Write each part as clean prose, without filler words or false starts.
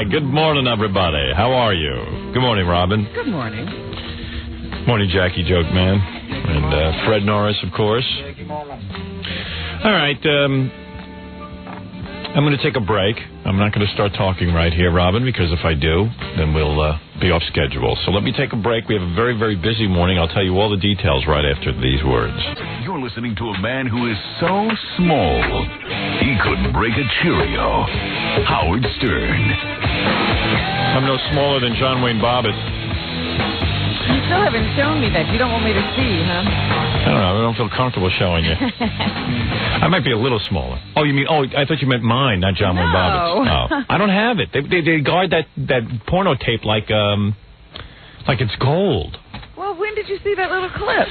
Hi, good morning, everybody. How are you? Good morning, Robin. Good morning. Morning, Jackie Joke Man. And Fred Norris, of course. All right, I'm going to take a break. I'm not going to start talking right here, Robin, because if I do, then we'll be off schedule. So let me take a break. We have a very, very busy morning. I'll tell you all the details right after these words. You're listening to a man who is so small, he couldn't break a Cheerio. Howard Stern. I'm no smaller than John Wayne Bobbitt. You still haven't shown me that. You don't want me to see, huh? I don't know. I don't feel comfortable showing you. I might be a little smaller. Oh, you mean? Oh, I thought you meant mine, not John Wayne Bobbitt's. Oh, I don't have it. They guard that porno tape like it's gold. Well, when did you see that little clip?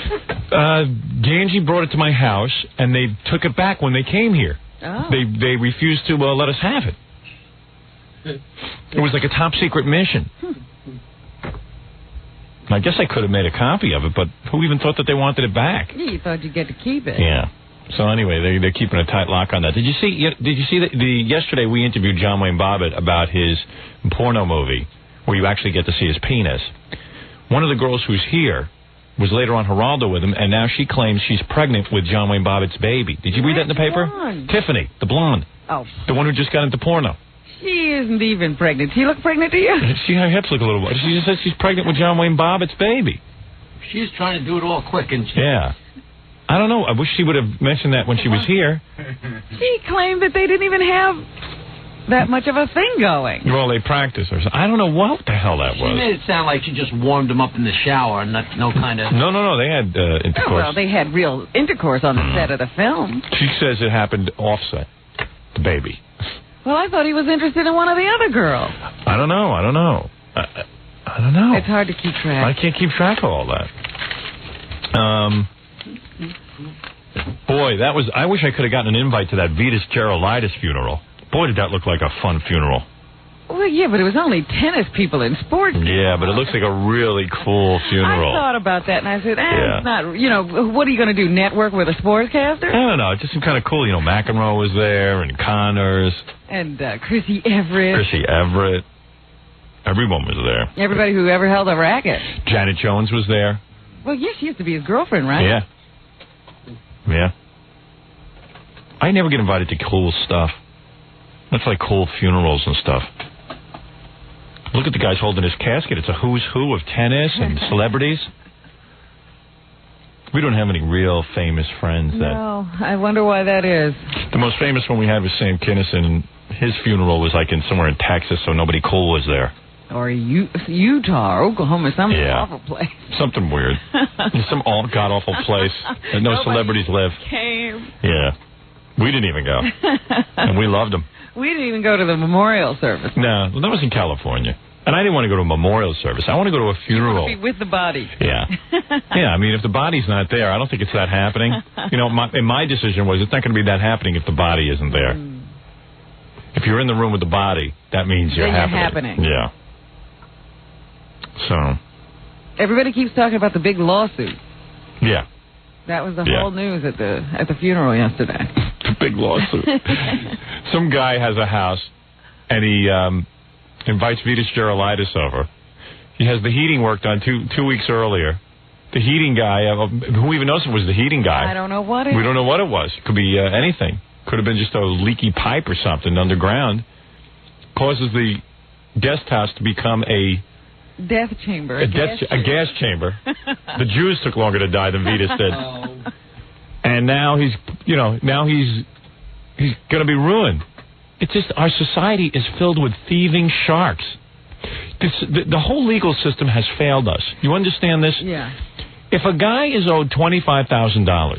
Ganji brought it to my house, and they took it back when they came here. Oh. They refused to let us have it. It was like a top secret mission. I guess I could have made a copy of it, but who even thought that they wanted it back? Yeah, you thought you'd get to keep it. Yeah. So anyway, they're keeping a tight lock on that. Did you see that yesterday we interviewed John Wayne Bobbitt about his porno movie where you actually get to see his penis? One of the girls who's here was later on Geraldo with him, and now she claims she's pregnant with John Wayne Bobbitt's baby. Did you read that in the paper? Blonde? Tiffany, the blonde. Oh. The one who just got into porno. She isn't even pregnant. She look pregnant to you? See, her hips look a little... She just says she's pregnant with John Wayne Bobbitt's baby. She's trying to do it all quick, and Yeah. I don't know. I wish she would have mentioned that when she was here. She claimed that they didn't even have that much of a thing going. Well, they practice or something. I don't know what the hell that she was. made it sound like she just warmed him up in the shower, and no kind of... No. They had intercourse. Oh, well, they had real intercourse on the set of the film. She says it happened offset. The baby. Well, I thought he was interested in one of the other girls. I don't know. I don't know. It's hard to keep track. I can't keep track of all that. Boy, that was... I wish I could have gotten an invite to that Vitas Gerulaitis funeral. Boy, did that look like a fun funeral. Well, yeah, but it was only tennis people in sports. Yeah, but it looks like a really cool funeral. I thought about that, and I said, Yeah. it's not, what are you going to do, network with a sportscaster? I don't know. It just seemed kind of cool. McEnroe was there, and Connors. And Chrissy Everett. Everyone was there. Everybody who ever held a racket. Janet Jones was there. Well, yeah, she used to be his girlfriend, right? Yeah. I never get invited to cool stuff. That's like cool funerals and stuff. Look at the guys holding his casket. It's a who's who of tennis and celebrities. We don't have any real famous friends. No, I wonder why that is. The most famous one we had was Sam Kinison, and his funeral was like somewhere in Texas, so nobody cool was there. Or Utah or Oklahoma, some awful place. Something weird. Some god-awful place that no celebrities live. Came. Yeah. We didn't even go. And we loved them. We didn't even go to the memorial service. No, that was in California. And I didn't want to go to a memorial service. I want to go to a funeral. You want to be with the body. Yeah. Yeah, I mean, if the body's not there, I don't think it's that happening. My decision was it's not going to be that happening if the body isn't there. If you're in the room with the body, that means you're happening. Yeah. So. Everybody keeps talking about the big lawsuit. Yeah. That was the whole news at the funeral yesterday. The big lawsuit. Some guy has a house, and he invites Vitas Gerulaitis over. He has the heating worked on 2 weeks earlier. The heating guy, who even knows if it was the heating guy? I don't know what it is. We don't know what it was. Could be anything. Could have been just a leaky pipe or something underground. Causes the guest house to become a death chamber. A gas chamber. The Jews took longer to die than Vitas did. And now he's going to be ruined. It's just our society is filled with thieving sharks. The whole legal system has failed us. You understand this? Yeah. If a guy is owed $25,000,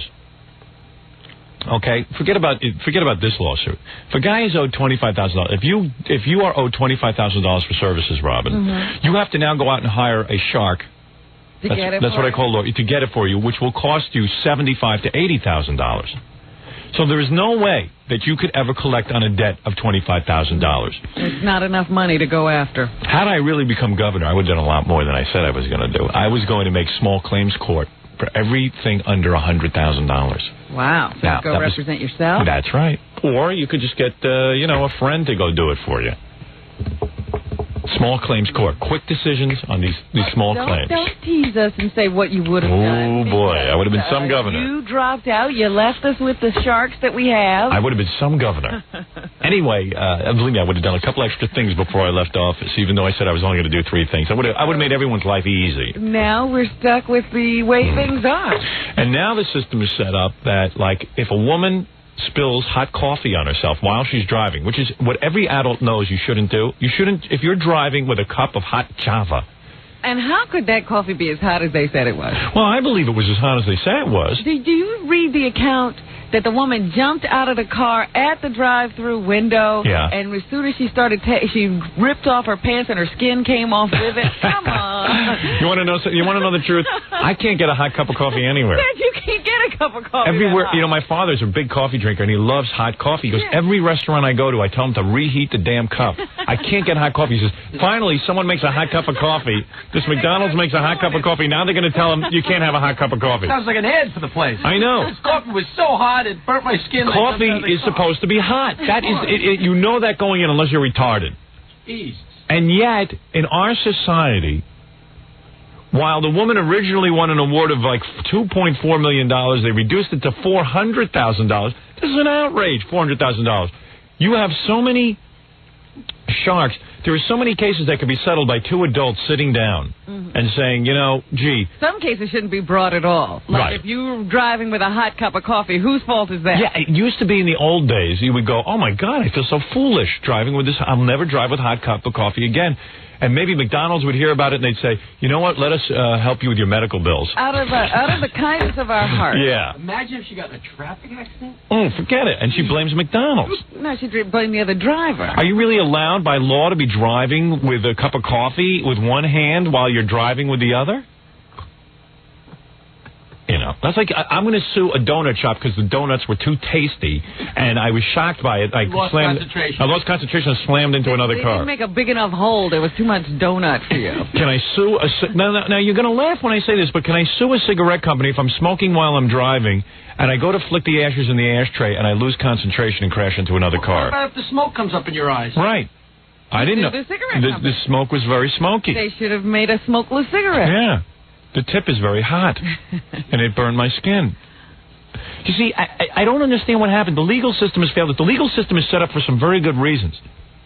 okay, forget about this lawsuit. If a guy is owed $25,000, if you are owed $25,000 for services, Robin, you have to now go out and hire a shark. That's what I call lawyer, to get it for you, which will cost you $75,000 to $80,000. So there is no way that you could ever collect on a debt of $25,000. It's not enough money to go after. Had I really become governor, I would have done a lot more than I said I was going to do. I was going to make small claims court for everything under $100,000. Wow. So go represent yourself? That's right. Or you could just get, a friend to go do it for you. Small claims court. Quick decisions on these small claims. Don't tease us and say what you would have done. Oh, boy. I would have been some governor. You dropped out. You left us with the sharks that we have. I would have been some governor. Anyway, believe me, I would have done a couple extra things before I left office, even though I said I was only going to do 3 things. I would have made everyone's life easy. Now we're stuck with the way things are. And now the system is set up that, like, if a woman spills hot coffee on herself while she's driving, which is what every adult knows you shouldn't do. You shouldn't, if you're driving with a cup of hot Java. And how could that coffee be as hot as they said it was? Well, I believe it was as hot as they say it was. Did you read the account that the woman jumped out of the car at the drive-through window? Yeah. And as soon as she started, she ripped off her pants and her skin came off with it. Come on. You want to know? You want to know the truth? I can't get a hot cup of coffee anywhere. You can't get a cup of coffee. Everywhere. You know, my father's a big coffee drinker, and he loves hot coffee. He goes, every restaurant I go to, I tell him to reheat the damn cup. I can't get hot coffee. He says, finally, someone makes a hot cup of coffee. This McDonald's makes a hot cup of coffee. Now they're going to tell him you can't have a hot cup of coffee. Sounds like an ad for the place. I know. This coffee was so hot it burnt my skin. Coffee is supposed to be hot. That is, you know that going in unless you're retarded. Jeez. And yet, in our society, while the woman originally won an award of like $2.4 million, they reduced it to $400,000. This is an outrage, $400,000. You have so many sharks. There are so many cases that could be settled by 2 adults sitting down and saying, you know, gee. Some cases shouldn't be brought at all. Like if you're driving with a hot cup of coffee, whose fault is that? Yeah, it used to be in the old days. You would go, oh, my God, I feel so foolish driving with this. I'll never drive with a hot cup of coffee again. And maybe McDonald's would hear about it and they'd say, you know what, let us help you with your medical bills. Out of the kindness of our heart. Yeah. Imagine if she got in a traffic accident. Oh, forget it. And she blames McDonald's. No, she blamed the other driver. Are you really allowed by law to be driving with a cup of coffee with one hand while you're driving with the other? You know, that's like I'm going to sue a donut shop because the donuts were too tasty, and I was shocked by it. I lost concentration and slammed into another car. They didn't make a big enough hole. There was too much donut for you. Can I sue now you're going to laugh when I say this, but can I sue a cigarette company if I'm smoking while I'm driving, and I go to flick the ashes in the ashtray, and I lose concentration and crash into another car? What about if the smoke comes up in your eyes? Right. I didn't know. The smoke was very smoky. They should have made a smokeless cigarette. Yeah. The tip is very hot, and it burned my skin. You see, I don't understand what happened. The legal system has failed. The legal system is set up for some very good reasons.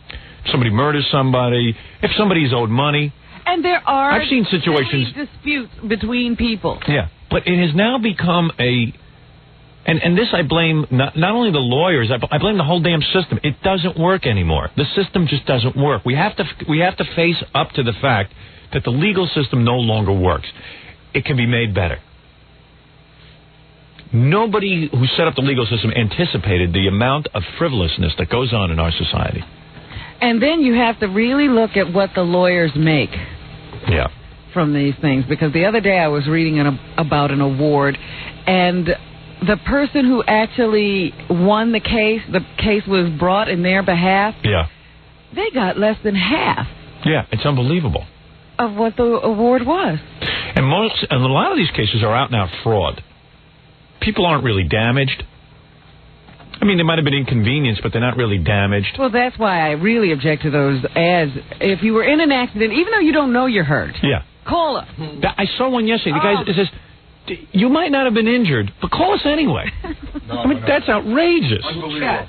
If somebody murders somebody, if somebody's owed money. And there are I've seen situations disputes between people. Yeah, but it has now become and this I blame not only the lawyers, I blame the whole damn system. It doesn't work anymore. The system just doesn't work. We have to face up to the fact that the legal system no longer works. It can be made better. Nobody who set up the legal system anticipated the amount of frivolousness that goes on in our society. And then you have to really look at what the lawyers make from these things. Because the other day I was reading about an award, and the person who actually won the case was brought in their behalf. Yeah. They got less than half. Yeah, it's unbelievable. Of what the award was. And a lot of these cases are out and out fraud. People aren't really damaged. I mean, they might have been inconvenienced, but they're not really damaged. Well, that's why I really object to those ads. If you were in an accident, even though you don't know you're hurt, call us. I saw one yesterday. The guy says, you might not have been injured, but call us anyway. That's outrageous. Unbelievable.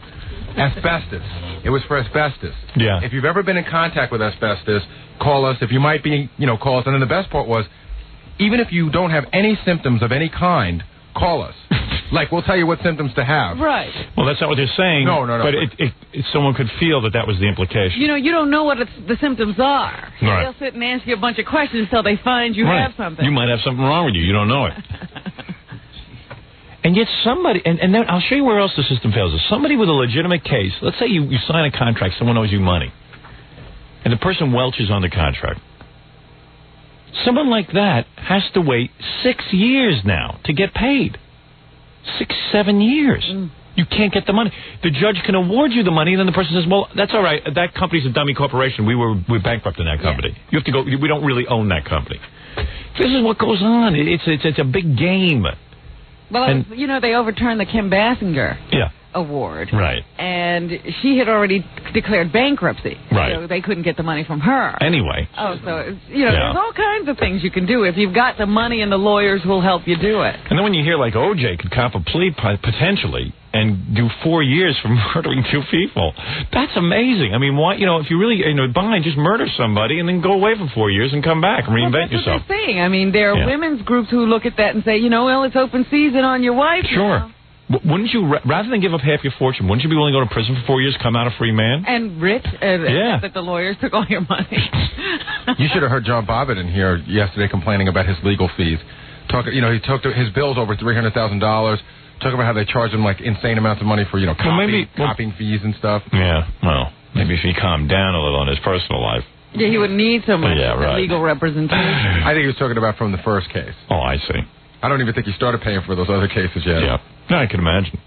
Asbestos. It was for asbestos. Yeah. If you've ever been in contact with asbestos, call us. If you might be, call us. And then the best part was, even if you don't have any symptoms of any kind, call us. Like, we'll tell you what symptoms to have. Right. Well, that's not what they're saying. No. But someone could feel that was the implication. You don't know what the symptoms are. Right. They'll sit and ask you a bunch of questions until they find you have something. You might have something wrong with you. You don't know it. And yet somebody, and then I'll show you where else the system fails. If somebody with a legitimate case, let's say you sign a contract, someone owes you money, and the person welches on the contract. Someone like that has to wait 6 years now to get paid. 6, 7 years. You can't get the money. The judge can award you the money, and then the person says, well, that's all right. That company's a dummy corporation. We're bankrupt in that company. Yeah. You have to go. We don't really own that company. This is what goes on. It's a big game. Well, they overturned the Kim Basinger award. Right. And she had already declared bankruptcy. Right. So they couldn't get the money from her. Anyway. Oh, so, there's all kinds of things you can do if you've got the money and the lawyers will help you do it. And then when you hear, like, O.J. could cop a plea potentially and do 4 years for murdering 2 people, that's amazing. I mean, why, if you really, behind, just murder somebody and then go away for 4 years and come back and reinvent yourself. That's what they're saying. I mean, there are women's groups who look at that and say, well, it's open season on your wife. Sure. Wouldn't you, rather than give up half your fortune, wouldn't you be willing to go to prison for 4 years, come out a free man? And rich, that the lawyers took all your money. You should have heard John Bobbitt in here yesterday complaining about his legal fees. He took his bills over $300,000. Talk about how they charge him like insane amounts of money for copying fees and stuff. Yeah, well, maybe if he calmed down a little on his personal life. Yeah, he wouldn't need so much legal representation. I think he was talking about from the first case. Oh, I see. I don't even think he started paying for those other cases yet. Yeah, no, I can imagine.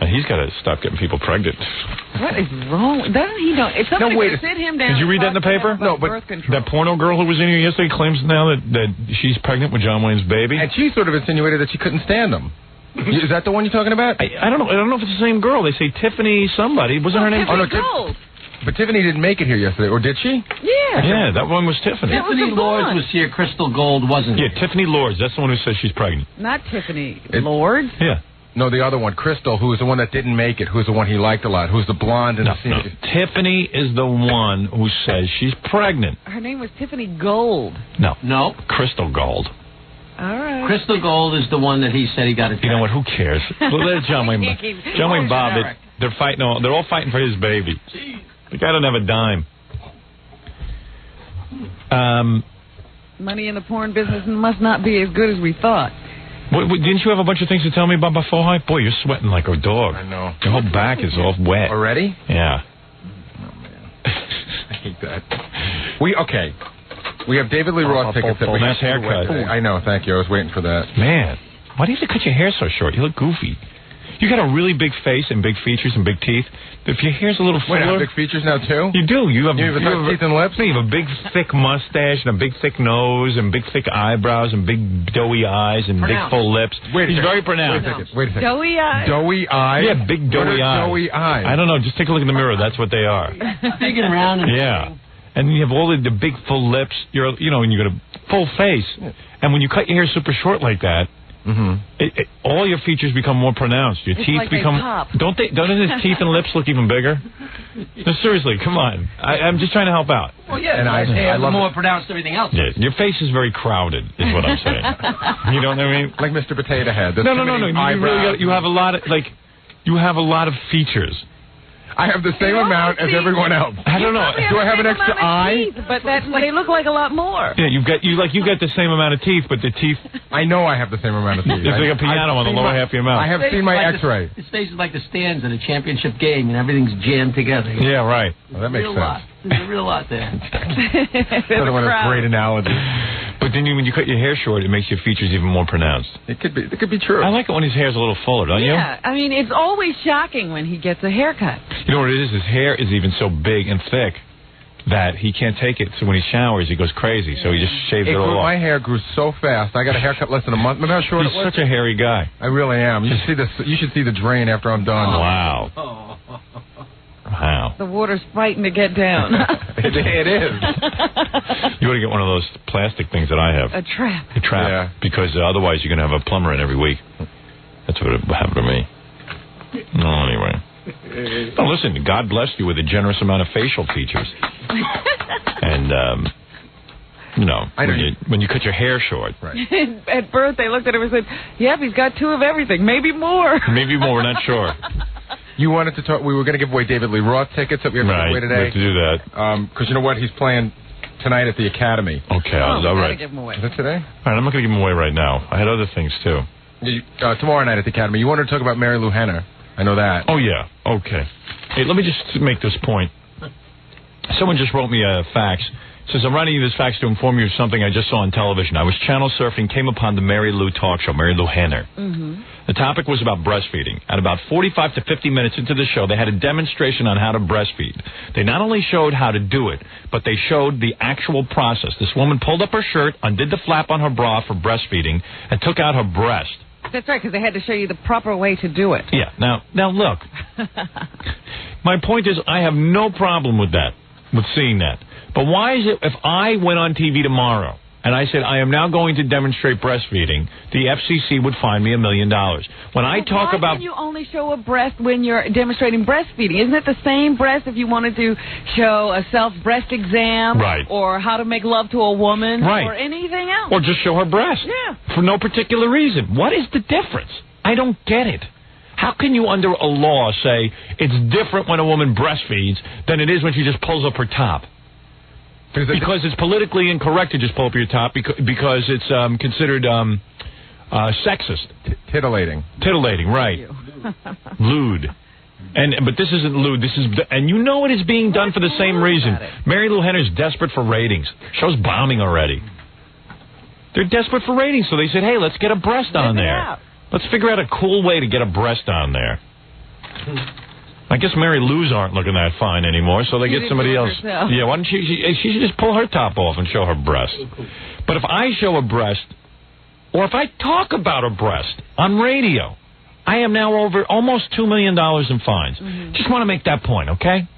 And he's got to stop getting people pregnant. What is wrong? Doesn't he know? If somebody could sit him down. Did you read that in the paper? No, but that porno girl who was in here yesterday claims now that she's pregnant with John Wayne's baby. And she sort of insinuated that she couldn't stand him. Is that the one you're talking about? I don't know. I don't know if it's the same girl. They say Tiffany somebody. Wasn't her name? Tiffany Gold. But Tiffany didn't make it here yesterday, or did she? Yeah. Yeah, that one was Tiffany. Tiffany Lords was here. Crystal Gold wasn't. Yeah, Tiffany Lords. That's the one who says she's pregnant. Not Tiffany Lords. Yeah. No, the other one, Crystal, who was the one that didn't make it, who's the one he liked a lot, who's the blonde. No. Tiffany is the one who says she's pregnant. Her name was Tiffany Gold. No. Crystal Gold. All right. Crystal Gold is the one that he said he got it. You know what? Who cares? Well, there's John Wayne Bobbitt. They're fighting. They're all fighting for his baby. Jeez. The guy doesn't have a dime. Money in the porn business must not be as good as we thought. Didn't you have a bunch of things to tell me about Bafohi? Boy, you're sweating like a dog. I know. Your whole back is all wet. Already? Yeah. Oh, man. I hate that. We have David Lee Roth tickets that we nice haircut. I know, thank you. I was waiting for that. Man, why do you have to cut your hair so short? You look goofy. You got a really big face and big features and big teeth. If your hair's a little fuller... Wait, I have big features now, too? You do. You have teeth and lips? You have a big, thick mustache and a big, thick nose and big, thick eyebrows and big, doughy eyes and big, full lips. He's very pronounced. Wait a second. Doughy eyes? Doughy eyes? Yeah, big, doughy eyes. Doughy eyes? I don't know. Just take a look in the mirror. That's what they are. Big and round. And and you have all the big, full lips. And you got a full face. And when you cut your hair super short like that, all your features become more pronounced. Your teeth become. Doesn't his teeth and lips look even bigger? No, seriously, come on. I'm just trying to help out. Well, yeah, and I love more pronounced everything else. Yeah, your face is very crowded, is what I'm saying. You know what I mean? Like Mr. Potato Head. No. You have a lot of features. I have the same amount as everyone else. I don't know. Do I have an extra eye? Teeth, but they look like a lot more. Yeah, you get the same amount of teeth, but the teeth. I know I have the same amount of teeth. It's like a piano on the lower half of your mouth. I have seen my X-ray. His face is like the stands at a championship game, and everything's jammed together. Yeah, right. Well, that makes sense. There's a real lot there. That's one of those great analogies. But then when you cut your hair short, it makes your features even more pronounced. It could be true. I like it when his hair's a little fuller, don't you? Yeah, I mean, it's always shocking when he gets a haircut. You know what it is? His hair is even so big and thick that he can't take it. So when he showers, he goes crazy. So he just shaves it all off. My hair grew so fast. I got a haircut less than a month. Remember how short it was? He's such a hairy guy. I really am. You should see the drain after I'm done. Wow. Wow. The water's fighting to get down. It is. You want to get one of those plastic things that I have. A trap. A trap. Yeah. Because otherwise you're going to have a plumber in every week. That's what happened to me. No, anyway. No, listen, God blessed you with a generous amount of facial features. And, when you cut your hair short. Right. At birth, they looked at him and said, yep, he's got 2 of everything. Maybe more. Maybe more. We're not sure. You wanted to talk. We were going to give away David Lee Roth tickets that we have to give away today. Right, to do that. Because you know what? He's playing tonight at the Academy. Okay, all right. Give him away. Is that today? All right, I'm not going to give him away right now. I had other things, too. Tomorrow night at the Academy. You wanted to talk about Mary Lou Henner. I know that. Oh, yeah. Okay. Hey, let me just make this point. Someone just wrote me a fax. Says, I'm writing you this fax to inform you of something I just saw on television. I was channel surfing, came upon the Mary Lou talk show, Mary Lou Henner. Mm-hmm. The topic was about breastfeeding. At about 45 to 50 minutes into the show, they had a demonstration on how to breastfeed. They not only showed how to do it, but they showed the actual process. This woman pulled up her shirt, undid the flap on her bra for breastfeeding, and took out her breast. That's right, because they had to show you the proper way to do it. Yeah. Now look. My point is, I have no problem with that, with seeing that. But why is it if I went on TV tomorrow and I said I am now going to demonstrate breastfeeding, the FCC would fine me $1 million? When I talk about, why can you only show a breast when you're demonstrating breastfeeding? Isn't it the same breast if you wanted to show a self-breast exam, right, or how to make love to a woman, right, or anything else, or just show her breast, yeah, for no particular reason? What is the difference? I don't get it. How can you, under a law, say it's different when a woman breastfeeds than it is when she just pulls up her top? Because it's politically incorrect to just pull up your top because it's considered sexist. Titillating. Titillating, right. Lewd. But this isn't lewd. This is, and you know it is being done for the same reason. Mary Lou Henner's desperate for ratings. Show's bombing already. They're desperate for ratings, so they said, hey, let's get a breast on there. Let's figure out a cool way to get a breast on there. I guess Mary Lou's aren't looking that fine anymore, so they get somebody else. Yeah, why don't she should just pull her top off and show her breast. But if I show a breast, or if I talk about a breast on radio, I am now over almost $2 million in fines. Mm-hmm. Just want to make that point, okay?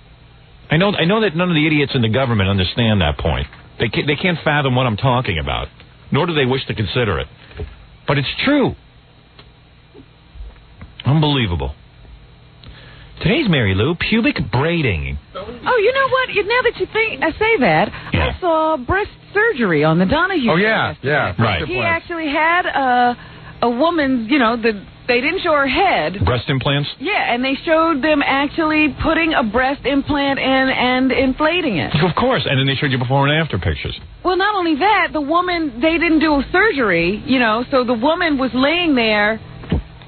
I know that none of the idiots in the government understand that point. They can't fathom what I'm talking about, nor do they wish to consider it. But it's true. Unbelievable. Today's Mary Lou, pubic braiding. Oh, you know what? Now that you say that, yeah. I saw breast surgery on the Donahue. Oh, yeah, right. He actually had a woman's, they didn't show her head. Breast implants? Yeah, and they showed them actually putting a breast implant in and inflating it. Of course, and then they showed you before and after pictures. Well, not only that, the woman, they didn't do surgery, so the woman was laying there.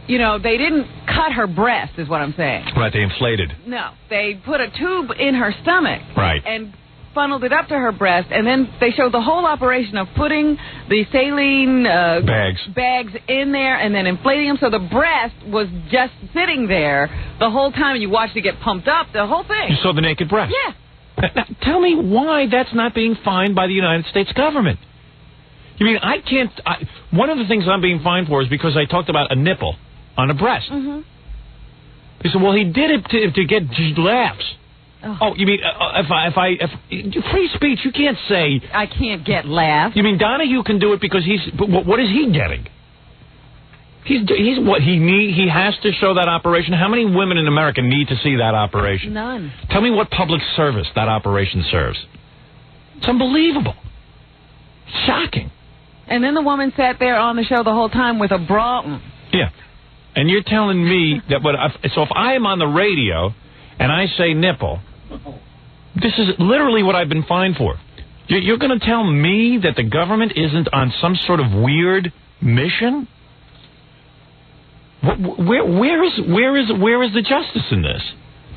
They didn't cut her breast, is what I'm saying. Right, they inflated. No, they put a tube in her stomach. Right. And funneled it up to her breast, and then they showed the whole operation of putting the saline bags in there and then inflating them, so the breast was just sitting there the whole time, and you watched it get pumped up, the whole thing. You saw the naked breast? Yeah. Now, tell me why that's not being fined by the United States government. You mean, I can't... one of the things I'm being fined for is because I talked about a nipple on a breast. Mm-hmm. They said, well, he did it to get laughs. Oh, you mean if free speech? You can't say I can't get laughs. You mean Donahue can do it because he's? But what is he getting? He's what he need. He has to show that operation. How many women in America need to see that operation? None. Tell me what public service that operation serves. It's unbelievable. Shocking. And then the woman sat there on the show the whole time with a bra on. Yeah. And you're telling me that so if I am on the radio and I say nipple, this is literally what I've been fined for. You're going to tell me that the government isn't on some sort of weird mission? Where is the justice in this?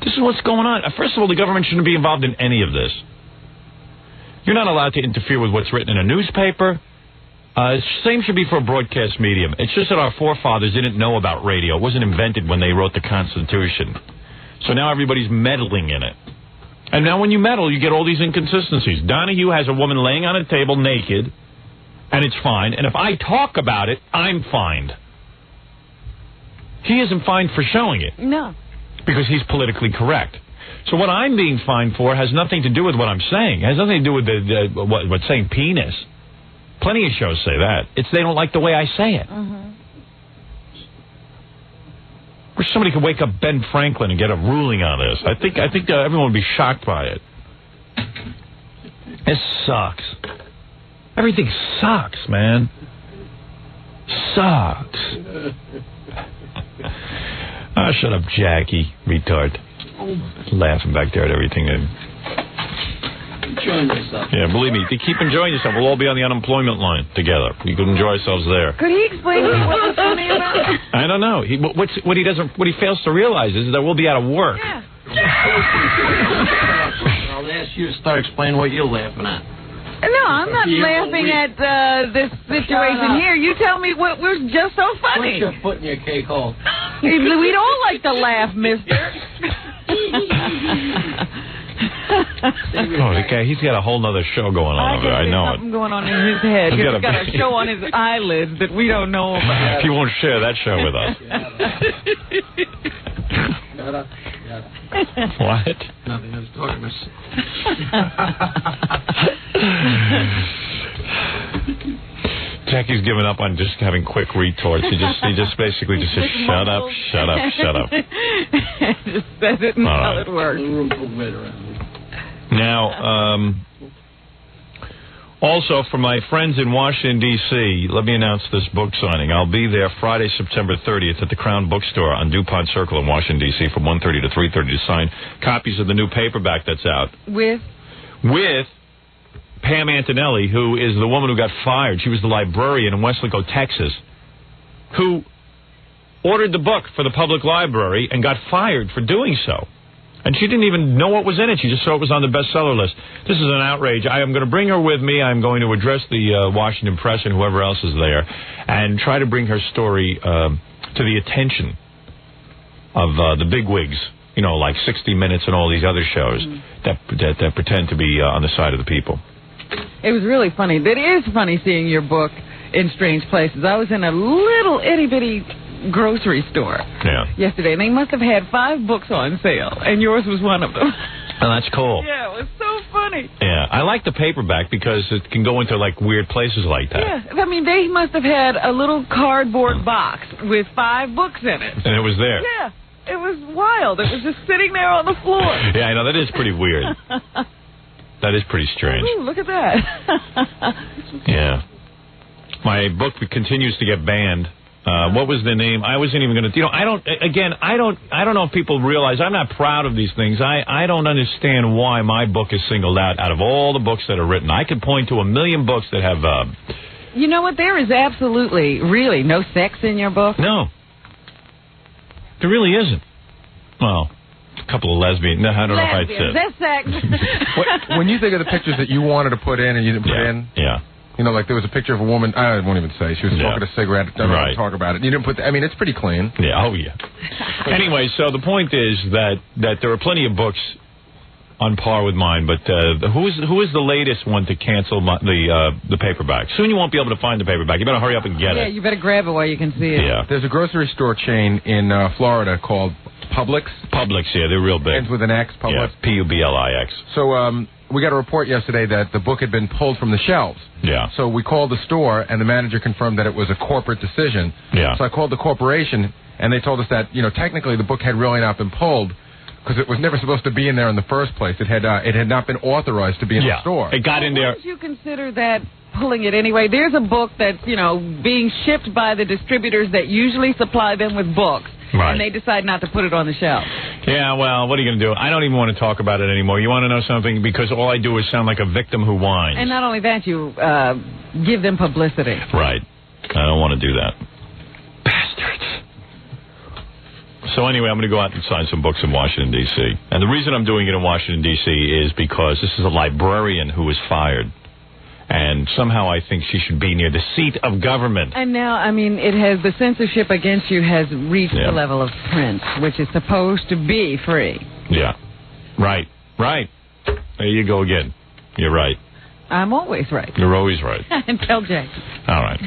This is what's going on. First of all, the government shouldn't be involved in any of this. You're not allowed to interfere with what's written in a newspaper. Same should be for a broadcast medium. It's just that our forefathers didn't know about radio. It wasn't invented when they wrote the Constitution. So now everybody's meddling in it. And now when you meddle, you get all these inconsistencies. Donahue has a woman laying on a table naked, and it's fine. And if I talk about it, I'm fined. He isn't fined for showing it. No. Because he's politically correct. So what I'm being fined for has nothing to do with what I'm saying. It has nothing to do with what's saying penis. Plenty of shows say that. It's they don't like the way I say it. Mm-hmm. Wish somebody could wake up Ben Franklin and get a ruling on this. I think everyone would be shocked by it. It sucks. Everything sucks, man. Sucks. Oh, shut up, Jackie, retard. Laughing back there at everything. Enjoying yourself. Yeah, believe me, if you keep enjoying yourself, we'll all be on the unemployment line together. We could enjoy ourselves there. Could he explain to me what was funny about it? I don't know. What he fails to realize is that we'll be out of work. Yeah. I'll ask you to start explaining what you're laughing at. No, I'm not laughing at this situation here. You tell me what was just so funny. Put your foot in your cake hole. We'd all like to laugh, mister. the guy, he's got a whole other show going on over there. I know something going on in his head. He's got a show on his eyelids that we don't know about. He won't share that show with us. What? Nothing. I was talking to Jackie's given up on just having quick retorts. He just basically just says, shut up, shut up, shut up. Just says it until it works. Now, also for my friends in Washington, D.C., let me announce this book signing. I'll be there Friday, September 30th at the Crown Bookstore on DuPont Circle in Washington, D.C. from 1:30 to 3:30 to sign copies of the new paperback that's out. With Pam Antonelli, who is the woman who got fired. She was the librarian in Westlake, Texas, who ordered the book for the public library and got fired for doing so. And she didn't even know what was in it. She just saw it was on the bestseller list. This is an outrage. I am going to bring her with me. I'm going to address the Washington Press and whoever else is there and try to bring her story to the attention of the bigwigs, you know, like 60 Minutes and all these other shows that pretend to be on the side of the people. It was really funny. It is funny seeing your book in strange places. I was in a little itty-bitty grocery store yesterday, and they must have had 5 books on sale, and yours was one of them. Oh, that's cool. Yeah, it was so funny. Yeah, I like the paperback because it can go into, like, weird places like that. Yeah, I mean, they must have had a little cardboard box with 5 books in it. And it was there. Yeah, it was wild. It was just sitting there on the floor. Yeah, I know. That is pretty weird. That is pretty strange. Ooh, look at that. Yeah. My book continues to get banned. What was the name? I wasn't even going to... You know, I don't know if people realize I'm not proud of these things. I don't understand why my book is singled out of all the books that are written. I could point to 1 million books that have... You know what? There is absolutely, really, no sex in your book. No. There really isn't. Well... A couple of lesbians. No, I don't know if I'd say. That's sex. When you think of the pictures that you wanted to put in and you didn't put in, you know, like there was a picture of a woman. I won't even say she was smoking a cigarette. Don't want to talk about it. You didn't put. I mean, it's pretty clean. Yeah. Oh yeah. Anyway, so the point is that there are plenty of books on par with mine, but who is the latest one to cancel the paperback? Soon you won't be able to find the paperback. You better hurry up and get it. Yeah, you better grab it while you can see it. Yeah. There's a grocery store chain in Florida called Publix. Publix, yeah, they're real big. Ends with an X, Publix. Yeah, Publix. So we got a report yesterday that the book had been pulled from the shelves. Yeah. So we called the store, and the manager confirmed that it was a corporate decision. Yeah. So I called the corporation, and they told us that, you know, technically the book had really not been pulled because it was never supposed to be in there in the first place. It had not been authorized to be in the store. It got in there. Why would you consider that pulling it anyway? There's a book that's, you know, being shipped by the distributors that usually supply them with books. Right. And they decide not to put it on the shelf. Yeah, well, what are you going to do? I don't even want to talk about it anymore. You want to know something? Because all I do is sound like a victim who whines. And not only that, you give them publicity. Right. I don't want to do that. Bastards. So anyway, I'm going to go out and sign some books in Washington, D.C. And the reason I'm doing it in Washington, D.C. is because this is a librarian who was fired. And somehow I think she should be near the seat of government. And now, I mean, the censorship against you has reached the level of print, which is supposed to be free. Yeah. Right. There you go again. You're right. I'm always right. You're always right. And tell Jackson. All right.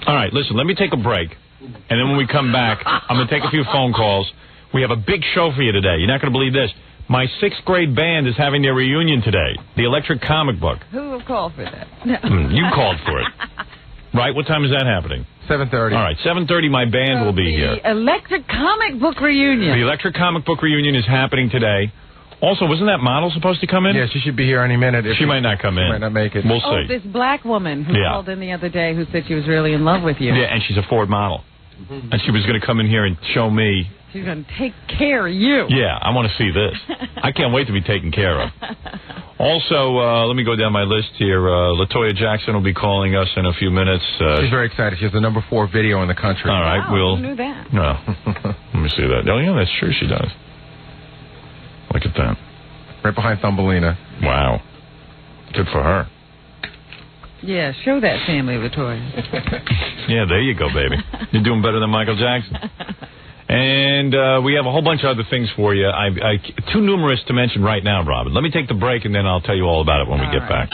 All right, listen, let me take a break. And then when we come back, I'm going to take a few phone calls. We have a big show for you today. You're not going to believe this. My 6th grade band is having their reunion today. The Electric Comic Book. Who called for that? You called for it. Right? What time is that happening? 7:30. All right, 7:30 my band will be here. The Electric Comic Book Reunion. The Electric Comic Book Reunion is happening today. Also, wasn't that model supposed to come in? Yeah, she should be here any minute. She might not come in. She might not make it. We'll see. Oh, this black woman who called in the other day who said she was really in love with you. Yeah, and she's a Ford model. And she was going to come in here and show me. She's going to take care of you. Yeah, I want to see this. I can't wait to be taken care of. Also, let me go down my list here. LaToya Jackson will be calling us in a few minutes. She's very excited. She has the number 4 video in the country. All right, who knew that? No. Let me see that. Oh, yeah, that's true. She does. Look at that. Right behind Thumbelina. Wow. Good for her. Yeah, show that family, LaToya. Yeah, there you go, baby. You're doing better than Michael Jackson. And we have a whole bunch of other things for you. Too numerous to mention right now, Robin. Let me take the break, and then I'll tell you all about it when we get back.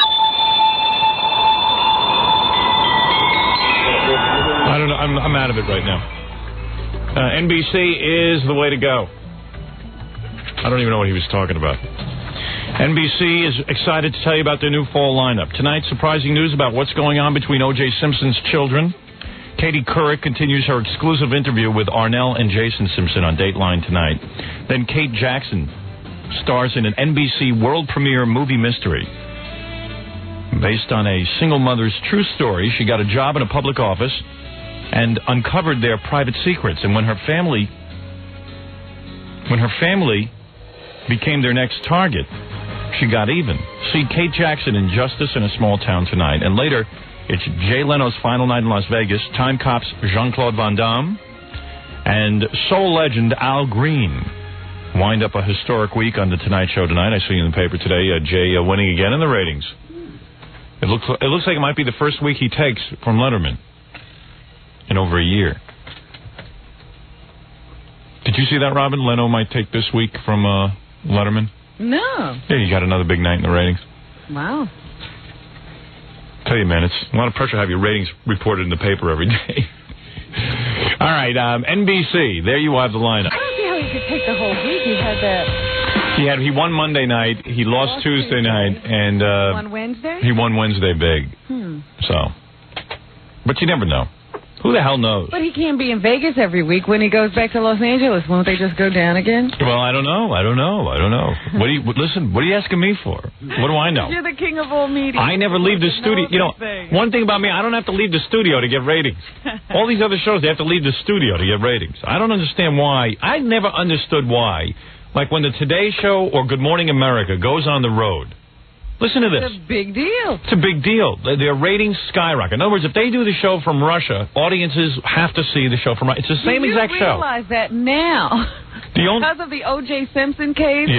I don't know. I'm out of it right now. NBC is the way to go. I don't even know what he was talking about. NBC is excited to tell you about their new fall lineup. Tonight, surprising news about what's going on between O.J. Simpson's children. Katie Couric continues her exclusive interview with Arnell and Jason Simpson on Dateline tonight. Then Kate Jackson stars in an NBC world premiere movie mystery. Based on a single mother's true story, she got a job in a public office and uncovered their private secrets. And when her family became their next target, she got even. See Kate Jackson in Justice in a Small Town tonight. And later, it's Jay Leno's final night in Las Vegas, Time Cop's Jean-Claude Van Damme, and soul legend Al Green wind up a historic week on The Tonight Show tonight. I see in the paper today, Jay winning again in the ratings. It looks like it might be the first week he takes from Letterman in over a year. Did you see that, Robin? Leno might take this week from Letterman? No. Yeah, you got another big night in the ratings. Wow. Tell you, man, it's a lot of pressure to have your ratings reported in the paper every day. All right, NBC, there you have the lineup. I don't see how you could take the whole week. You had that. He won Monday night, he lost Tuesday night, and won Wednesday? He won Wednesday big. So, but you never know. Who the hell knows? But he can't be in Vegas every week when he goes back to Los Angeles. Won't they just go down again? Well, I don't know. What are you asking me for? What do I know? You're the king of all media. I never leave the studio. You know, one thing about me, I don't have to leave the studio to get ratings. All these other shows, they have to leave the studio to get ratings. I don't understand why. I never understood why. Like when the Today Show or Good Morning America goes on the road. Listen to this. It's a big deal. It's a big deal. Their ratings skyrocket. In other words, if they do the show from Russia, audiences have to see the show from Russia. It's the same exact show. You realize that now. Because of the O.J. Simpson case,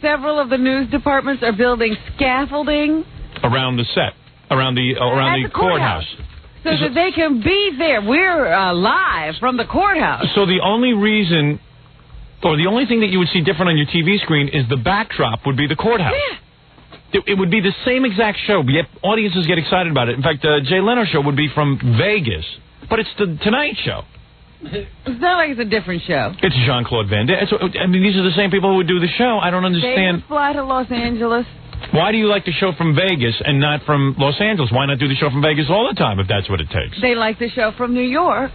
several of the news departments are building scaffolding around the set, around the courthouse. So that they can be there. We're live from the courthouse. So the only reason, or the only thing that you would see different on your TV screen is the backdrop would be the courthouse. Yeah. It would be the same exact show, but yet audiences get excited about it. In fact, Jay Leno show would be from Vegas, but it's the Tonight Show. It's not like it's a different show. It's Jean-Claude Van Damme. I mean, these are the same people who would do the show. I don't understand. They would fly to Los Angeles. Why do you like the show from Vegas and not from Los Angeles? Why not do the show from Vegas all the time if that's what it takes? They like the show from New York.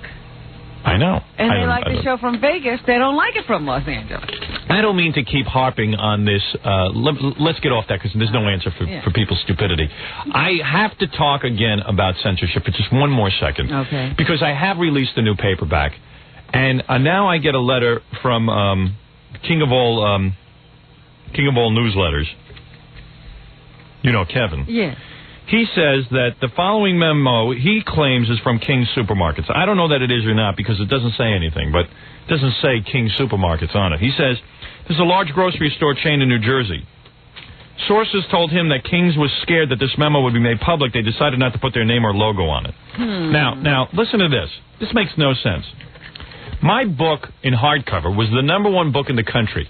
I know. And they like the show from Vegas. They don't like it from Los Angeles. I don't mean to keep harping on this. Let's get off that because there's no answer for people's stupidity. I have to talk again about censorship for just one more second. Okay. Because I have released a new paperback. And now I get a letter from King of all newsletters. You know, Kevin. Yeah. He says that the following memo he claims is from King Supermarkets. I don't know that it is or not because it doesn't say anything, but it doesn't say King Supermarkets on it. He says, there's a large grocery store chain in New Jersey. Sources told him that King's was scared that this memo would be made public. They decided not to put their name or logo on it. Now, listen to this. This makes no sense. My book in hardcover was the #1 book in the country.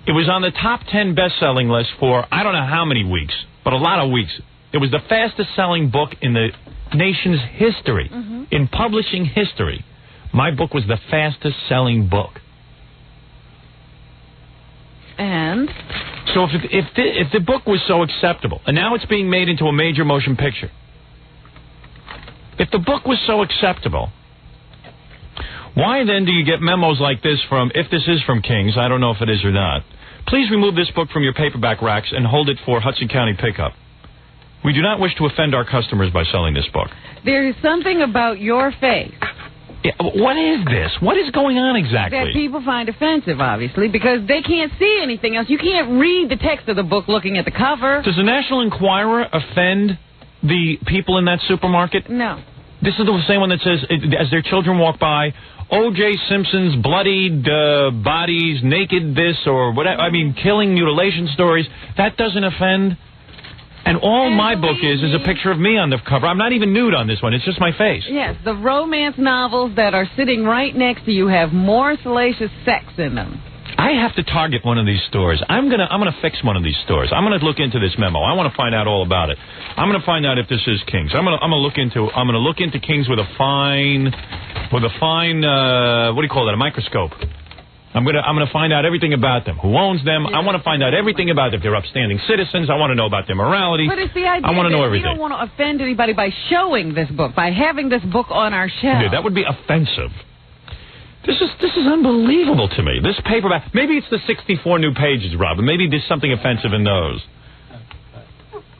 It was on the top 10 best-selling list for I don't know how many weeks, but a lot of weeks. It was the fastest-selling book in the nation's history, in publishing history. My book was the fastest-selling book. And? So if the book was so acceptable, and now it's being made into a major motion picture, if the book was so acceptable, why then do you get memos like this from, if this is from King's, I don't know if it is or not, please remove this book from your paperback racks and hold it for Hudson County pickup. We do not wish to offend our customers by selling this book. There is something about your face. Yeah, what is this? What is going on exactly? That people find offensive, obviously, because they can't see anything else. You can't read the text of the book looking at the cover. Does the National Enquirer offend the people in that supermarket? No. This is the same one that says, as their children walk by, O.J. Simpson's bloodied bodies, naked this or whatever, I mean, killing, mutilation stories. That doesn't offend. And all my book is a picture of me on the cover. I'm not even nude on this one. It's just my face. Yes, the romance novels that are sitting right next to you have more salacious sex in them. I have to target one of these stores. I'm gonna fix one of these stores. I'm gonna look into this memo. I want to find out all about it. I'm gonna find out if this is King's. I'm gonna look into King's with a fine what do you call that? A microscope. I'm gonna find out everything about them. Who owns them? I want to find out everything about them. If they're upstanding citizens, I want to know about their morality. But it's the idea I want to know everything. We don't want to offend anybody by showing this book, by having this book on our shelf. Dude, that would be offensive. This is unbelievable to me. This paperback. Maybe it's the 64 new pages, Robin. Maybe there's something offensive in those.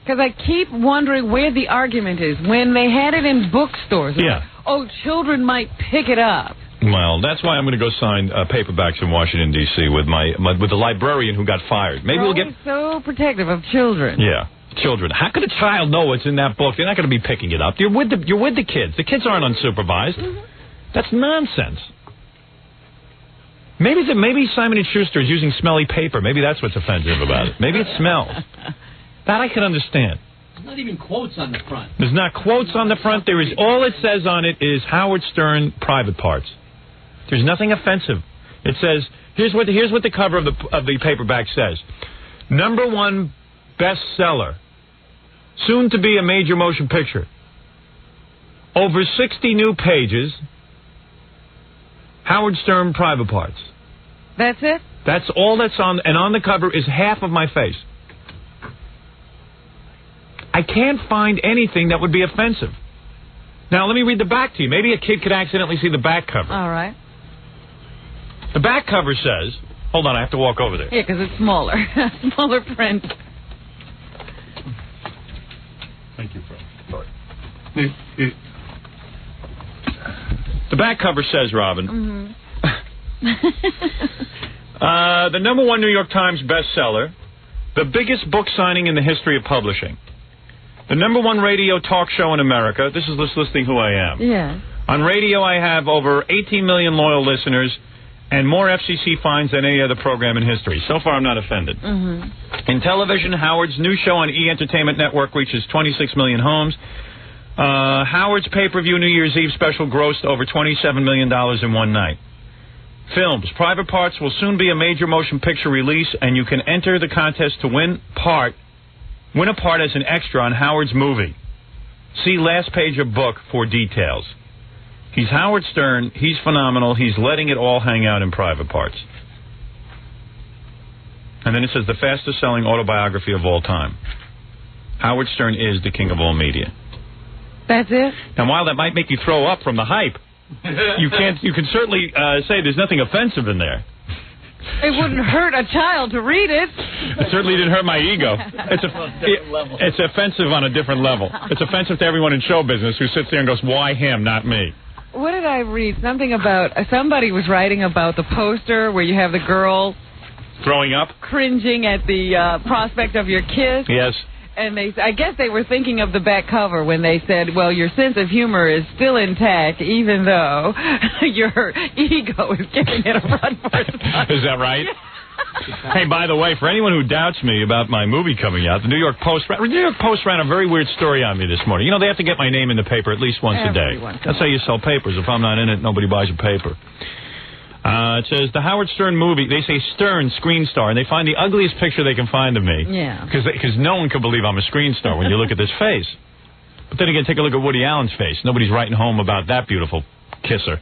Because I keep wondering where the argument is. When they had it in bookstores, like, children might pick it up. Well, that's why I'm going to go sign paperbacks in Washington, D.C. with with the librarian who got fired. Maybe we'll get so protective of children. Yeah, children. How could a child know what's in that book? They're not going to be picking it up. You're with the kids. The kids aren't unsupervised. Mm-hmm. That's nonsense. Maybe Simon & Schuster is using smelly paper. Maybe that's what's offensive about it. Maybe it smells. That I can understand. There's not even quotes on the front. There's not quotes on the front. There is all it says on it is Howard Stern private parts. There's nothing offensive. It says here's what the cover of the paperback says. #1 bestseller. Soon to be a major motion picture. Over 60 new pages. Howard Stern private parts. That's it? That's all that's on, and on the cover is half of my face. I can't find anything that would be offensive. Now, let me read the back to you. Maybe a kid could accidentally see the back cover. All right. The back cover says... Hold on, I have to walk over there. Yeah, because it's smaller. Smaller print. Thank you, Fred. Sorry. The back cover says, Robin... the #1 New York Times bestseller, the biggest book signing in the history of publishing, the #1 radio talk show in America. This is listing who I am. Yeah. On radio, I have over 18 million loyal listeners and more FCC fines than any other program in history. So far, I'm not offended. In television, Howard's new show on E! Entertainment Network reaches 26 million homes. Howard's pay-per-view New Year's Eve special grossed over $27 million in one night. Films. Private Parts will soon be a major motion picture release, and you can enter the contest to win a part as an extra on Howard's movie. See last page of book for details. He's Howard Stern. He's phenomenal. He's letting it all hang out in Private Parts. And then it says the fastest-selling autobiography of all time. Howard Stern is the king of all media. That's it? Now, while that might make you throw up from the hype, you can certainly say there's nothing offensive in there. It wouldn't hurt a child to read it. It certainly didn't hurt my ego. It's offensive on a different level. It's offensive to everyone in show business who sits there and goes, why him, not me? What did I read? Something about, somebody was writing about the poster where you have the girl throwing up, cringing at the prospect of your kiss. Yes. And I guess they were thinking of the back cover when they said, well, your sense of humor is still intact, even though your ego is giving it a run for its money. Is that right? Hey, by the way, for anyone who doubts me about my movie coming out, the New York Post ran a very weird story on me this morning. You know, they have to get my name in the paper at least once a day. That's how you sell papers. If I'm not in it, nobody buys a paper. It says, the Howard Stern movie, they say Stern, screen star, and they find the ugliest picture they can find of me. Yeah. Because no one can believe I'm a screen star when you look at this face. But then again, take a look at Woody Allen's face. Nobody's writing home about that beautiful kisser.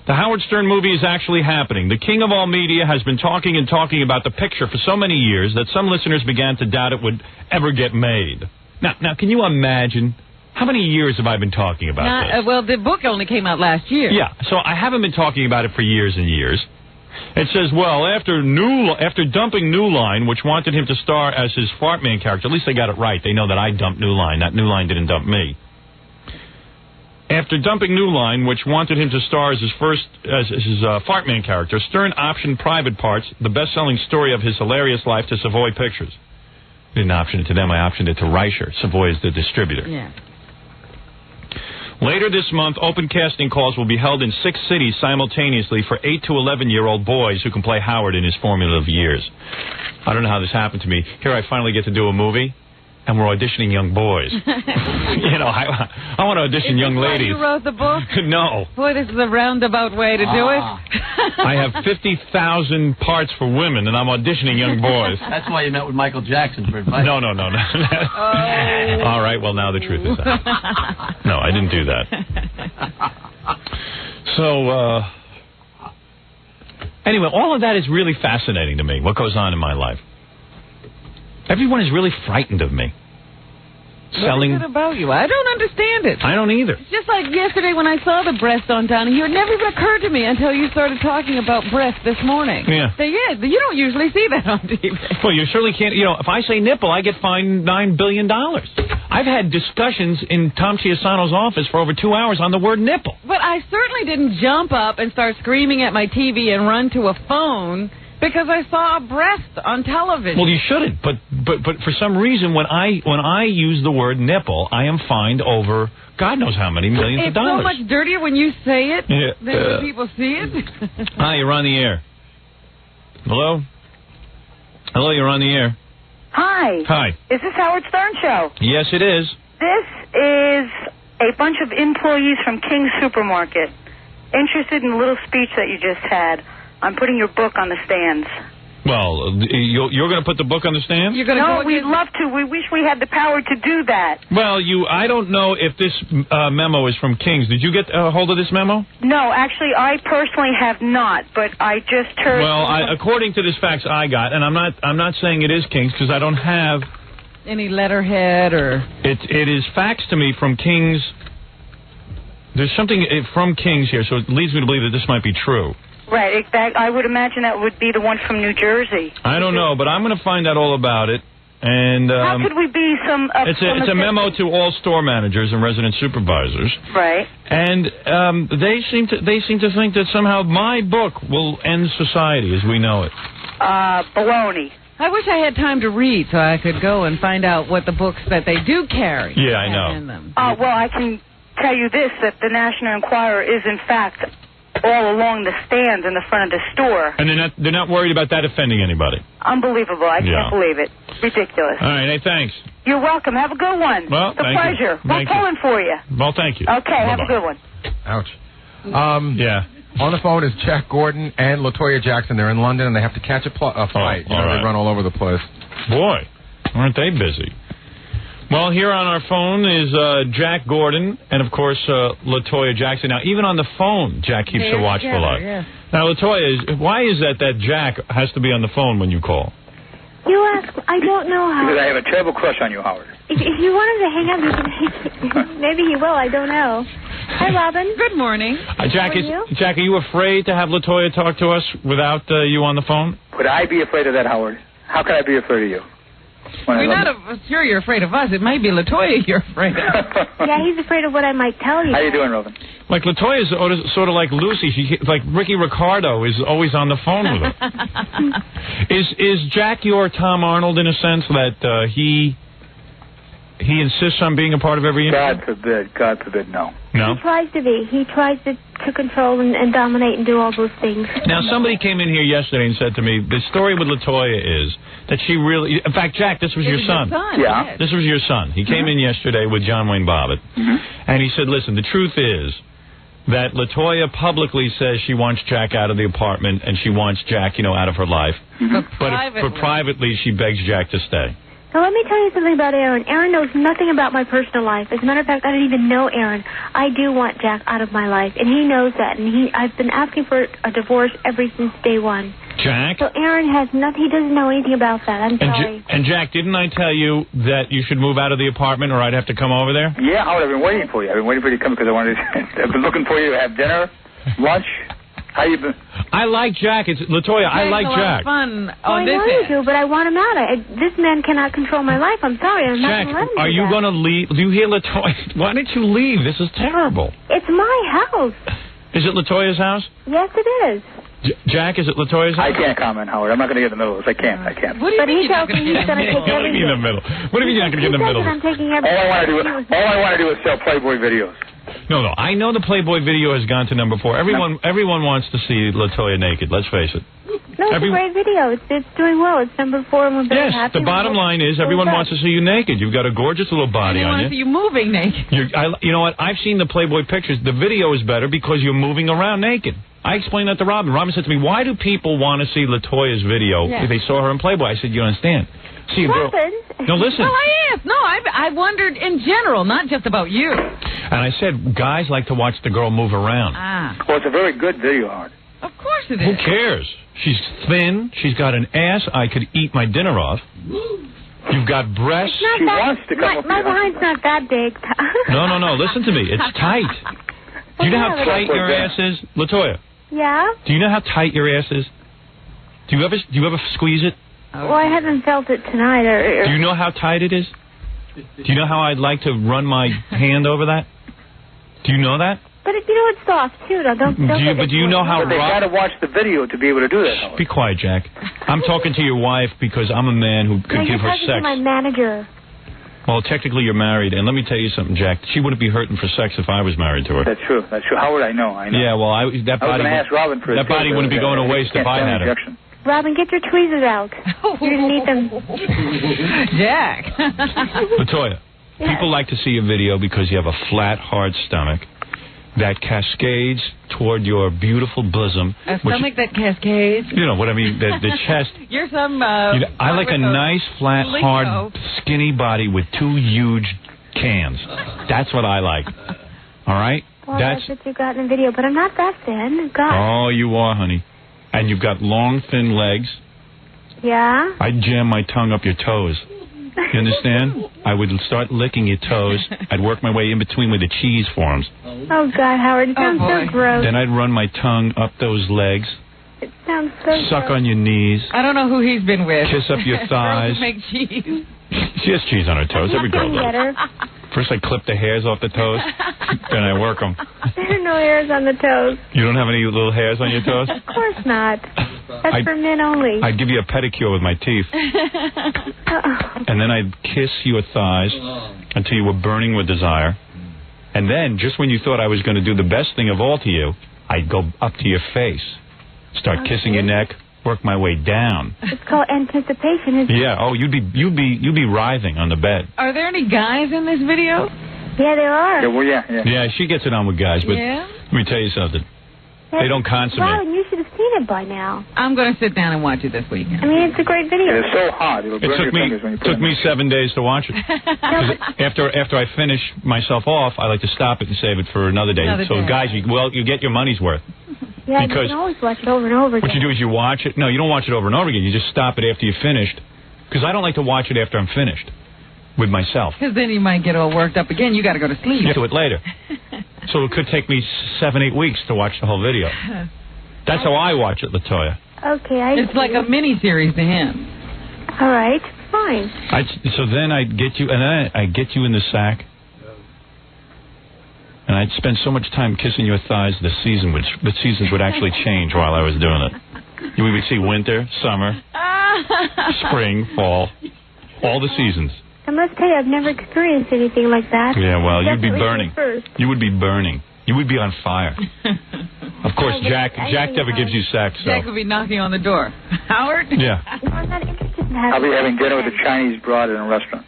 The Howard Stern movie is actually happening. The king of all media has been talking and talking about the picture for so many years that some listeners began to doubt it would ever get made. Now, can you imagine... How many years have I been talking about this? Well, the book only came out last year. Yeah, so I haven't been talking about it for years and years. It says, well, after dumping New Line, which wanted him to star as his fart man character, at least they got it right. They know that I dumped New Line. That New Line didn't dump me. After dumping New Line, which wanted him to star as his fart man character, Stern optioned Private Parts, the best-selling story of his hilarious life, to Savoy Pictures. I didn't option it to them. I optioned it to Reicher. Savoy is the distributor. Yeah. Later this month, open casting calls will be held in 6 cities simultaneously for 8 to 11-year-old boys who can play Howard in his formative years. I don't know how this happened to me. Here I finally get to do a movie, and we're auditioning young boys. You know, I want to audition young ladies. You wrote the book? No. Boy, this is a roundabout way to do it. I have 50,000 parts for women, and I'm auditioning young boys. That's why you met with Michael Jackson for advice. No. All right, well, now the truth is out. No, I didn't do that. So, anyway, all of that is really fascinating to me, what goes on in my life. Everyone is really frightened of me. What is it about you? I don't understand it. I don't either. It's just like yesterday when I saw the breast on down here. It never even occurred to me until you started talking about breast this morning. Yeah. So, yeah, you don't usually see that on TV. Well, you certainly can't. You know, if I say nipple, I get fined $9 billion. I've had discussions in Tom Chiasano's office for over 2 hours on the word nipple. But I certainly didn't jump up and start screaming at my TV and run to a phone because I saw a breast on television. Well, you shouldn't. But for some reason, when I use the word nipple, I am fined over God knows how many millions of dollars. It's so much dirtier when you say it than when people see it. Hi, you're on the air. Hello? Hello, you're on the air. Hi. Hi. Is this Howard Stern Show? Yes, it is. This is a bunch of employees from King's Supermarket interested in the little speech that you just had. I'm putting your book on the stands. Well, you're going to put the book on the stand? No, we'd love to. We wish we had the power to do that. Well, I don't know if this memo is from King's. Did you get a hold of this memo? No, actually, I personally have not, but I just heard... Well, according to this fax I got, and I'm not saying it is King's because I don't have... any letterhead or... It is faxed to me from King's. There's something from King's here, so it leads me to believe that this might be true. Right, I would imagine that would be the one from New Jersey. I don't know, but I'm going to find out all about it. And how could we be some... it's a memo to all store managers and resident supervisors. Right. And they seem to think that somehow my book will end society as we know it. Baloney. I wish I had time to read so I could go and find out what the books that they do carry. Yeah, I know. In them. Well, I can tell you this, that the National Enquirer is, in fact... all along the stands in the front of the store. And they're not worried about that offending anybody. Unbelievable. I can't believe it. Ridiculous. All right. Hey, thanks. You're welcome. Have a good one. Well, it's a pleasure. We're pulling for you. Well, thank you. Okay, have a good one. Ouch. Yeah. On the phone is Jack Gordon and LaToya Jackson. They're in London, and they have to catch a flight. They run all over the place. Boy, aren't they busy? Well, here on our phone is Jack Gordon and, of course, LaToya Jackson. Now, even on the phone, Jack keeps a watchful eye. Yeah. Now, LaToya, why is that Jack has to be on the phone when you call? You ask, I don't know how. Because I have a terrible crush on you, Howard. If you want him to hang up, you can, maybe he will, I don't know. Hi, Robin. Good morning. Jack, are you afraid to have LaToya talk to us without you on the phone? Would I be afraid of that, Howard? How could I be afraid of you? You're not sure you're afraid of us. It might be LaToya you're afraid of. Yeah, he's afraid of what I might tell you. How you doing, Robin? Like LaToya's sort of like Lucy. Like Ricky Ricardo is always on the phone with her. Is Jack your Tom Arnold in a sense that he insists on being a part of every interview? God forbid, no. No? He tries to be. He tries to control and dominate and do all those things. Now, somebody came in here yesterday and said to me, the story with LaToya is that she really... In fact, Jack, this was your son. Yeah. This was your son. He came in yesterday with John Wayne Bobbitt, and he said, listen, the truth is that LaToya publicly says she wants Jack out of the apartment and she wants Jack, out of her life. But privately, she begs Jack to stay. Now, let me tell you something about Aaron. Aaron knows nothing about my personal life. As a matter of fact, I don't even know Aaron. I do want Jack out of my life, and he knows that. And I've been asking for a divorce ever since day one. Jack? So Aaron has nothing. He doesn't know anything about that. I'm sorry. And Jack, didn't I tell you that you should move out of the apartment or I'd have to come over there? Yeah, Howard, I've been waiting for you. I've been waiting for you to come because I've been looking for you to have dinner, lunch. How you been? I like Jack. LaToya, I like Jack. Fun I want to, but I want him out. This man cannot control my life. I'm sorry. I'm Jack, not going to let him are you going to leave? Do you hear LaToya? Why didn't you leave? This is terrible. It's my house. Is it LaToya's house? Yes, it is. Jack, is it LaToya's house? I can't comment, Howard. I'm not going to get in the middle of this. I can't. What do you mean he tells me he's going to take everything. in the middle? What do you mean you're not going to get in the middle? I'm taking everything. All I want to do is sell Playboy videos. No. I know the Playboy video has gone to number 4. Everyone wants to see LaToya naked. Let's face it. No, it's a great video. It's doing well. It's number 4, and we're very happy. Yes, the bottom line is everyone wants to see you naked. You've got a gorgeous little body on you. They want to see you moving naked. You know what? I've seen the Playboy pictures. The video is better because you're moving around naked. I explained that to Robin. Robin said to me, why do people want to see LaToya's video if they saw her in Playboy? I said, you understand. See a girl. No, listen. Well, I asked. No, I wondered in general, not just about you. And I said, guys like to watch the girl move around. Well, it's a very good video, Howard. Of course it is. Who cares? She's thin. She's got an ass I could eat my dinner off. You've got breasts. She wants to come up my behind's not that big. No. Listen to me. It's tight. Do you know how tight your ass is? LaToya. Yeah? Do you know how tight your ass is? Do you ever squeeze it? Well, I haven't felt it tonight. Do you know how tight it is? Do you know how I'd like to run my hand over that? Do you know that? But you know it's soft too. Don't but do you know how? But they got to watch the video to be able to do that. Howard. Be quiet, Jack. I'm talking to your wife because I'm a man who could give her sex. To my manager. Well, technically you're married, and let me tell you something, Jack. She wouldn't be hurting for sex if I was married to her. That's true. Howard, I know. Yeah, well, that body. I was going to ask Robin for that body wouldn't be going to waste if I had her. Robin, get your tweezers out. You're going to need them. Jack. LaToya, people like to see your video because you have a flat, hard stomach that cascades toward your beautiful bosom. A stomach that cascades? You know what I mean? The chest. You're some... I like a nice, flat, hard, skinny body with 2 huge cans. That's what I like. All right? Well, that's what you got in the video, but I'm not that thin. God. Oh, you are, honey. And you've got long, thin legs. Yeah? I'd jam my tongue up your toes. You understand? I would start licking your toes. I'd work my way in between where the cheese forms. Oh, God, Howard, it sounds so gross. Then I'd run my tongue up those legs. It sounds so Suck on your knees. I don't know who he's been with. Kiss up your thighs. Girls make cheese. She has cheese on her toes. Every girl does. First I clip the hairs off the toes, then I work them. There are no hairs on the toes. You don't have any little hairs on your toes? Of course not. That's for men only. I'd give you a pedicure with my teeth. And then I'd kiss your thighs until you were burning with desire. And then, just when you thought I was going to do the best thing of all to you, I'd go up to your face, start kissing your neck, work my way down. It's called anticipation, isn't it? Yeah. Oh, you'd be writhing on the bed. Are there any guys in this video? Yeah, there are. Yeah, well, yeah. Yeah, she gets it on with guys, but let me tell you something. They don't consummate. Robin, you should have seen it by now. I'm going to sit down and watch it this weekend. I mean, it's a great video. It's so hot. It took me 7 days to watch it. After I finish myself off, I like to stop it and save it for another day. Guys, you get your money's worth. Yeah, because you can always watch it over and over again. What you do is you watch it. No, you don't watch it over and over again. You just stop it after you're finished. Because I don't like to watch it after I'm finished with myself. Because then you might get all worked up again. You got to go to sleep. You do it later. So it could take me 7-8 weeks to watch the whole video. That's how I watch it, LaToya. Okay, It's like a mini-series to him. All right, fine. So then I'd get you, and then I'd get you in the sack, and I'd spend so much time kissing your thighs, the seasons would actually change while I was doing it. We would see winter, summer, spring, fall, all the seasons. I must tell you, I've never experienced anything like that. Yeah, well, you'd be burning. You would be burning. You would be on fire. Of course, Jack never gives you sex. So. Jack would be knocking on the door. Howard? Yeah. I'm not interested in I'll be having dinner with a Chinese broad in a restaurant.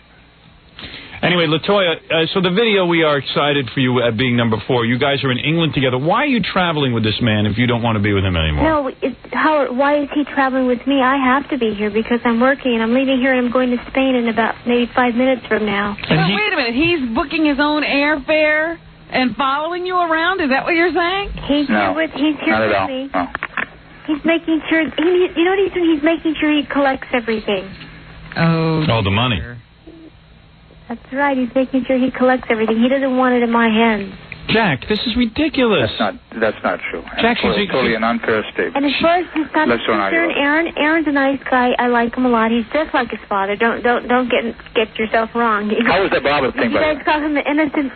Anyway, LaToya, so the video, we are excited for you at being number 4. You guys are in England together. Why are you traveling with this man if you don't want to be with him anymore? No, Howard, why is he traveling with me? I have to be here because I'm working, and I'm leaving here, and I'm going to Spain in about maybe 5 minutes from now. Wait a minute. He's booking his own airfare and following you around? Is that what you're saying? He's here with me. No. He's making sure, you know what he's doing? He's making sure he collects everything. Oh, the money. That's right. He's making sure he collects everything. He doesn't want it in my hands. Jack, this is ridiculous. That's not true. Jack, it's totally an unfair statement. And as far as he's not concerned, Aaron's a nice guy. I like him a lot. He's just like his father. Don't get yourself wrong. How was that Bobbitt thing? You guys call him the innocent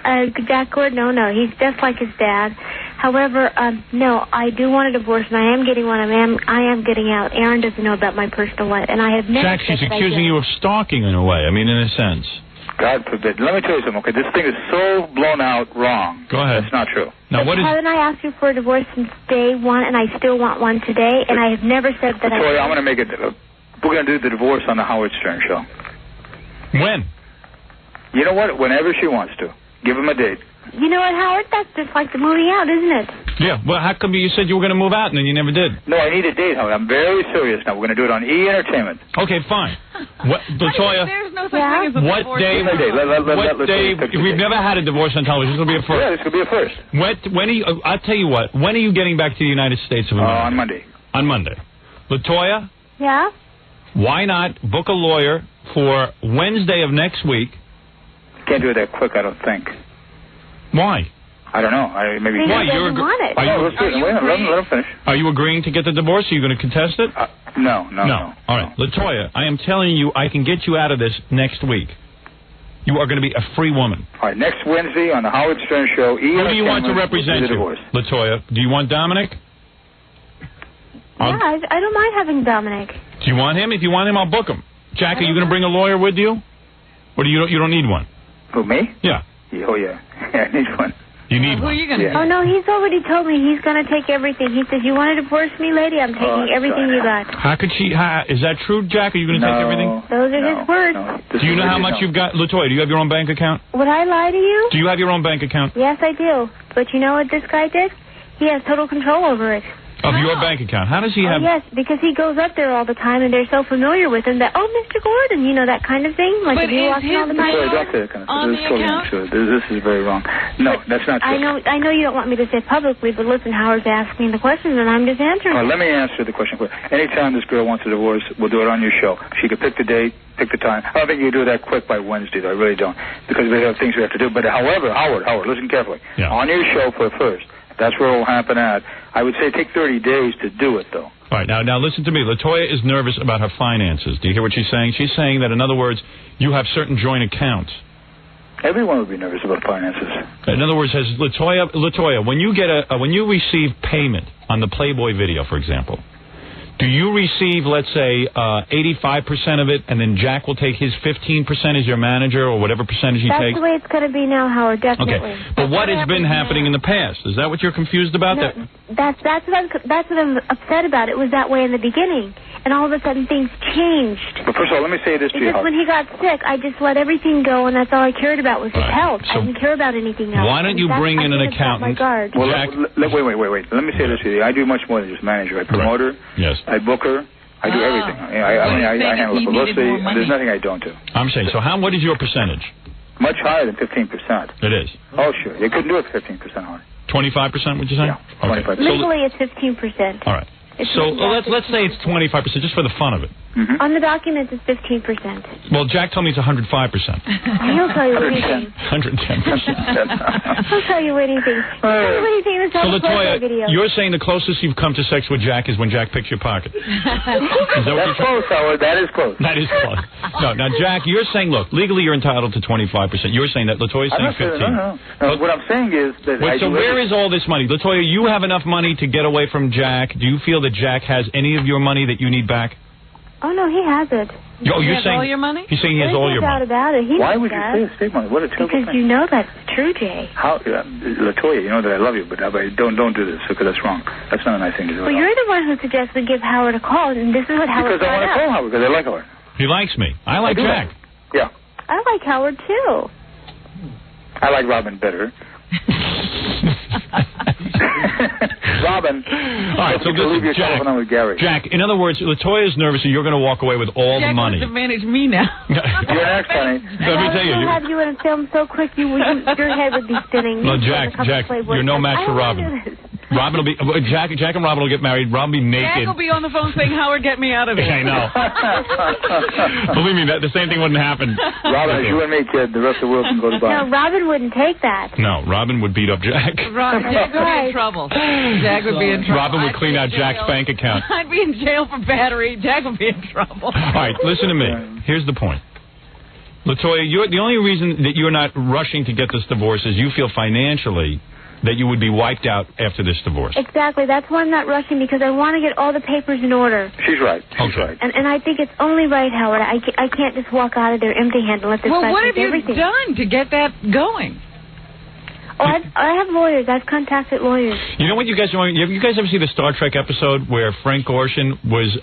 Jack Gordon? No. He's just like his dad. However, no, I do want a divorce, and I am getting one. I am getting out. Aaron doesn't know about my personal life, and I have never. Jack, she's accusing you of stalking in a way. I mean, in a sense. God forbid. Let me tell you something, okay? This thing is so blown out wrong. Go ahead. It's not true. Now, haven't I asked you for a divorce since day one, and I still want one today, and I have never said that Tori, I'm going to make it... we're going to do the divorce on the Howard Stern show. When? You know what? Whenever she wants to. Give him a date. You know what, Howard? That's just like the moving out, isn't it? Yeah. Well, how come you said you were going to move out and then you never did? No, I need a date, Howard. I'm very serious now. We're going to do it on E! Entertainment. Okay, fine. What, LaToya? There's no such thing as a divorce. What day? We've never had a divorce on television. This will be a first. Yeah, this could be a first. When are you, I'll tell you what. When are you getting back to the United States of America? On Monday. On Monday. LaToya? Yeah? Why not book a lawyer for Wednesday of next week? Can't do it that quick, I don't think. Why? I don't know. Maybe. Why? Let him finish. Are you agreeing to get the divorce? Are you going to contest it? No. All right. LaToya, I am telling you, I can get you out of this next week. You are going to be a free woman. All right, next Wednesday on the Howard Stern show. Who do you want to represent you, LaToya? Do you want Dominic? Yeah, I don't mind having Dominic. Do you want him? If you want him, I'll book him. Jack, are you going to bring a lawyer with you? Or you don't need one? Who, me? Yeah. Oh, yeah. I need one. You need one. Who are you going to Oh, no, he's already told me he's going to take everything. He says, you want to divorce me, lady? I'm taking everything you got. How could she? Is that true, Jack? Are you going to take everything? Those are his words. Do you know how much you've got? LaToya, do you have your own bank account? Would I lie to you? Do you have your own bank account? Yes, I do. But you know what this guy did? He has total control over it. Of your bank account. How does he have... Yes, because he goes up there all the time, and they're so familiar with him that, oh, Mr. Gordon, you know, that kind of thing. Like, but if you walk all the time. On the account? This is very wrong. No, that's not true. I know you don't want me to say publicly, but listen, Howard's asking the questions, and I'm just answering. Let me answer the question. Anytime this girl wants a divorce, we'll do it on your show. She can pick the date, pick the time. I don't think you do that quick by Wednesday, though. I really don't. Because we have things we have to do. But however, Howard, listen carefully. Yeah. On your show for first. That's where it will happen at. I would say take 30 days to do it, though. All right, now listen to me. LaToya is nervous about her finances. Do you hear what she's saying? She's saying that, in other words, you have certain joint accounts. Everyone would be nervous about finances. In other words, LaToya, when you receive payment on the Playboy video, for example, do you receive, let's say, 85% of it, and then Jack will take his 15% as your manager, or whatever percentage he takes? That's the way it's going to be now, Howard, definitely. Okay, but what has been happening in the past? Is that what you're confused about? No, that's what I'm upset about. It was that way in the beginning, and all of a sudden things changed. But first of all, let me say this to you. Because when he got sick, I just let everything go, and that's all I cared about was his health. I didn't care about anything else. Why don't you bring in an accountant? Well, Jack, wait. Let me say this to you. I do much more than just manager. I promote her. Yes. I book her. I do everything. I handle the publicity. There's nothing I don't do. I'm saying, so what is your percentage? Much higher than 15%. It is? Oh, sure. You couldn't do it for 15% higher. 25%, would you say? Yeah, 25%. Legally, it's 15%. All right. So let's say it's 25%, just for the fun of it. Mm-hmm. On the documents, it's 15%. Well, Jack told me it's 105%. He'll tell you anything. 110%. He'll tell you anything. So, LaToya, you're saying the closest you've come to sex with Jack is when Jack picks your pocket. That's close, Howard. That is close. That is close. No, now, Jack, you're saying, look, legally you're entitled to 25%. You're saying that LaToya's saying 15%. No, what I'm saying is that so where is all this money? LaToya, you have enough money to get away from Jack. Do you feel that Jack has any of your money that you need back? Oh, no, he has it. You're saying all your money? He's saying he has all your money. About it. Why would you say a state money? What a terrible thing. Because you know that's true, Jay. LaToya, you know that I love you, but don't do this because that's wrong. That's not a nice thing to do. Well, you're the one who suggested give Howard a call, and this is what Howard Because I want to call Howard, because I like Howard. He likes me. I like Jack. Yeah. I like Howard, too. I like Robin better. Robin. All right, so listen, Jack, in other words, LaToya's nervous that you're going to walk away with all the money. Jack wants to manage me now. You're next, honey. Let me tell you. I'll have you in a film so quick your head would be spinning. No, Jack, you're no match for Robin. Robin will be Jack and Robin will get married. Robin will be naked. Jack will be on the phone saying, "Howard, get me out of here." I know. Believe me, the same thing wouldn't happen. Robin, you and me, kid. The rest of the world can go to bed. No, Robin wouldn't take that. No, Robin would beat up Jack. Jack would be in trouble. Jack would be in trouble. Robin would clean out Jack's bank account. I'd be in jail for battery. Jack would be in trouble. All right, listen to me. Here's the point. LaToya, the only reason that you're not rushing to get this divorce is you feel financially that you would be wiped out after this divorce. Exactly. That's why I'm not rushing, because I want to get all the papers in order. She's right. She's right. And I think it's only right, Howard. I can't just walk out of there empty-handed and let this guy take everything. Well, what have you done to get that going? Oh, I have lawyers. I've contacted lawyers. You know what you guys want? Have you guys ever seen the Star Trek episode where Frank Gorshin was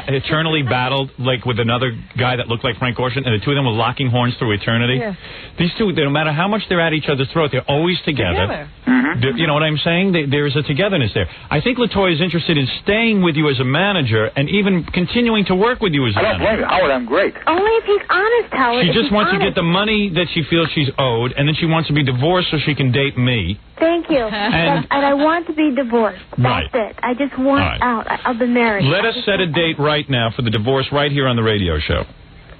eternally battled like with another guy that looked like Frank Gorshin, and the two of them were locking horns through eternity? Yeah. These two, no matter how much they're at each other's throat, they're always together. You know what I'm saying? There's a togetherness there. I think LaToya is interested in staying with you as a manager and even continuing to work with you as a manager. I don't blame you, Howard. I'm great. Only if he's honest, Howard. She just wants to get the money that she feels she's owed, and then she wants to be divorced so she can date me. Thank you. And I want to be divorced. That's it. I just want out of the marriage. Let us set a date right now for the divorce right here on the radio show.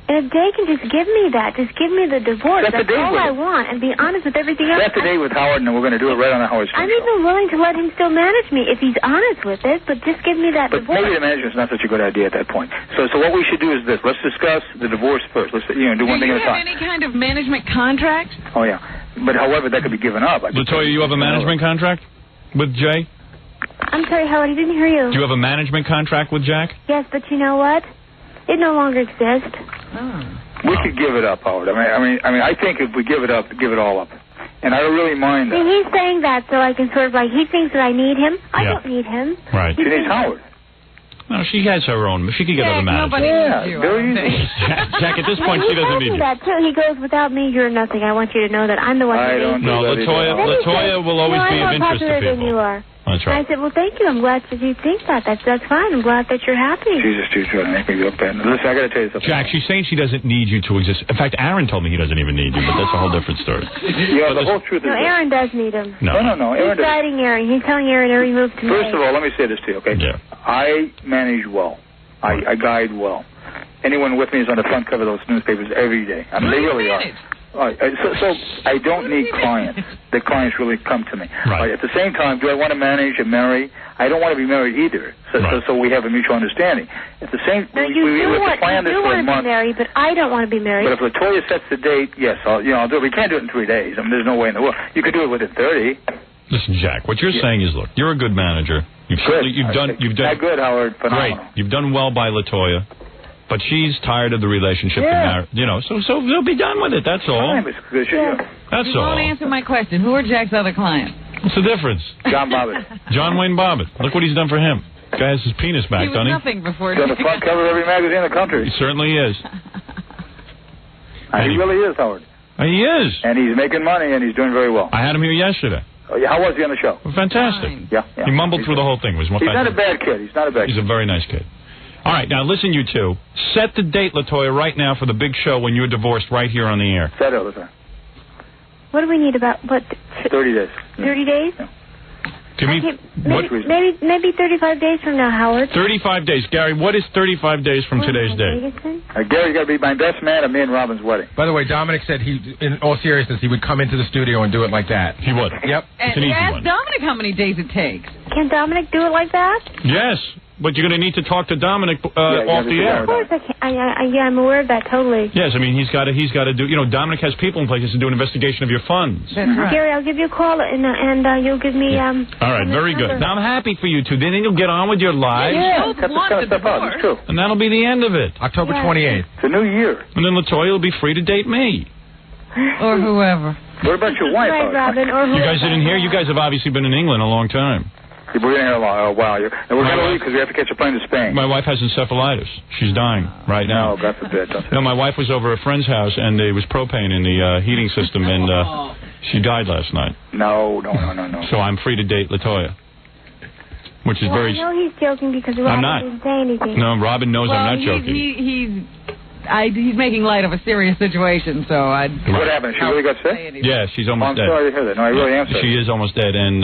And if they can just give me that, just give me the divorce. That's all I want, and be honest with everything else. That's the date with Howard, and we're going to do it right on the Howard Stern show. I'm even willing to let him still manage me if he's honest with it, but just give me that divorce. But maybe the management's not such a good idea at that point. So what we should do is this. Let's discuss the divorce first. Let's do one thing at a time. Do you have any kind of management contract? Oh, yeah. But, however, that could be given up. LaToya, you have a management contract with Jay? I'm sorry, Howard, I didn't hear you. Do you have a management contract with Jack? Yes, but you know what? It no longer exists. We could give it up, Howard. I mean, I think if we give it up, give it all up. And I don't really mind that. See, he's saying that so I can sort of he thinks that I need him. I don't need him. Right. She needs Howard. No, she has her own. She could get other managers. Nobody needs you. Very easy. Jack, at this point, she doesn't need you. That too. He goes, without me, you're nothing. I want you to know that I'm the one who needs you. No, LaToya will always be of interest to people. Than you are. That's right. And I said, well, thank you. I'm glad that you think that. That's fine. I'm glad that you're happy. Jesus, she's trying to make me look bad. Listen, I got to tell you something. Jack, she's saying she doesn't need you to exist. In fact, Aaron told me he doesn't even need you, but that's a whole different story. Yeah, the whole truth is No, Aaron does need him. No. He's guiding Aaron. He's telling Aaron every move to make. First of all, let me say this to you, okay? Yeah. I manage well. I guide well. Anyone with me is on the front cover of those newspapers every day. I mean, they really are. So I don't need clients. The clients really come to me. Right. At the same time, do I want to manage and marry? I don't want to be married either. So we have a mutual understanding. At the same time, we have to plan this for a month. Be married, but I don't want to be married. But if LaToya sets the date, yes, I'll do it. We can't do it in 3 days. I mean, there's no way in the world. You could do it within 30. Listen, Jack, what you're saying is, look, you're a good manager. You've done not good, Howard. Phenomenal. Great. You've done well by LaToya, but she's tired of the relationship. So they'll be done with it. That's all. That's you all. won't answer my question. Who are Jack's other clients? What's the difference? John Bobbitt. John Wayne Bobbitt. Look what he's done for him. Guy has his penis back, doesn't he? Nothing before. He's on the front cover of every magazine in the country. He certainly is. He really is, Howard. He is. And he's making money, and he's doing very well. I had him here yesterday. Oh, yeah. How was he on the show? Fantastic. Yeah. He mumbled through the whole thing. He's not a bad kid. He's a very nice kid. All right, now listen, you two. Set the date, LaToya, right now for the big show when you're divorced right here on the air. Set it, LaToya. What do we need about, 30 days. 30 days? Yeah. Maybe 35 days from now, Howard. 35 days. Gary, what is 35 days from today's date? Gary, you got to be my best man at me and Robin's wedding. By the way, Dominic said in all seriousness, he would come into the studio and do it like that. He would. Yep. It's an easy ask one. Dominic how many days it takes. Can Dominic do it like that? Yes. But you're going to need to talk to Dominic off the air. Of course, I'm aware of that totally. Yes, I mean, he's got to do, Dominic has people in place to do an investigation of your funds. That's right. Gary, I'll give you a call, and you'll give me, All right, very good. Now, I'm happy for you two. Then you'll get on with your lives. Both want the divorce. True. And that'll be the end of it. October 28th. It's a new year. And then LaToya will be free to date me. Or whoever. What about your wife? Right, Robin, or whoever. You guys didn't hear? You guys have obviously been in England a long time. We're in here a while. And we're going to leave because we have to catch a plane to Spain. My wife has encephalitis. She's dying right now. No, God forbid. No, my wife was over a friend's house, and there was propane in the heating system, and she died last night. No. So I'm free to date LaToya. Which is very... I know he's joking because Robin didn't say anything. No, Robin knows I'm not joking. He's making light of a serious situation, so What happened? She really got sick? Yeah, she's almost dead. I'm sorry to hear that. No, I really am sorry. She is almost dead, and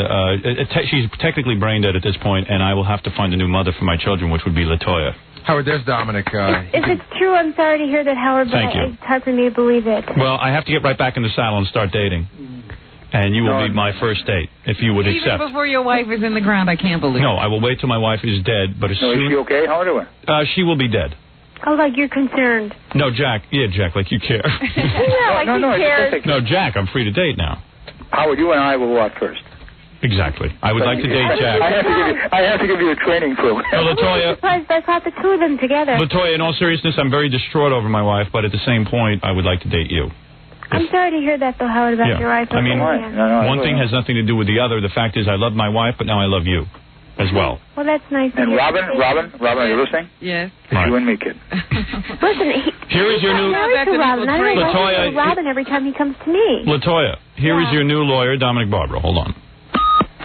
she's technically brain dead at this point, and I will have to find a new mother for my children, which would be LaToya. Howard, there's Dominic. If it's true, I'm sorry to hear that, Howard, but it's hard for me to believe it. Well, I have to get right back in the saddle and start dating. And you will be my first date, if you would accept. Even before your wife is in the ground, I can't believe it. No, I will wait till my wife is dead, but as soon... Is she okay? How are you? She will be dead. Oh, like you're concerned. No, Jack. Yeah, Jack, like you care. No, no, cares. No, Jack, I'm free to date now. Howard, you and I will go out first. Exactly. I would like to date Jack. I have to give you a training program. So, LaToya, I thought the two of them together. LaToya, in all seriousness, I'm very distraught over my wife, but at the same point, I would like to date you. I'm sorry to hear that, though, Howard, about your wife. I mean, one thing has nothing to do with the other. The fact is, I love my wife, but now I love you as well. Well, that's nice. And Robin, are you listening? Yes. It's you and me, kid. Listen, here is your new LaToya. Robin every time he comes to me. LaToya, here is your new lawyer, Dominic Barbara. Hold on.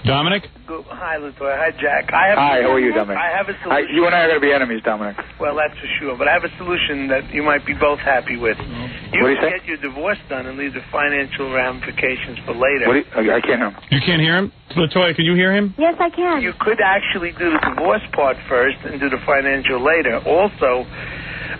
Dominic? Hi, LaToya. Hi, Jack. Hi, how are you, Dominic? I have a solution. You and I are going to be enemies, Dominic. Well, that's for sure. But I have a solution that you might be both happy with. You can get your divorce done and leave the financial ramifications for later. I can't hear him. You can't hear him? LaToya, can you hear him? Yes, I can. You could actually do the divorce part first and do the financial later. Also,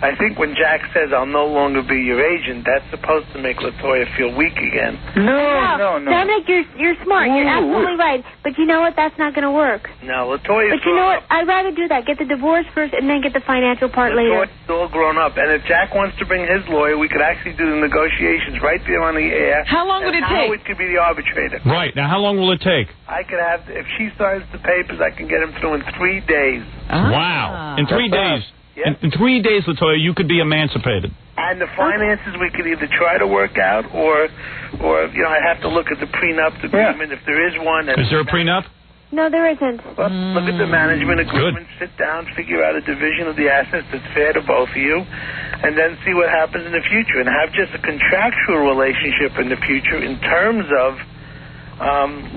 I think when Jack says, I'll no longer be your agent, that's supposed to make LaToya feel weak again. No. Dominic, you're smart. You're absolutely right. But you know what? That's not going to work. No, LaToya's But you know what? I'd rather do that. Get the divorce first and then get the financial part later. LaToya's all grown up. And if Jack wants to bring his lawyer, we could actually do the negotiations right there on the air. How long would it take? Howard could be the arbitrator. Right. Now, how long will it take? I could have, if she signs the papers, I can get him through in 3 days. Wow. In 3 days. Yep. In 3 days, LaToya, you could be emancipated. And the finances we could either try to work out or I'd have to look at the prenup agreement if there is one. Is there a prenup? No, there isn't. Well, look at the management agreement, sit down, figure out a division of the assets that's fair to both of you, and then see what happens in the future and have just a contractual relationship in the future in terms of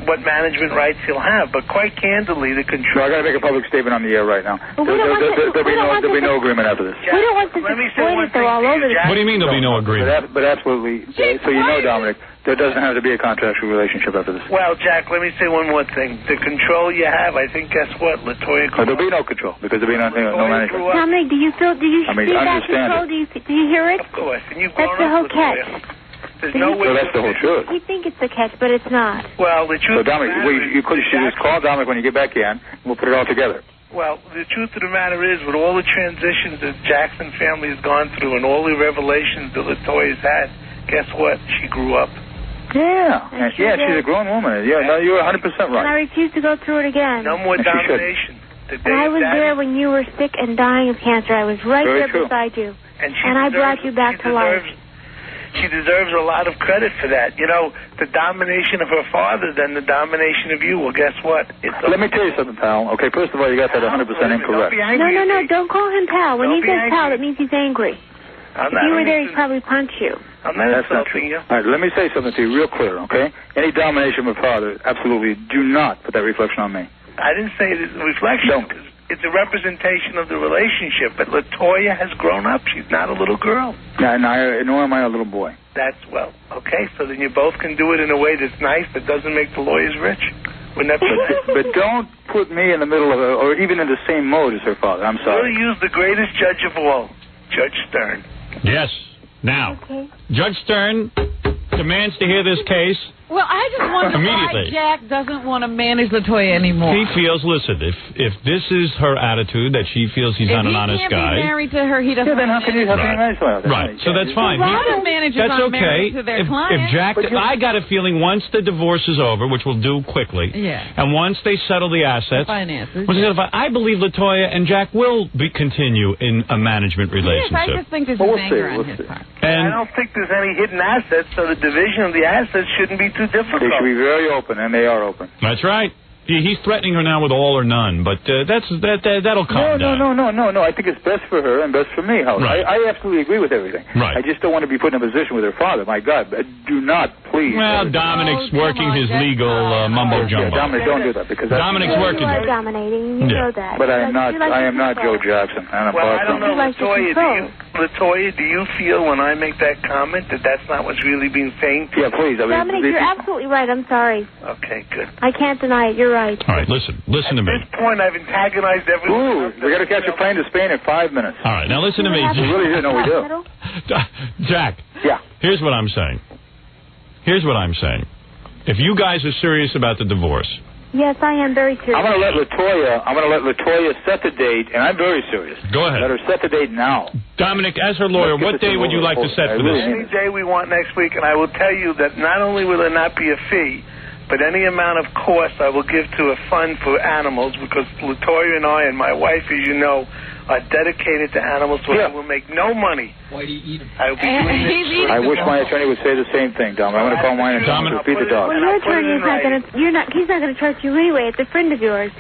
what management rights he'll have. But quite candidly, the control... I got to make a public statement on the air right now. There'll be no agreement after this. We don't want this exploited though all over the... What do you mean there'll be no agreement? But absolutely. So you know, Dominic, there doesn't have to be a contractual relationship after this. Well, Jack, let me say one more thing. The control you have, I think, guess what? LaToya... There'll be no control because there'll be no management. Dominic, do you see that control? Do you hear it? Of course. And you've That's the whole catch. There's no way. So that's the whole truth. You think it's the catch, but it's not. Well, the truth. So, Dominic, you should just call Dominic when you get back in, and we'll put it all together. Well, the truth of the matter is, with all the transitions that Jackson family has gone through and all the revelations that LaToya's had, guess what? She grew up. Yeah, she's a grown woman. Yeah, no, you're 100% right. And I refuse to go through it again. No more domination. And I was there when you were sick and dying of cancer. I was right there beside you. And I brought you back to life. She deserves a lot of credit for that. You know, the domination of her father, then the domination of you. Well, guess what? Let me tell you something, pal. Okay, first of all, you got that 100% incorrect. No, don't call him pal. When he says pal, it means he's angry. If you were there, he'd probably punch you. I'm not insulting you. All right, let me say something to you real clear, okay? Any domination of her father, absolutely do not put that reflection on me. I didn't say it is a reflection. Don't. It's a representation of the relationship, but LaToya has grown up. She's not a little girl. Nor am I a little boy. That's, well, okay, so then you both can do it in a way that's nice that doesn't make the lawyers rich. Wouldn't that be But don't put me in the middle of or even in the same mode as her father. I'm sorry. We'll use the greatest judge of all, Judge Stern. Yes. Now, Judge Stern demands to hear this case. Well, I just wonder why Jack doesn't want to manage LaToya anymore. He feels, listen, if this is her attitude, that she feels he's not an honest guy. If he can't be married to her, he doesn't then how can he manage her? Right, so that's fine. That's okay. To their if Jack, I got a feeling once the divorce is over, which we'll do quickly, and once they settle the assets, I believe LaToya and Jack will continue in a management relationship. Yes, I just think there's anger on his part. And I don't think there's any hidden assets, so the division of the assets shouldn't be too difficult. They should be very open, and they are open. That's right. He's threatening her now with all or none, but that'll calm down. No. I think it's best for her and best for me, Howard. Right. I absolutely agree with everything. Right. I just don't want to be put in a position with her father. My God, do not, please. Well, Dominic's working his legal mumbo-jumbo. Dominic, don't do that, because Dominic's working. You are dominating. You know that. But I am not Joe Jackson. Well, I don't know, LaToya, do you feel when I make that comment that that's not what's really being saying? Yeah, please. Dominic, you're absolutely right. I'm sorry. Okay, good. I can't deny it. You're right. All right, listen to me. At this point, I've antagonized everyone. We got to catch a plane to Spain in 5 minutes. All right, now listen to me. We really didn't know we do. Jack. Yeah. Here's what I'm saying. If you guys are serious about the divorce. Yes, I am very serious. I'm going to let LaToya set the date, and I'm very serious. Go ahead. Let her set the date now. Dominic, as her lawyer, what day would you like to set for this? Any day we want next week, and I will tell you that not only will there not be a fee, but any amount of cost I will give to a fund for animals, because LaToya and I and my wife, as you know, are dedicated to animals, so I will make no money. Why do you eat them? I will be doing this. I wish my attorney would say the same thing, Dom. I'm going to call my attorney to feed the dog. Well, your attorney is not going to. He's not going to trust you anyway. It's a friend of yours.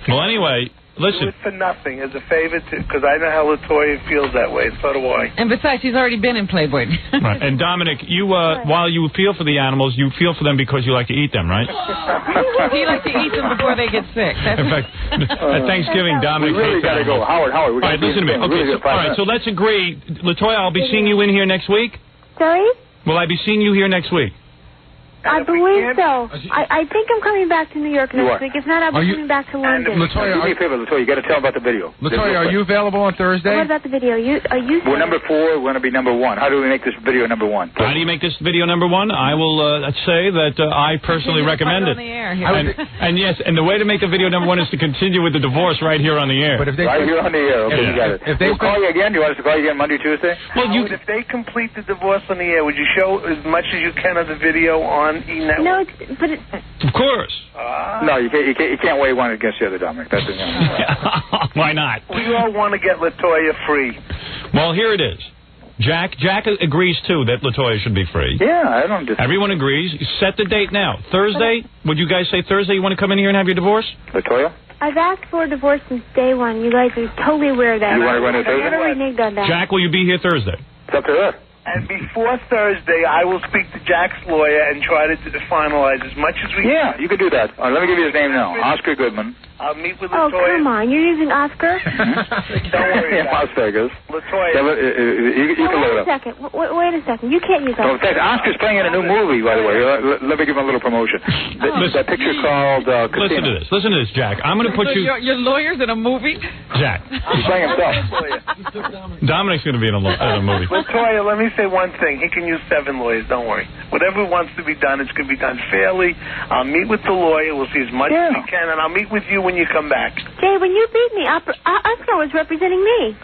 Well, anyway, listen. Do it for nothing as a favor, because I know how LaToya feels that way. So do I. And besides, he's already been in Playboy. Right. And Dominic, you while you feel for the animals, you feel for them because you like to eat them, right? He likes to eat them before they get sick. In fact, at Thanksgiving, Dominic. We really got to go, Howard. All right, listen to me. Okay, all right. So let's agree, LaToya. I'll be seeing you in here next week. Sorry? Will I be seeing you here next week? I believe so. I think I'm coming back to New York next week. If not, I'll be coming back to London. LaToya, do me a favor, LaToya. You got to tell about the video. LaToya, are you available on Thursday? What about the video? We're number 4. We're going to be number 1. How do we make this video number 1? How do you make this video number 1? I will say that I personally recommend it. And yes, and the way to make the video number 1 is to continue with the divorce right here on the air. But if they right here on the air, okay, you got it. If they call you again, do you want us to call you again Monday, Tuesday? Well, if they complete the divorce on the air, would you show as much as you can of the video on E-Network? No, but of course. No, you can't weigh one against the other, Dominic. That's Why not? We all want to get LaToya free. Well, here it is. Jack agrees, too, that LaToya should be free. Yeah, I don't disagree. Everyone agrees. Set the date now. Thursday? Would you guys say Thursday you want to come in here and have your divorce? LaToya? I've asked for a divorce since day one. You guys are totally aware of that. You want to run it Thursday? I never reneged on that. Jack, will you be here Thursday? It's up to her. And before Thursday, I will speak to Jack's lawyer and try to finalize as much as we can. Yeah, you can do that. Let me give you his name now. Oscar Goodman. I'll meet with LaToya. LaToya. Oh, come on. You're using Oscar? Don't worry about Las Vegas. LaToya. You can load up. Wait a second. You can't use Oscar. No, Oscar's playing in a new movie, by the way. Let me give him a little promotion. That picture called Casino. Listen to this, Jack. I'm going to put you... Your lawyer's in a movie? Jack. He's playing himself. Dominic's going to be in a movie. LaToya, let me say one thing. He can use 7 lawyers. Don't worry. Whatever wants to be done, it's going to be done fairly. I'll meet with the lawyer. We'll see as much as we can, and I'll meet with you when you come back. Jay, when you beat me, Oscar was representing me.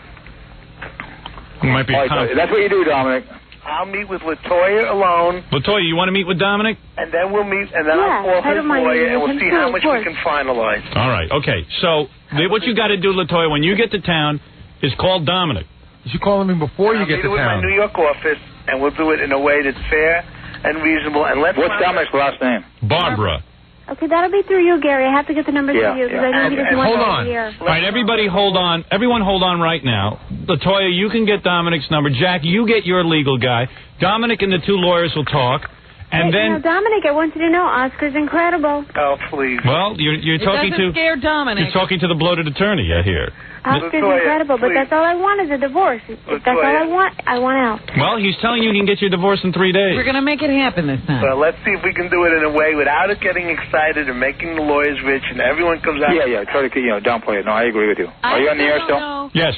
Might be that's what you do, Dominic. I'll meet with LaToya alone. LaToya, you want to meet with Dominic? And then we'll meet, and then I'll call his lawyer, and we'll see how much we can finalize. All right, okay. So what you got to do, LaToya, when you get to town, is call Dominic. You should call him before you get to town. I'll meet with my New York office, and we'll do it in a way that's fair and reasonable. And what's Dominic's last name? Barbara. Okay, that'll be through you, Gary. I have to get the number through you because I know he doesn't want to hear. All right, everybody hold on. Everyone hold on right now. LaToya, you can get Dominic's number. Jack, you get your legal guy. Dominic and the 2 lawyers will talk. And then Dominic, I want you to know, Oscar's incredible. Oh, please. Well, you're talking to... scare Dominic. You're talking to the bloated attorney, I hear. Oscar's incredible, but that's all I want is a divorce. If that's all I want out. Well, he's telling you he can get you a divorce in 3 days. We're going to make it happen this time. Well, let's see if we can do it in a way without it getting excited and making the lawyers rich and everyone comes out. Yeah, try to, downplay it. No, I agree with you. Are you on the air still? Know. Yes.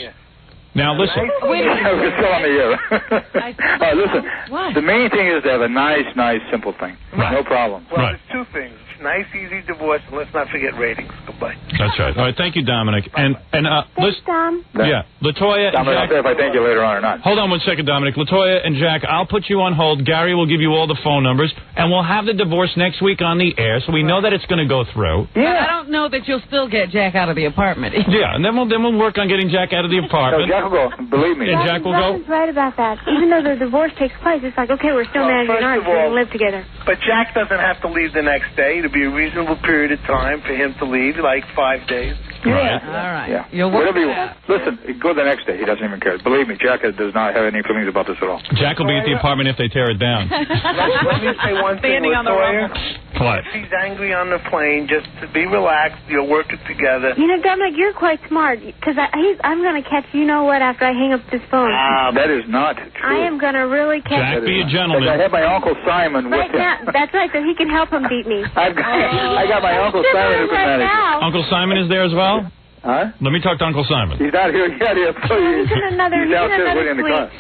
Now, listen. We're still on the air. Listen, the main thing is to have a nice, simple thing. Right. No problem. Well, there's 2 things. Nice, easy divorce, and let's not forget ratings. Goodbye. That's right. All right, thank you, Dominic. And Thanks, Dom. Yeah, LaToya and Dominic, Jack. I'll say if I thank you later on or not. Hold on 1 second, Dominic. LaToya and Jack, I'll put you on hold. Gary will give you all the phone numbers, and we'll have the divorce next week on the air, so we know that it's going to go through. Yeah. I don't know that you'll still get Jack out of the apartment. Yeah, and then we'll work on getting Jack out of the apartment. No, Jack will go. Believe me. And Jack will go. Robin's right about that. Even though the divorce takes place, it's like, okay, we're still managing ours. We're going to live together. But Jack doesn't have to leave the next day. It'll be a reasonable period of time for him to leave, like 5 days. Right. All right. Yeah. You'll work Whatever you want. Listen, go the next day. He doesn't even care. Believe me, Jack does not have any feelings about this at all. Jack will be at the apartment if they tear it down. Let me say one thing, LaToya. What? If he's angry on the plane, just to be relaxed. You'll work it together. Dominic, you're quite smart because I'm going to catch what after I hang up this phone. That is not true. I am going to really catch Jack, be a gentleman. I have my Uncle Simon with him. That's right, so he can help him beat me. I got my Uncle Simon who can manage it. Uncle Simon is there as well? Huh? Let me talk to Uncle Simon. He's not here yet. He's in another suite.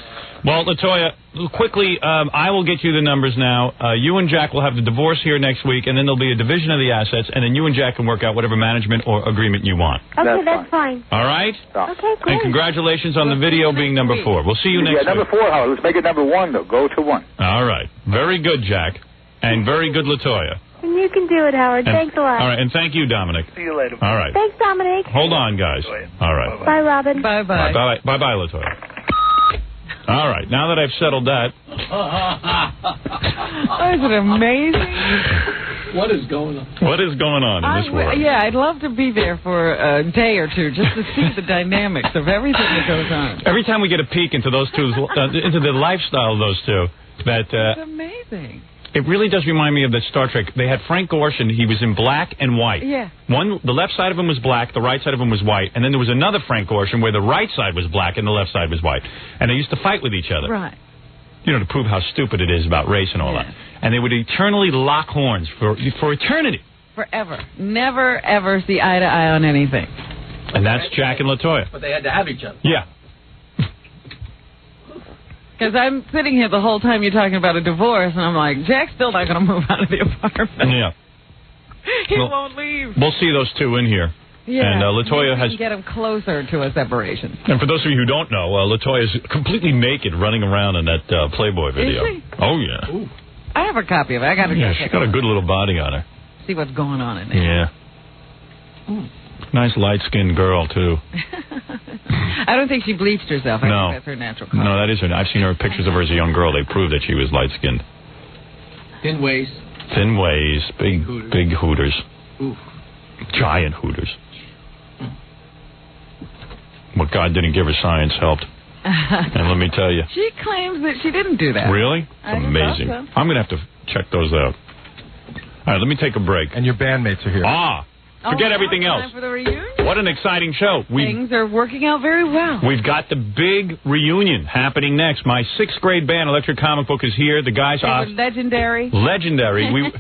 Well, LaToya, quickly, I will get you the numbers now. You and Jack will have the divorce here next week, and then there'll be a division of the assets, and then you and Jack can work out whatever management or agreement you want. Okay, that's fine. All right? Okay, great. And congratulations on the video being number 4. We'll see you next week. Number 4, Howard. Let's make it number 1, though. Go to 1. All right. Very good, Jack. And very good, LaToya. And you can do it, Howard. Thanks a lot. All right, and thank you, Dominic. See you later. All right. Thanks, Dominic. Hold on, guys. All right. Bye, Robin. Bye-bye. Bye-bye, LaToya. All right, now that I've settled that. Isn't it amazing? What is going on? What is going on in this world? Yeah, I'd love to be there for a day or two just to see the dynamics of everything that goes on. Every time we get a peek into those two, into the lifestyle of those two, it's amazing. It really does remind me of that Star Trek. They had Frank Gorshin. He was in black and white. Yeah. The left side of him was black, the right side of him was white, and then there was another Frank Gorshin where the right side was black and the left side was white. And they used to fight with each other. Right. You know, to prove how stupid it is about race and all that. And they would eternally lock horns for eternity. Forever. Never, ever see eye to eye on anything. And that's Jack and LaToya. But they had to have each other. Yeah. Because I'm sitting here the whole time you're talking about a divorce, and I'm like, Jack's still not going to move out of the apartment. Yeah. He won't leave. We'll see those two in here. Yeah. And LaToya has... get him closer to a separation. And for those of you who don't know, LaToya's completely naked running around in that Playboy video. Is she? Oh, yeah. Ooh. I have a copy of it. I got to Yeah, she's got a good little body on her. See what's going on in there. Yeah. Ooh. Nice light-skinned girl, too. I don't think she bleached herself. I think that's her natural color. No, that is her. I've seen her pictures of her as a young girl. They prove that she was light-skinned. Thin waist. Thin waist. Big hooters. Oof. Giant hooters. What God didn't give her, science helped. And let me tell you. She claims that she didn't do that. Really? It's amazing. So. I'm going to have to check those out. All right, let me take a break. And your bandmates are here. Forget everything else. Time for the reunion? What an exciting show. Things are working out very well. We've got the big reunion happening next. My 6th grade band, Electric Comic Book, is here. The guys are legendary. Legendary.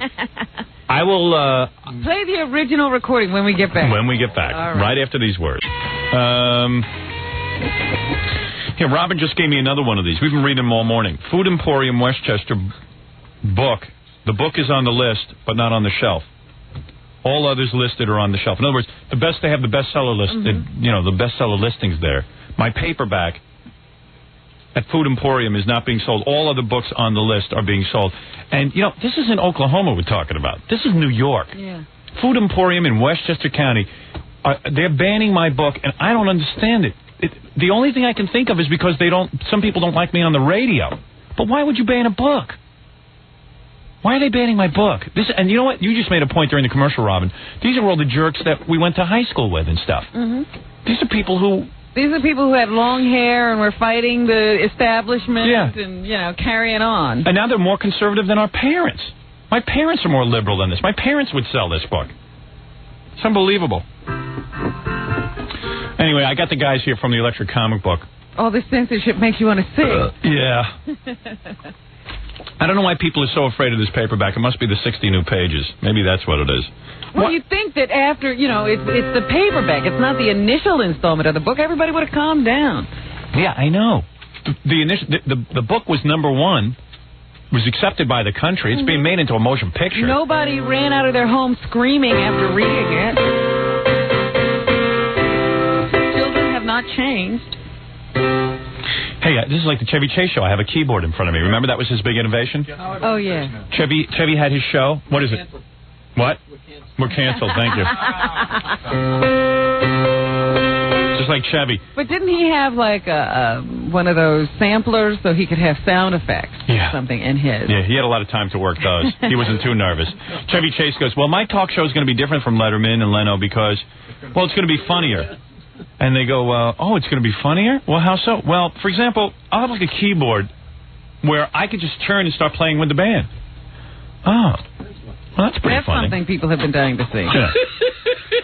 I will play the original recording when we get back. When we get back, right after these words. Here, Robin just gave me another one of these. We've been reading them all morning. Food Emporium Westchester book. The book is on the list, but not on the shelf. All others listed are on the shelf. In other words, they have the bestseller list. The bestseller listings there. My paperback at Food Emporium is not being sold. All other books on the list are being sold. And, this isn't Oklahoma we're talking about. This is New York. Yeah. Food Emporium in Westchester County, they're banning my book, and I don't understand it. The only thing I can think of is because some people don't like me on the radio. But why would you ban a book? Why are they banning my book? And you know what? You just made a point during the commercial, Robin. These are all the jerks that we went to high school with and stuff. These are people who had long hair and were fighting the establishment and, carrying on. And now they're more conservative than our parents. My parents are more liberal than this. My parents would sell this book. It's unbelievable. Anyway, I got the guys here from the Electric Comic Book. All this censorship makes you want to sing. Yeah. I don't know why people are so afraid of this paperback. It must be the 60 new pages. Maybe that's what it is. Well, you'd think that after, it's the paperback. It's not the initial installment of the book. Everybody would have calmed down. Yeah, I know. The book was #1, was accepted by the country. It's being made into a motion picture. Nobody ran out of their home screaming after reading it. Children have not changed. Hey, this is like the Chevy Chase show. I have a keyboard in front of me. Remember that was his big innovation? Oh, yeah. Chevy had his show. What is it? What? We're canceled. Thank you. Just like Chevy. But didn't he have like one of those samplers so he could have sound effects or something in his? Yeah, he had a lot of time to work those. He wasn't too nervous. Chevy Chase goes, well, my talk show is going to be different from Letterman and Leno because, well, it's going to be funnier. And they go, oh, it's going to be funnier? Well, how so? Well, for example, I'll have like a keyboard where I could just turn and start playing with the band. Oh, well, that's pretty funny. That's something people have been dying to see. Yeah.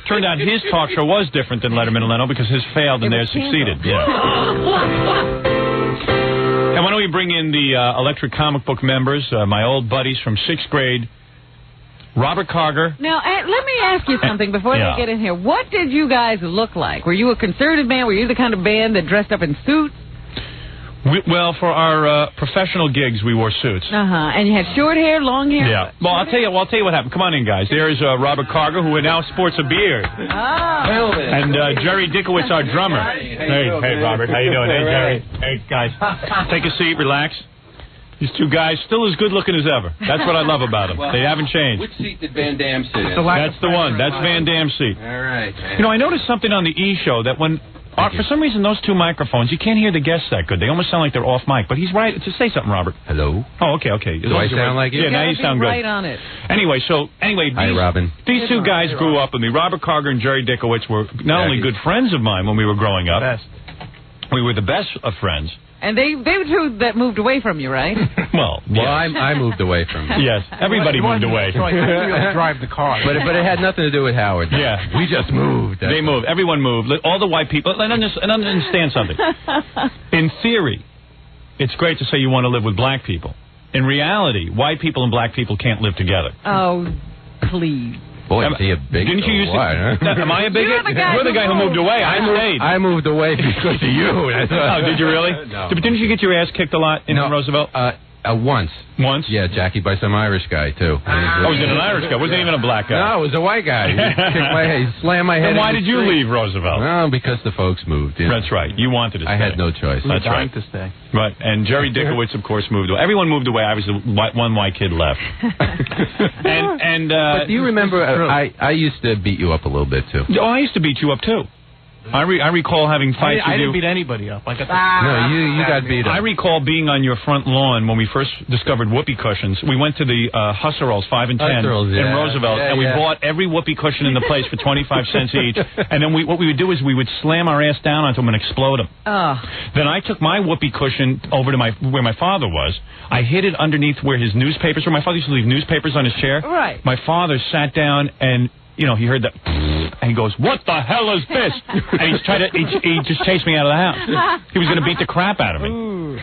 Turned out his talk show was different than Letterman and Leno because his failed and theirs succeeded. Yeah. And why don't we bring in the Electric Comic Book members, my old buddies from 6th grade, Robert Carger. Now, let me ask you something before they get in here. What did you guys look like? Were you a conservative band? Were you the kind of band that dressed up in suits? Well, for our professional gigs, we wore suits. And you had short hair, long hair? Yeah. Well, I'll tell you what happened. Come on in, guys. There's Robert Carger, who now sports a beard. And Jerry Dickowitz, our drummer. Hey, Robert. How you doing? Hey, Jerry. Hey, guys. Take a seat. Relax. These two guys still as good looking as ever. That's what I love about them. They haven't changed. Which seat did Van Damme sit in? That's the one. That's Van Damme's seat. All right. You know, I noticed something on the E! show that when... for some reason, those two microphones, you can't hear the guests that good. They almost sound like they're off mic. But he's right. Just say something, Robert. Hello. Oh, okay. Do I sound like you? Yeah, now you sound good. Right on it. Anyway, hi, Robin. These two guys grew up with me. Robert Carger and Jerry Dickowitz were not only good friends of mine when we were growing up. We were the best of friends. And they were two that moved away from you, right? Well, I moved away from you. Yes, everybody moved away. So I couldn't drive the car. But it had nothing to do with Howard. Yeah. We just moved. They moved. Everyone moved. All the white people. And understand something. In theory, it's great to say you want to live with black people. In reality, white people and black people can't live together. Oh, please. Boy, is he a bigot. Didn't you used to... Am I a bigot? You're the guy who moved away. I stayed. I moved away because of you. Oh, did you really? No. Didn't you get your ass kicked a lot in Roosevelt? Once. Once? Yeah, Jackie, by some Irish guy, too. Was it an Irish guy? Wasn't even a black guy? No, it was a white guy. He kicked my head. He slammed my head. Then why did you leave Roosevelt? No, because the folks moved. You know. That's right. You wanted to stay. I had no choice. That's right. To stay. Right. And Jerry Dickowitz, of course, moved away. Everyone moved away. I was the one white kid left. But do you remember, I used to beat you up a little bit, too. Oh, I used to beat you up, too. I recall having fights with you. I didn't beat anybody up. No, you got beat up. I recall being on your front lawn when we first discovered whoopee cushions. We went to the Husserls 5 and 10 in Roosevelt, and we bought every whoopee cushion in the place for 25 cents each. And then what we would do is we would slam our ass down onto them and explode them. Then I took my whoopee cushion over to where my father was. I hid it underneath where his newspapers were. My father used to leave newspapers on his chair. Right. My father sat down and... You know, he heard that, and he goes, "What the hell is this?" And he just chased me out of the house. He was going to beat the crap out of me. Ooh.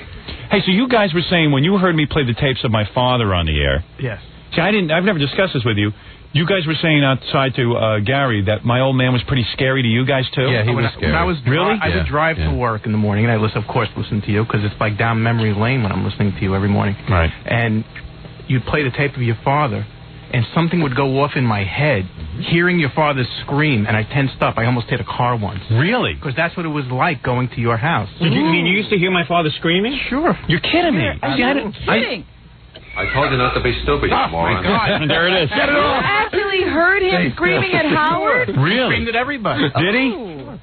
Hey, so you guys were saying when you heard me play the tapes of my father on the air. Yes. See, I've never discussed this with you. You guys were saying outside to Gary that my old man was pretty scary to you guys too. Yeah, he was scary. I would drive to work in the morning, and I of course listen to you because it's like down memory lane when I'm listening to you every morning. Right. And you'd play the tape of your father. And something would go off in my head, hearing your father scream, and I tensed up. I almost hit a car once. Really? Because that's what it was like going to your house. You mean you used to hear my father screaming? Sure. You're kidding me. I'm kidding. I told you not to be stupid, you moron. My God. There it is. Get it off. You actually heard him screaming at Howard? Really? Screamed at everybody. Did he?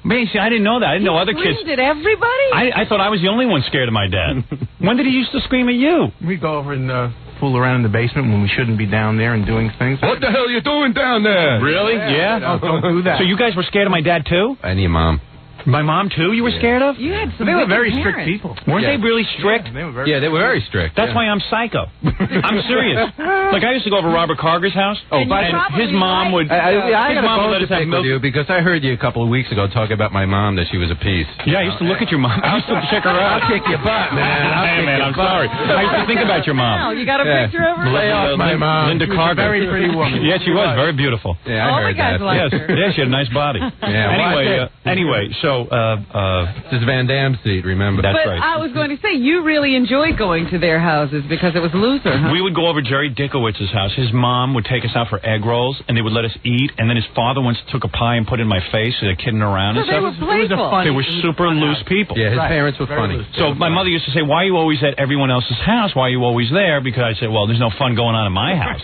Man, see, I didn't know that. I didn't know other kids. Screamed at everybody? I thought I was the only one scared of my dad. When did he used to scream at you? We go over and fool around in the basement when we shouldn't be down there and doing things. What the hell are you doing down there? Really? Yeah? Don't do that. So you guys were scared of my dad, too? And your mom. My mom, too, you were scared of? You had some They were very parents. strict people. Weren't they really strict? Yeah, they were very strict. That's why I'm psycho. I'm serious. Like, I used to go over to Robert Carger's house. Oh, and his mom would... I his got mom would a let us have bone to pick milk. with you because I heard you a couple of weeks ago talking about my mom that she was a piece. Yeah, I used to look at your mom. I used to check her out. I'll kick your butt, man. I'm sorry. I used to think about your mom. Oh, you got a picture of her? Lay off my mom. Linda Carter. Very pretty woman. Yeah, she was very beautiful. Yeah, I heard that. Liked her. Yeah, she had a nice body. Yeah. Anyway, so this is Van Damme's seat, remember? That's but right. I was going to say, you really enjoyed going to their houses because it was looser, huh? We would go over Jerry Dickowitz's house. His mom would take us out for egg rolls, and they would let us eat. And then his father once took a pie and put it in my face, and they're kidding around So and they stuff. were playful. They were super loose people. Yeah, his parents were funny. So my mother used to say, "Why are you always at everyone else's house? Why are you always there?" Because I said, "Well, there's no fun going on in my house."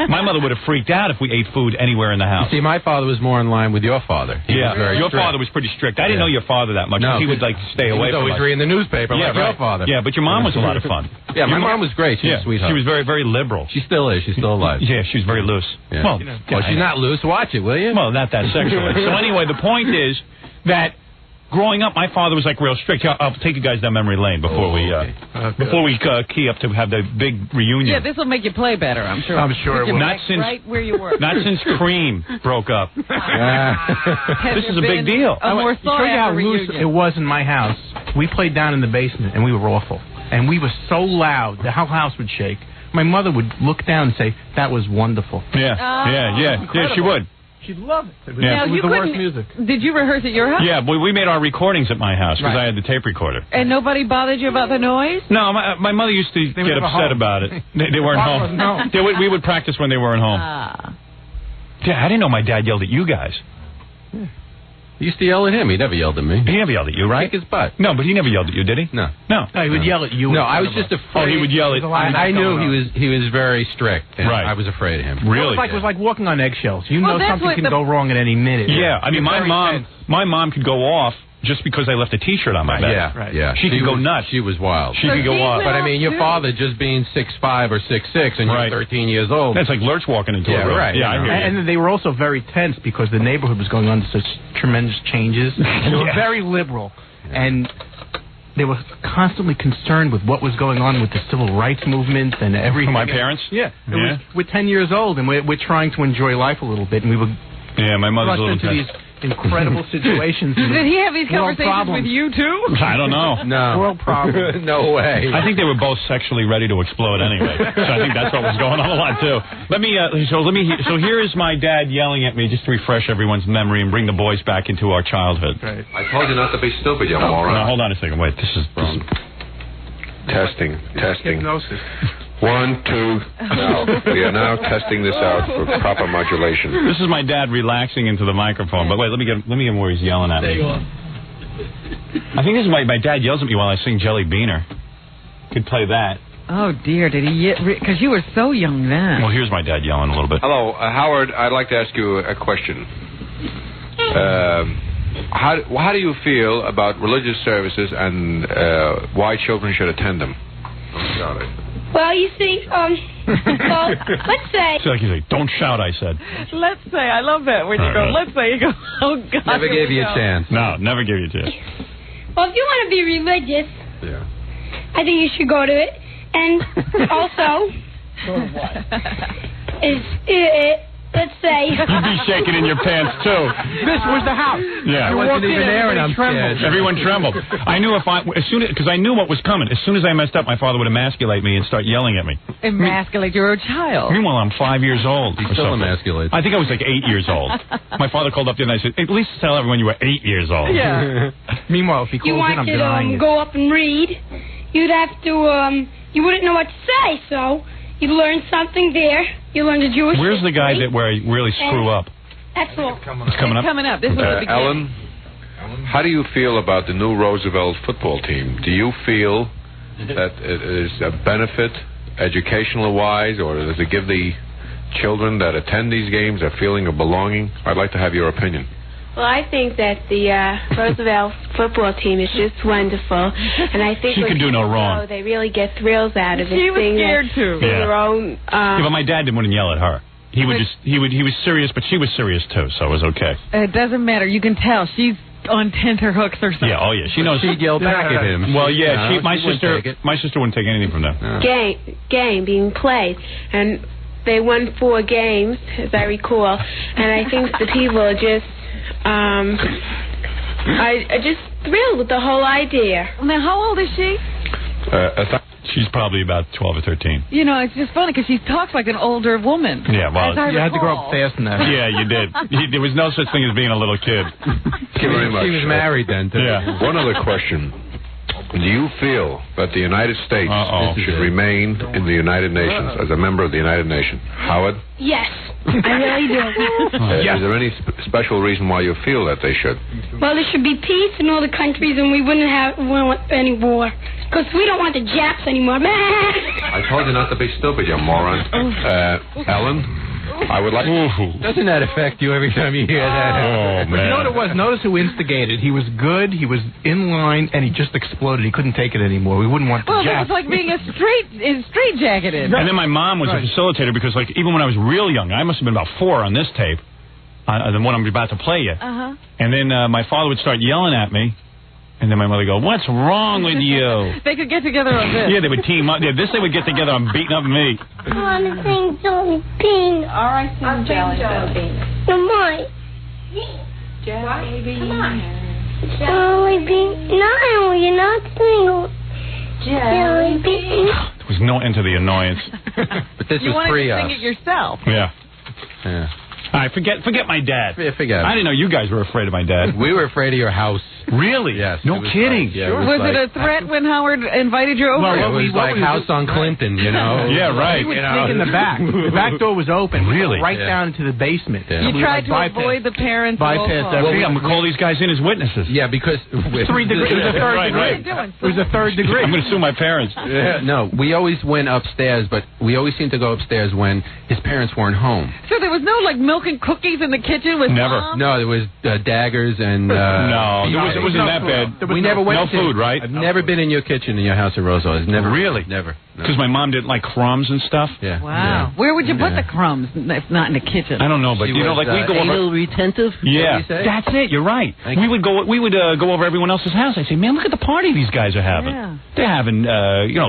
My mother would have freaked out if we ate food anywhere in the house. You see, my father was more in line with your father. He was very your strict. father was pretty strict. I didn't know your father that much. No, he would like stay away from us. He was always reading the newspaper like your father. Yeah, but your mom was a lot of fun. Yeah, my mom was great. She was a sweetheart. She was very, very liberal. She still is. She's still alive. Yeah, she was very loose. Yeah. Well, she's not loose. Watch it, will you? Well, not that sexually. So anyway, the point is that growing up, my father was like real strict. I'll take you guys down memory lane before we key up to have the big reunion. Yeah, this will make you play better, I'm sure. I'm sure it will. Not since right where you were. Not since Cream broke up. This is a big deal. A more show you how loose it was in my house. We played down in the basement, and we were awful. And we were so loud, the whole house would shake. My mother would look down and say, "That was wonderful." Yeah, she would. She'd love it. It was, Now, it was the worst music. Did you rehearse at your house? Yeah, we made our recordings at my house because I had the tape recorder. And nobody bothered you about the noise? No, my mother used to get upset about it. They weren't home. We would practice when they weren't home. Yeah, I didn't know my dad yelled at you guys. You used to yell at him. He never yelled at me. He never yelled at you, right? Kick his butt. No, but he never yelled at you, did he? No. No. No, he would yell at you. No, I was just afraid. Oh, he would yell at... I knew he was very strict, and right. I was afraid of him. Really? It was like walking on eggshells. You know something can go wrong at any minute. Yeah, I mean, my mom could go off just because I left a T-shirt on my bed. Yeah, right. Yeah. She could go nuts. She was wild. She could go wild. But I mean, your father just being 6'5" or 6'6", and you're 13 years old. That's like Lurch walking into a room. Right. Yeah, I hear you. And they were also very tense because the neighborhood was going under such tremendous changes. They were very liberal, and they were constantly concerned with what was going on with the civil rights movement and everything. My parents? Yeah. We're 10 years old, and we're trying to enjoy life a little bit, and we were my mother's a little into these incredible situations. Did he have these conversations with you, too? I don't know. No. World problem. No way. I think they were both sexually ready to explode anyway. So I think that's what was going on a lot, too. So here is my dad yelling at me just to refresh everyone's memory and bring the boys back into our childhood. Right. I told you not to be stupid, you moron. Now, hold on a second. Wait, this is... Testing. Hypnosis. 1, 2, now. We are now testing this out for proper modulation. This is my dad relaxing into the microphone. But wait, let me get him where he's yelling at me. There you are. I think this is my dad yells at me while I sing Jelly Beaner. Could play that. Oh, dear. Did he... Because you were so young then. Well, here's my dad yelling a little bit. Hello, Howard. I'd like to ask you a question. How do you feel about religious services and why children should attend them? Oh, got it. Well, you see, well, let's say... It's like you say, don't shout, I said. Let's say. I love that. When you go, let's say, you go, oh, God. Never gave you a chance. No, never gave you a chance. Well, if you want to be religious, I think you should go to it. And also... Go to what? Let's say... You'd be shaking in your pants, too. This was the house. Yeah. I wasn't even there, and I'm scared. Everyone trembled. I knew because I knew what was coming. As soon as I messed up, my father would emasculate me and start yelling at me. Emasculate? You're a child. Meanwhile, I'm 5 years old. He still emasculates. I think I was like 8 years old. My father called up the other night and said, at least tell everyone you were 8 years old. Yeah. Meanwhile, if he calls in, I'm denying to go up and read, you'd have to, you wouldn't know what to say, so you'd learn something there. You learn the Jewish Where's the guy where I really screw up? That's all. It's coming up. Coming up. This was the beginning. Ellen, how do you feel about the new Roosevelt football team? Do you feel that it is a benefit, educational-wise, or does it give the children that attend these games a feeling of belonging? I'd like to have your opinion. Well, I think that the Roosevelt football team is just wonderful, and I think she can do no wrong. They really get thrills out of it. She was scared too. Their own. But my dad wouldn't yell at her. He was serious, but she was serious too, so it was okay. It doesn't matter. You can tell she's on tenterhooks or something. Yeah, oh yeah, she knows. She'd yell back at him. Well, yeah, my sister wouldn't take anything from them. Game being played, and they won 4 games, as I recall, and I think the people are just. I just thrilled with the whole idea. Now, how old is she? She's probably about 12 or 13. You know, it's just funny because she talks like an older woman. Yeah, well, you had to grow up fast in that. Yeah, you did. There was no such thing as being a little kid. Thank you very much. She was married then, too. Yeah. One other question. Do you feel that the United States should remain in the United Nations as a member of the United Nations? Howard? Yes, I really do. Is there any special reason why you feel that they should? Well, there should be peace in all the countries, and we wouldn't want any war. Because we don't want the Japs anymore. I told you not to be stupid, you moron. Ellen? I would like... Doesn't that affect you every time you hear that? Oh, but you know what it was? Notice who instigated. He was good, he was in line, and he just exploded. He couldn't take it anymore. We wouldn't want the Japs. It was like being straight-jacketed. And then my mom was a facilitator because, like, even when I was real young, I must have been about 4 on this tape, the one I'm about to play you. Uh-huh. And then my father would start yelling at me. And then my mother would go, what's wrong with you? They could get together on this. Yeah, they would team up. Yeah, they would get together on beating up me. I want to sing Jelly Bean. All right, sing Jelly Bean. Come on. Jelly Bean. Jelly Bean. No, you're not singing. Jelly Bean. There was no end to the annoyance. But this you was pre us. You wanted to sing it yourself. Yeah. All right, forget my dad. Forget him. I didn't know you guys were afraid of my dad. We were afraid of your house. Really? Yes. No kidding. Like, yeah, sure. Was it a threat when Howard invited you over? Well, it was like House on Clinton, you know? Yeah, right. He would sneak in the back. The back door was open. Really? Right down into the basement. You tried to avoid the parents. Bypass everything. I'm going to call these guys in as witnesses. Yeah, because... 3 degrees. It was a third degree. Right. It was a third degree. I'm going to sue my parents. Yeah, no, we always went upstairs, but we always seemed to go upstairs when his parents weren't home. So there was no, like, milk and cookies in the kitchen with Never. Mom? No, there was daggers and... no, it wasn't that bad. We never went no food, right? I've never been in your kitchen in your house at Roseville. Never. Really? Never. Because my mom didn't like crumbs and stuff. Yeah. Wow. Yeah. Where would you put the crumbs if not in the kitchen? I don't know, but She you know, was, like we go anal over. retentive? Yeah, What do you say? that's it. You're right. We would go over everyone else's house. I'd say, man, look at the party these guys are having. Yeah. They're having,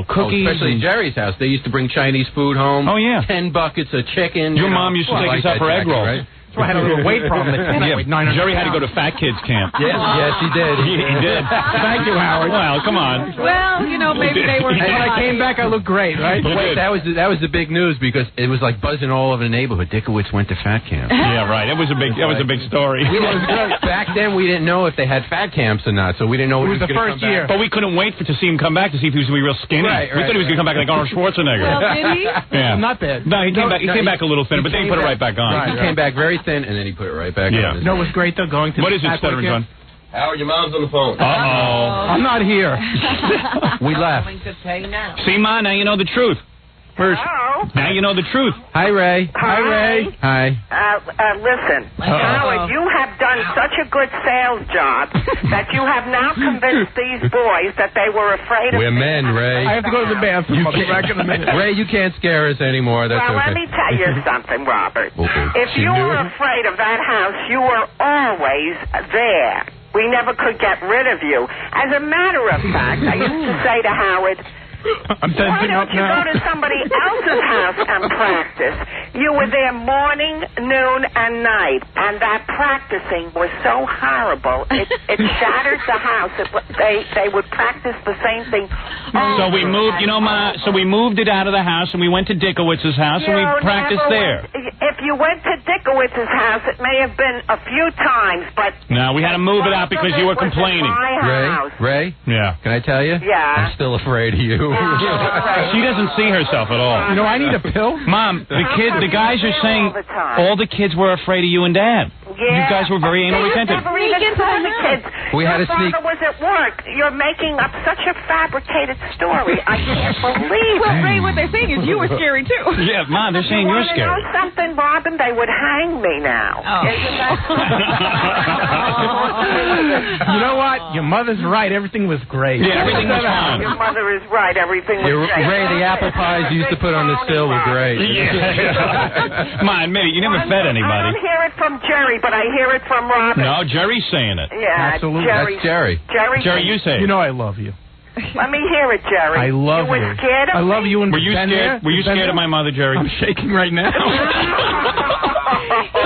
cookies. Especially Jerry's house. They used to bring Chinese food home. Oh, yeah. 10 buckets of chicken. Your mom used to take us out for egg rolls. Right? So I had a little weight problem. Jerry had to go to fat kids camp. Yes, he did. He did. Thank you, Howard. Well, come on. Well, maybe they were. And when I came back, I looked great, right? But wait, that was the big news because it was like buzzing all over the neighborhood. Dickowitz went to fat camp. Yeah, right. That was a big story. Back then, we didn't know if they had fat camps or not, so we didn't know it was the first year. But we couldn't wait to see him come back to see if he was going to be real skinny. Right, we thought he was going to come back like Arnold Schwarzenegger. Well, did he? Yeah. Not bad. No, he came back a little thinner, but then he put it right back on. He came back very thin, and then he put it right back on. You know what's great, though? Going to what is it, Stuttering John? Howard, your mom's on the phone. Uh-oh. I'm not here. We left. See, Ma, now you know the truth. First, now you know the truth. Hi, Ray. Hi, Ray. Hi. Listen, Howard, you have done such a good sales job that you have now convinced these boys that they were afraid of We're men, Ray. I have to go to the bathroom. I'll be back in a minute. Ray, you can't scare us anymore. That's well, okay. let me tell you something, Robert. Okay. If you were afraid of that house, you were always there. We never could get rid of you. As a matter of fact, I used to say to Howard, why don't you go to somebody else's house and practice? You were there morning, noon, and night, and that practicing was so horrible. It shattered the house. They would practice the same thing. So we moved, Ma. So we moved it out of the house, and we went to Dickowitz's house, and we practiced there. If you went to Dickowitz's house, it may have been a few times, but no, we had to move it out because you were complaining. Ray. Yeah. Can I tell you? Yeah. I'm still afraid of you. She doesn't see herself at all. You know, I need a pill. Mom, the guys are saying all the kids were afraid of you and Dad. Yeah. You guys were very anal retentive. Never even told the kids. We had Your to sneak. father was at work. You're making up such a fabricated story. I can't believe Well, it. Ray, what they're saying is you were scary, too. Yeah, Mom, they're saying you're scary. You know something, Robin? They would hang me now. Oh. Isn't that You know what? Your mother's right. Everything was great. Yeah, everything was fine. Your mother is right. Everything was great. Ray, the apple pies you used to put on the still were great. Yeah. Ma, admit it, you never fed I anybody. don't hear it from Jerry, but I hear it from Robin. No, Jerry's saying it. Yeah, Absolutely. Jerry. That's Jerry. Jerry, you say it. You know I love you. Let me hear it, Jerry. I love you. You were scared of I love me? you and Were you scared? Were you scared of my mother, Jerry? I'm shaking right now. He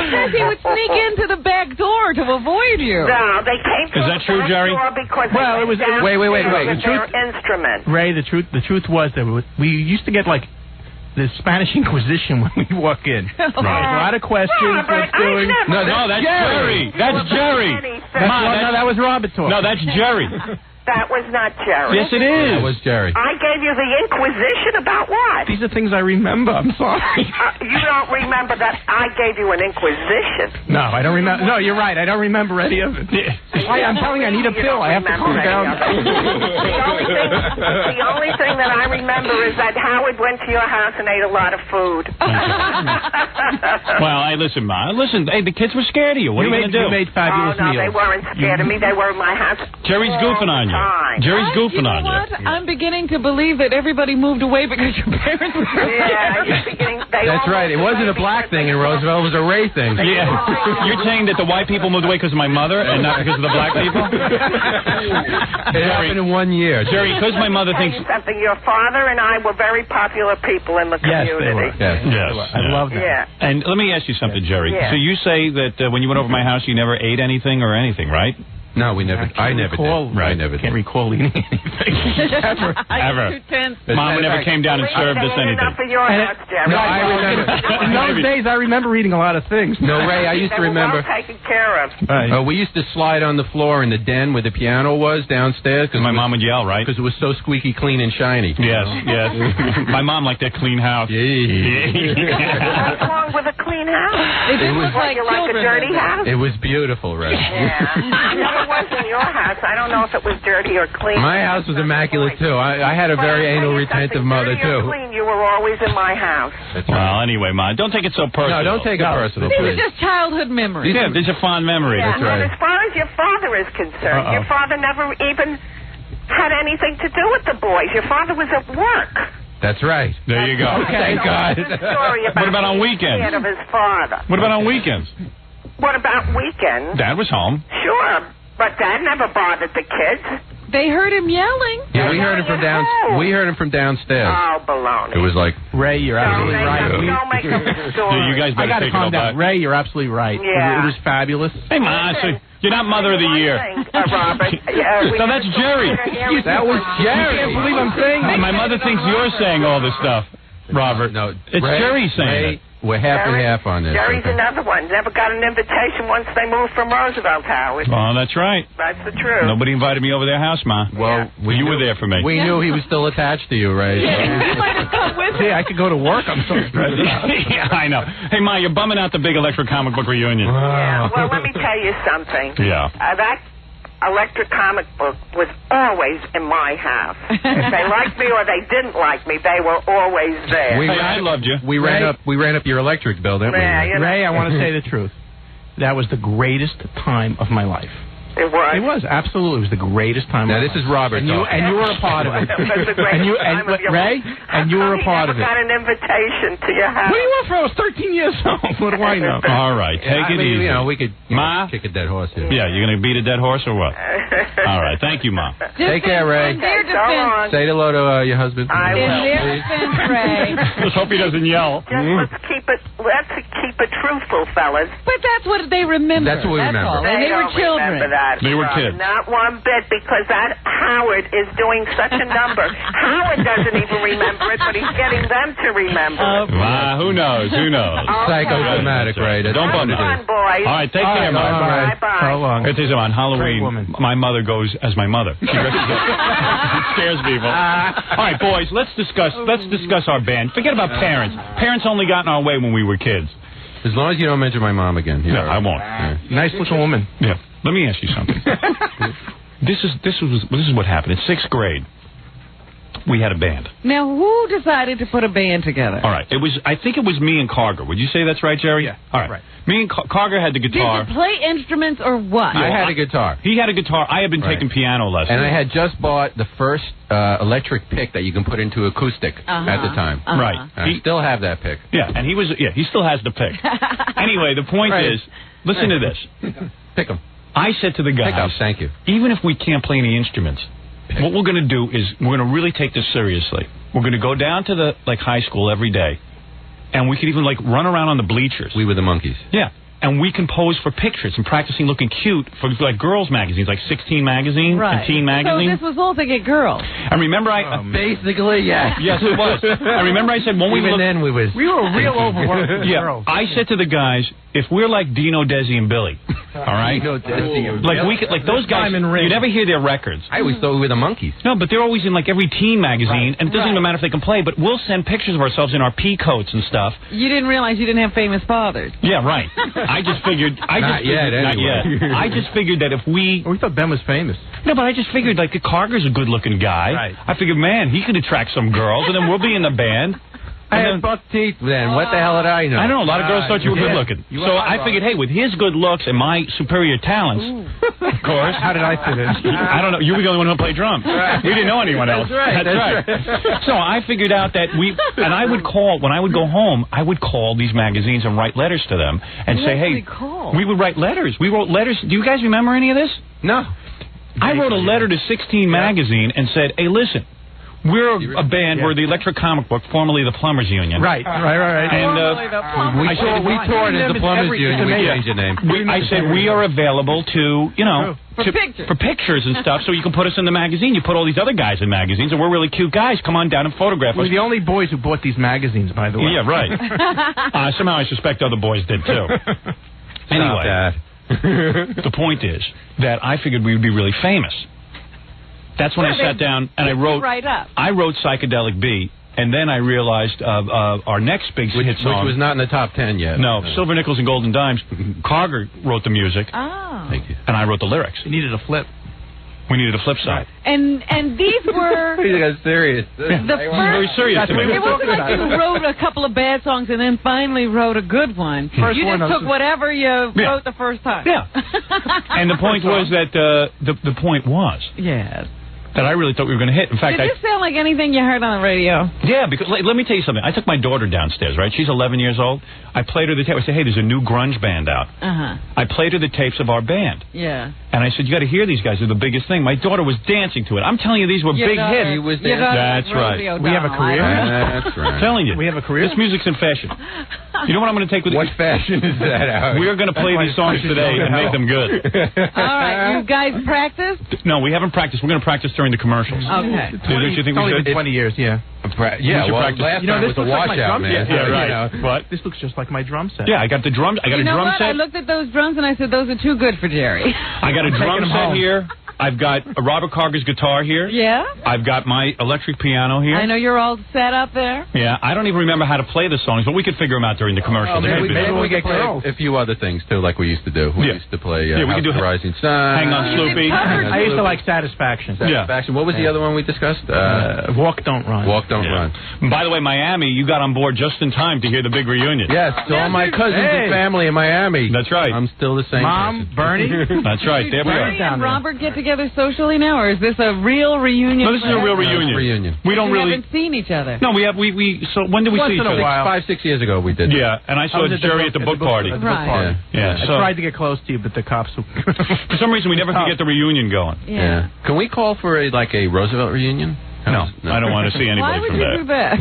says he would sneak into the back door to avoid you. No, they came to Is that true, Jerry? because Well, it was- wait. The truth, their instrument. Ray, the truth was that we used to get like the Spanish Inquisition when we walk in. Right. A lot of questions. What's doing? No, that's Jerry. That's Jerry. That was Robert talking. No, that's Jerry. That was not Jerry. Yes, it is. That was Jerry. I gave you the Inquisition about what? These are things I remember. I'm sorry. You don't remember that I gave you an Inquisition. No, I don't remember. No, you're right. I don't remember any of it. I'm telling you, I need a pill. I have to calm down. The only thing that I remember is that Howard went to your house and ate a lot of food. Well, hey, listen, Ma. Listen, hey, the kids were scared of you. What are you going to do? You made fabulous no, meals. they weren't scared of me. They were in my house. Jerry's goofing on you. Jerry's goofing on you. What? I'm beginning to believe that everybody moved away because your parents were That's right. It wasn't a black thing in Roosevelt. It was a Ray thing. Yeah. You're saying that the white people moved away because of my mother and not because of the black people? It happened in 1 year. Jerry, because my mother thinks... Something. Your father and I were very popular people in the community. Yes, I love that. Yeah. And let me ask you something, Jerry. Yeah. So you say that when you went over my house, you never ate anything or anything, right? No, we never. I never did. Right. I never can't recall eating anything. Ever. Mama never came down and served us anything. No, I remember. In those days, I remember eating a lot of things. No, Ray, I used to remember. Taken care of. We used to slide on the floor in the den where the piano was downstairs. My mom would yell, right? Because it was so squeaky clean and shiny. Yes, yes. My mom liked that clean house. What's wrong with a clean house? It was like a dirty house? It was beautiful, Ray. Yeah. It was in your house. I don't know if it was dirty or clean. My house was immaculate, too. I had a very anal retentive mother, too. Clean, you were always in my house. Well, anyway, Ma, don't take it so personal. No, don't take it personal, These please. are just childhood memories. Yeah, these are fond memories. Yeah, That's right. and as far as your father is concerned, your father never even had anything to do with the boys. Your father was at work. That's right. There you go. Thank God. What about on weekends? Of his father. What about on weekends? What about weekends? Dad was home. Sure, but Dad never bothered the kids. They heard him yelling. Yeah, we heard him from We heard him from downstairs. Oh, baloney. It was like Ray, you're absolutely right. Don't make up a story. You guys I better got to take it calm all down. back. Ray, you're absolutely right. Yeah. It was fabulous. Hey, Ma, so you're not Mother of the Year. Robert. No, that's Jerry. that was Jerry. I can't believe I'm saying that. My mother thinks you're saying all this stuff, Robert. No, it's Jerry saying it. We're half and half on this. Jerry's another one. Never got an invitation once they moved from Roosevelt, Howard. Oh, that's right. That's the truth. Nobody invited me over their house, Ma. Well, you were there for me. We knew he was still attached to you, Ray. Yeah, I could go to work. I'm so stressed out. Yeah, I know. Hey, Ma, you're bumming out the big electric comic book reunion. Yeah, well, let me tell you something. Yeah. That electric comic book was always in my house. If they liked me or they didn't like me, they were always there. I loved you. We ran up your electric bill, didn't we? Ray, I want to say the truth. That was the greatest time of my life. It was. It was, absolutely. It was the greatest time Now, of my this life. is Robert. And you were a part of it. And you were a part of it. I got an invitation to your house. What do you want for? I was 13 years old. What do I know? All right, take it easy. You know, we could Ma? kick a dead horse here. Yeah, you're going to beat a dead horse or what? All right, thank you, Ma. Take care, Ray. In their defense, Say hello to your husband. I will. in their defense, Ray. Let's hope he doesn't yell. Let's keep it truthful, fellas. But that's what they remember. That's what we remember. All. And they were don't children. remember that. They were kids. Not one bit, because that Howard is doing such a number. Howard doesn't even remember it, but he's getting them to remember it. Ma, who knows? Who knows? Psychosomatic, Ray. Don't bump it. Come on, boys. All right, take care, Ma. Bye-bye. So long. It is on Halloween. My mother goes as my mother. She dresses up. It scares people. All right, boys, let's discuss our band. Forget about parents. Parents only got in our way when we were kids. As long as you don't mention my mom again. No, I won't. Nice looking woman. Yeah. Let me ask you something. This is what happened. In 6th grade, we had a band. Now, who decided to put a band together? All right. I think it was me and Carger. Would you say that's right, Jerry? Yeah. All right. Me and Carger had the guitar. Did you play instruments or what? I had a guitar. He had a guitar. I had been taking piano lessons. And I had just bought the first electric pick that you can put into acoustic at the time. Right. And I still have that pick. Yeah, and he still has the pick. Anyway, the point is, listen to this. Pick 'em. I said to the guys, Pick 'em. Thank you. Even if we can't play any instruments, what we're going to do is we're going to really take this seriously. We're going to go down to the high school every day, and we could even run around on the bleachers. We were the monkeys. Yeah. And we can pose for pictures and practicing looking cute for girls magazines, like 16 magazine and Teen magazine. So this was all to get girls. And remember, basically, yes. Yes, it was. I remember I said when we were then we were real overworked girls. I said to the guys, if we're like Dino, Desi, and Billy, all right, Dino, Desi, and Billy. like those guys, you never hear their records. I always thought we were the monkeys. No, but they're always in every teen magazine, and it doesn't even matter if they can play. But we'll send pictures of ourselves in our pea coats and stuff. You didn't realize you didn't have famous fathers. Yeah, right. I just figured. Not yet. I just figured that if we thought Ben was famous. No, but I just figured Carger's a good-looking guy. Right. I figured, man, he could attract some girls, and then we'll be in the band. I had buck teeth then. What the hell did I know? I know. A lot of girls thought you were good-looking. So I figured, hey, with his good looks and my superior talents, of course. How did I fit in? I don't know. You were the only one who played drums. Right. We didn't know anyone else. That's right. So I figured out that and I would call, when I would go home, I would call these magazines and write letters to them and say, hey, we would write letters. We wrote letters. Do you guys remember any of this? No. I wrote a letter to 16 magazine and said, hey, listen, We're a band. We're the Electric Comic Book, formerly the Plumbers Union. Right. And we toured as the Plumbers Union. We changed the name. I said we are available to, for pictures and stuff, so you can put us in the magazine. You put all these other guys in magazines, and we're really cute guys. Come on down and photograph us. We're the only boys who bought these magazines, by the way. Yeah, right. Somehow I suspect other boys did, too. Anyway, the point is that I figured we would be really famous. That's when I sat down and I wrote. I wrote Psychedelic B, and then I realized our next big hit song, which was not in the top 10 yet. No, Silver Nickels and Golden Dimes. Carger wrote the music. Oh. Thank you. And I wrote the lyrics. You needed a flip. We needed a flip side. And these were You guys serious? Very serious to me. It wasn't like you wrote a couple of bad songs and then finally wrote a good one. You just took whatever you wrote the first time. Yeah. And the point was that the point was. Yes. That I really thought we were going to hit. In fact, did this sound like anything you heard on the radio? Yeah, because let me tell you something. I took my daughter downstairs, right? She's 11 years old. I played her the tape. I said, hey, there's a new grunge band out. I played her the tapes of our band. Yeah. And I said, you got to hear these guys. They're the biggest thing. My daughter was dancing to it. I'm telling you, these were big hits. She was dancing. That's right. We have a career. That's right. I'm telling you. We have a career. This music's in fashion. You know what I'm going to take with What fashion is that? We're going to play these songs today and make them good. All right. You guys practiced? No, we haven't practiced. We're going to practice during the commercials. Okay. Don't you think we should? 20 years, yeah. Yeah, well, last time was a washout, man. Yeah, right. But this looks just like my drum set. Yeah, I got the drums. I got a drum set. I looked at those drums and I said, those are too good for Jerry. I got a drum set here. I've got a Robert Carger's guitar here. Yeah? I've got my electric piano here. I know you're all set up there. Yeah, I don't even remember how to play the songs, but we could figure them out during the commercials. Maybe we could play a few other things, too, like we used to do. We used to play we could do Rising Sun. Hang on, Sloopy. I used to like Satisfaction. Satisfaction. What was the other one we discussed? Walk, Don't Run. Walk, Don't Run. By the way, Miami, you got on board just in time to hear the big reunion. Yes, to all my cousins and family in Miami. That's right. I'm still the same Mom, person. Bernie. That's right. There we are. Bernie and Robert get together socially now, or is this a real reunion? No, this is a real reunion. We don't really haven't seen each other. No, we have. So when did we see each other? 5-6 years ago we did. Yeah, and I saw Jerry at the book party. Right. Yeah. I tried to get close to you, but the cops. For some reason, we never could get the reunion going. Yeah. Can we call for a Roosevelt reunion? No, I don't want to see anybody from there. Why would you do that?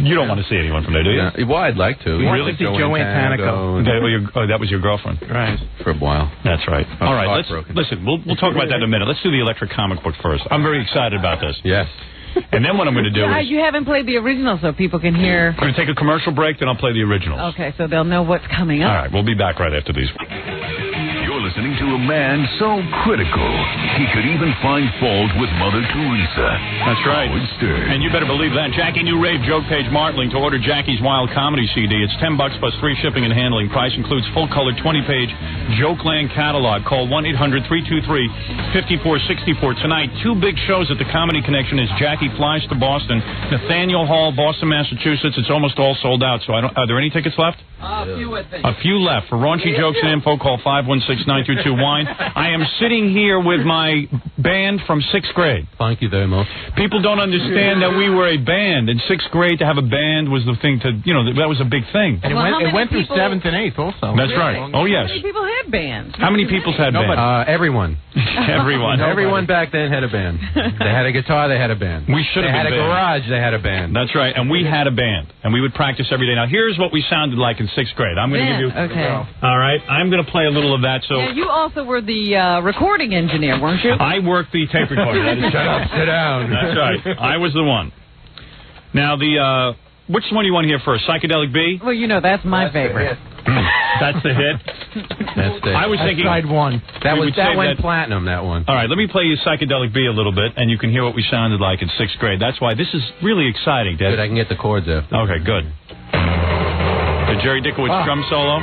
You don't want to see anyone from there, do you? Yeah. Well, I'd like to. Really? Joanne Tanico. That was your girlfriend. Right. For a while. That's right. All right, listen, we'll talk about that in a minute. Let's do the electric comic book first. I'm very excited about this. Yes. And then what I'm going to do is... You haven't played the original so people can hear... We're going to take a commercial break, then I'll play the originals. Okay, so they'll know what's coming up. All right, we'll be back right after these. You're listening to a man so critical, he could even find fault with Mother Teresa. That's right. Howard Stern. And you better believe that. Jackie New Rave joke page Martling to order Jackie's Wild Comedy CD. It's $10 plus free shipping and handling. Price includes full-color 20-page Jokeland catalog. Call 1-800-323-5464. Tonight, 2 big shows at the Comedy Connection as Jackie flies to Boston. Nathaniel Hall, Boston, Massachusetts. It's almost all sold out, so are there any tickets left? A few, I think. A few left. For raunchy jokes and info, call 516-922-WINE. I am sitting here with my band from 6th grade. Thank you very much. People don't understand that we were a band. In 6th grade, to have a band was the thing to, that was a big thing. And it went through 7th and 8th also. That's right. Oh, yes. How many people had bands? How many people had bands? Everyone. Everyone. Everyone back then had a band. They had a guitar, they had a band. We should have been They had a garage, they had a band. That's right. And we had a band. And we would practice every day. Now, here's what we sounded like in 6th grade. I'm going to give you... Okay. All right. I'm going to play a little of that. So yeah, you also were the recording engineer, weren't you? I worked the tape recorder. Shut up, sit down. That's right. I was the one. Now, which one do you want to hear first? Psychedelic B? Well, that's my favorite. That's the hit. That's the. I was thinking side one. That went platinum. That one. All right, let me play you Psychedelic B a little bit, and you can hear what we sounded like in 6th grade. That's why this is really exciting, Dad. Good, I can get the chords there. Okay, good. The Jerry Dickowitz drum solo.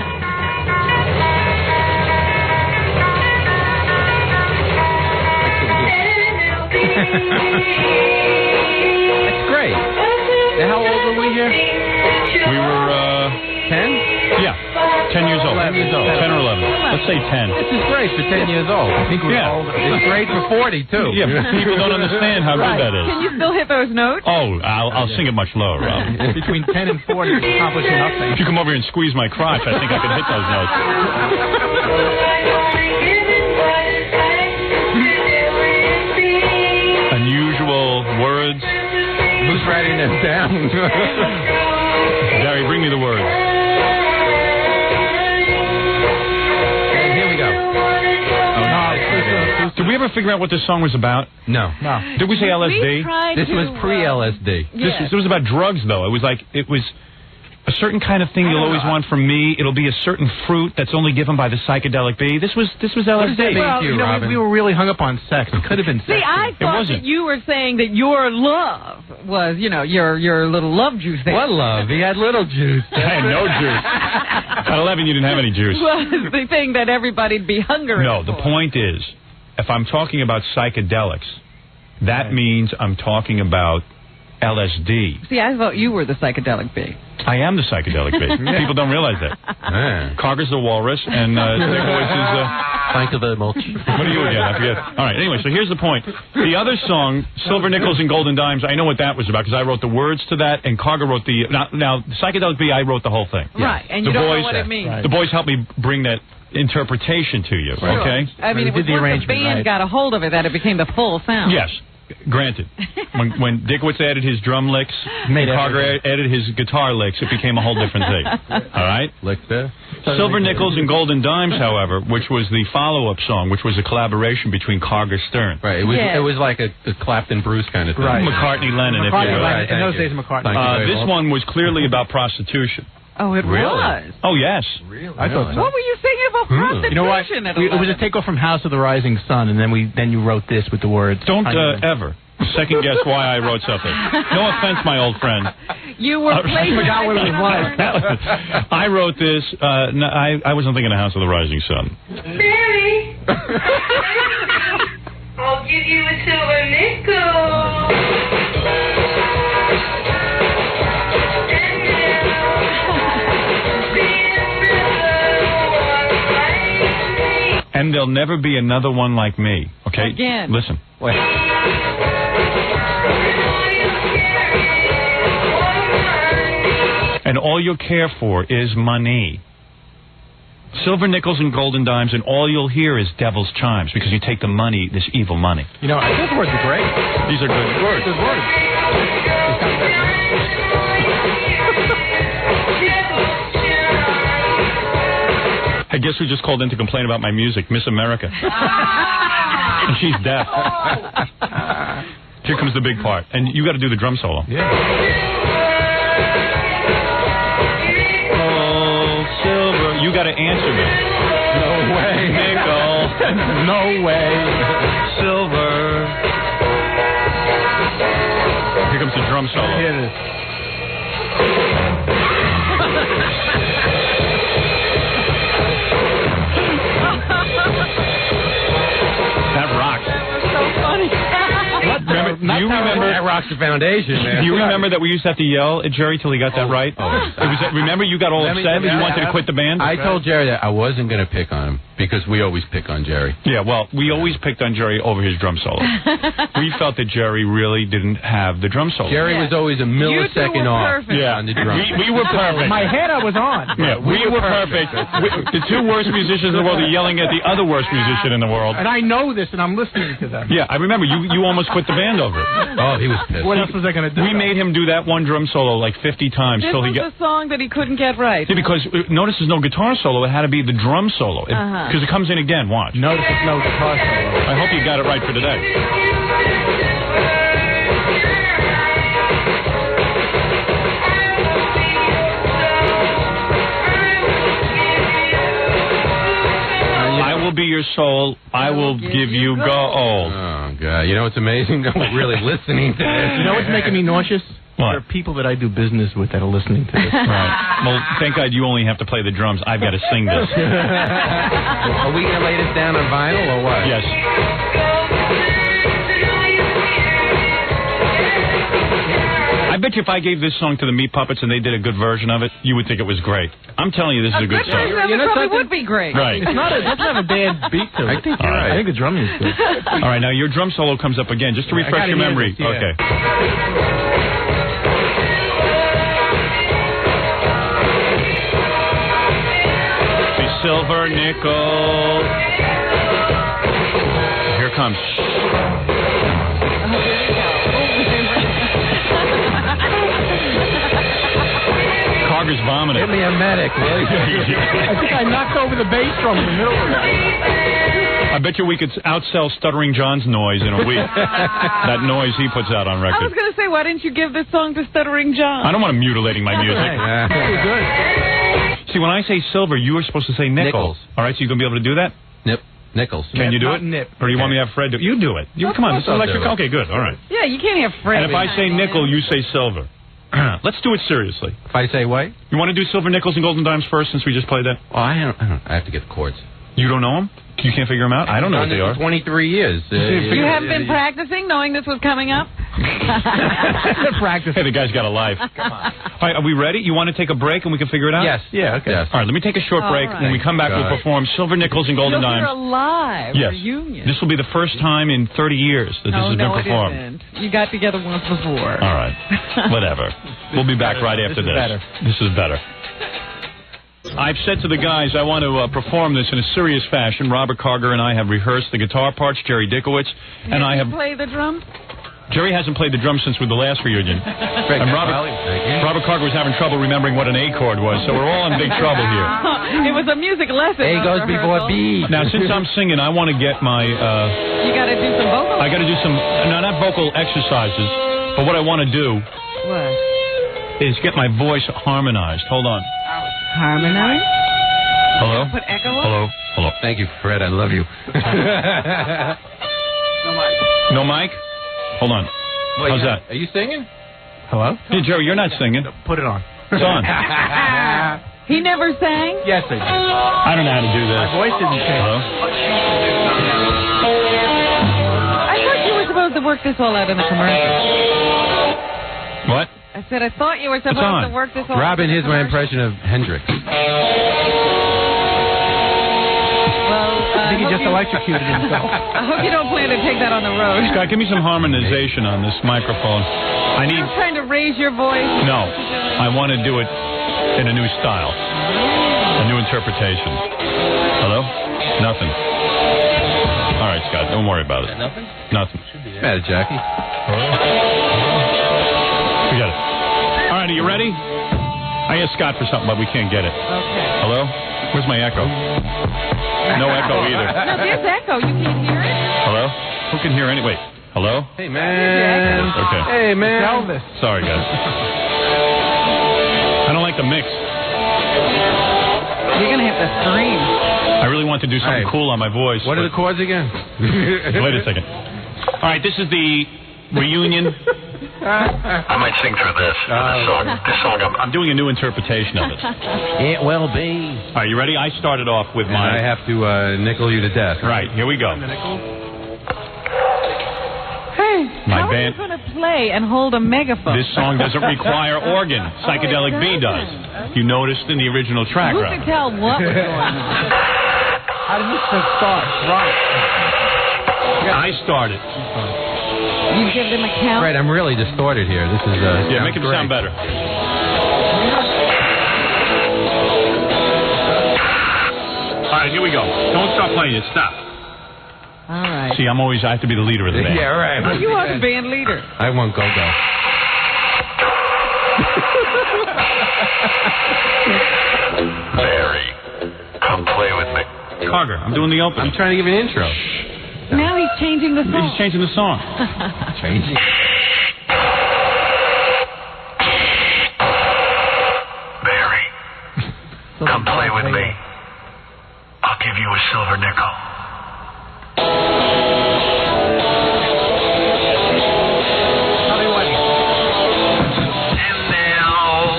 That's great. Now, how old were we here? We were 10? Yeah, 10 years old. 11 years old. 10 or 11. Let's say 10. This is great for 10 years old. I think we're older. It's great for 40, too. Yeah, but people don't understand how good that is. Can you still hit those notes? Oh, I'll sing it much lower, Rob. Between 10 and 40, it's accomplishing nothing. If you come over here and squeeze my crotch, I think I could hit those notes. Unusual words. writing them down. Gary, bring me the words. Here we go. Did we ever figure out what this song was about? No. Did we say LSD? This was pre-LSD. This was about drugs, though. It was a certain kind of thing you'll always want from me. It'll be a certain fruit that's only given by the psychedelic bee. This was LSD. Well, we were really hung up on sex. It could have been sex. See, I thought that you were saying that your love was, your little love juice there. What love? He had little juice. I had no juice. At 11, you didn't have any juice. Was the thing that everybody'd be hungry No, the point is, if I'm talking about psychedelics, that means I'm talking about LSD. See, I thought you were the psychedelic bee. I am the psychedelic bee. People don't realize that. Carger's the walrus, and Nicholas is Plank of the mulch. What are you again? I forget. All right, anyway, so here's the point. The other song, Silver Nickels and Golden Dimes, I know what that was about, because I wrote the words to that, and Carger wrote the... Now, psychedelic bee, I wrote the whole thing. Right, and you don't know what it means. The boys helped me bring that interpretation to you, okay? I mean, it was once the band got a hold of it that it became the full sound. Yes. Granted, when Dickowitz added his drum licks, and Carger added his guitar licks, it became a whole different thing. All right? Lick there. Silver Nickels and Golden Dimes, however, which was the follow-up song, which was a collaboration between Carger Stern. Right. It was like a Clapton Bruce kind of thing. Right. McCartney-Lennon, if you will. Right. In those days, McCartney. This one was clearly about prostitution. Oh, it was? Oh, yes. Really? I thought so. What were you singing about prostitution? You know what? It was a takeoff from House of the Rising Sun, and then you wrote this with the words. Don't ever second guess why I wrote something. No offense, my old friend. You were playing. I forgot what it was. I wrote this. I wasn't thinking of House of the Rising Sun. Barry, I'll give you a silver nickel. And there'll never be another one like me. Okay? Again. Listen. Wait. And all you care for is money. Silver nickels and golden dimes, and all you'll hear is devil's chimes, because you take the money, this evil money. You know, those words are great. These are good words. Good words. I guess who just called in to complain about my music? Miss America. And she's deaf. Here comes the big part. And you got to do the drum solo. Yeah. Oh, silver. You got to answer me. No way. Nickel. No way. Silver. Here comes the drum solo. Here it is. That rocks. That was so funny. Do you remember that rocks the foundation, man? Do you remember that we used to have to yell at Jerry till he got that right? Remember you got all upset and you wanted to quit the band? I told Jerry that I wasn't going to pick on him because we always pick on Jerry. Yeah, well, we always picked on Jerry over his drum solo. We felt that Jerry really didn't have the drum solo. Jerry was always a millisecond off on the drum. We were perfect. My head I was on. Yeah, we were perfect. The two worst musicians in the world are yelling at the other worst musician in the world. And I know this, and I'm listening to them. Yeah, I remember. You almost quit the band over it. Oh, he was pissed. What else was I going to do? We made him do that one drum solo like 50 times. This till he was a song that he couldn't get right. Yeah, because notice there's no guitar solo. It had to be the drum solo. Because it comes in again. Watch. Notice there's no guitar solo. I hope you got it right for today. I will be your soul. I will give you gold. Oh, God. You know what's amazing? I'm really listening to this. You know what's making me nauseous? What? There are people that I do business with that are listening to this. Right. Well, thank God you only have to play the drums. I've got to sing this. Are we going to lay this down on vinyl or what? Yes. I bet you if I gave this song to the Meat Puppets and they did a good version of it, you would think it was great. I'm telling you, this is a good song. It probably would be great. Right. It doesn't have a bad beat to it. I think you're right. I think the drumming is good. All right, now your drum solo comes up again, just to refresh your memory. This, yeah. Okay. The silver nickel. Here comes. Carger's vomiting. Give me a medic, will you? I think I knocked over the bass drum in the middle of it. I bet you we could outsell Stuttering John's noise in a week. That noise he puts out on record. I was going to say, why didn't you give this song to Stuttering John? I don't want him mutilating my music. Good. See, when I say silver, you are supposed to say nickels. All right, so you're going to be able to do that? Nickels. Can you do it? Nip. Or do you want me to have Fred do it? You do it. Come on, this is electric. Okay, good. All right. Yeah, you can't have Fred. And if I say nickel, you say silver. Let's do it seriously. If I say what? You want to do silver, nickels, and golden dimes first since we just played that? Oh, I have to get the chords. You don't know them? You can't figure them out? I don't know what they are. 23 years. You haven't been practicing knowing this was coming up? Practice. Hey, the guy's got a life. Come on. All right, are we ready? You want to take a break and we can figure it out? Yes. Yeah, okay. Yes. All right, let me take a short break. When we come back, we'll perform Silver Nickels and Golden Dimes. You're a live reunion. This will be the first time in 30 years that this has been performed. It isn't. You got together once before. All right. Whatever. We'll be back right after this. This is better. I've said to the guys I want to perform this in a serious fashion. Robert Carger and I have rehearsed the guitar parts. Jerry Dikowitz and I have... play the drums? Jerry hasn't played the drums since with the last reunion. And Robert Carger was having trouble remembering what an A chord was, so we're all in big trouble here. It was a music lesson. A goes before B. Now, since I'm singing, I want to get my... you got to do some vocal? I got to do some... No, not vocal exercises, but what I want to do... What? Is get my voice harmonized. Hold on. Harmonized? Hello? Put echo on? Hello? Hello? Thank you, Fred. I love you. No mic? Hold on. Wait, how's that? Are you singing? Hello? Hey, Jerry, you're not singing. Put it on. It's on. He never sang? Yes, I did. I don't know how to do this. My voice didn't change. Hello? I thought you were supposed to work this all out in the commercial. What? I said I thought you were supposed to work this all Robin, out. here's my impression of Hendrix. Well, I think he just electrocuted himself. I hope you don't plan to take that on the road. Scott, give me some harmonization on this microphone. You're trying to raise your voice? No. I want to do it in a new style. A new interpretation. Hello? Nothing. All right, Scott, don't worry about it. Nothing? Nothing. Matter, Jackie. We got it. All right, are you ready? I asked Scott for something, but we can't get it. Okay. Hello? Where's my echo? No echo either. No, there's echo. You can't hear it? Hello? Who can hear anyway? Hello? Hey, man. Okay. Hey, man. Elvis. Sorry, guys. I don't like the mix. You're going to have to scream. I really want to do something cool on my voice. What are the chords again? Wait a second. All right, this is the reunion. I might sing through this song. This song, I'm doing a new interpretation of it. It will be. All right, you ready? I started off with my... I have to nickel you to death. Right, here we go. How are you going to play and hold a megaphone? This song doesn't require organ. Psychedelic B does. You noticed in the original track, Who right? could tell what was going on? How did this start? Right. I started. You give them a count? Fred, I'm really distorted here. This is yeah, make it sound better. All right, here we go. Don't stop playing it. Stop. All right. See, I have to be the leader of the band. Yeah, right. Oh, you are the band leader. I want go-go. Barry, come play with me. Carger, I'm doing the opening. I'm trying to give an intro. Now he's changing the song. He's changing the song. Changing. Barry, come play with me. I'll give you a silver nickel. And there'll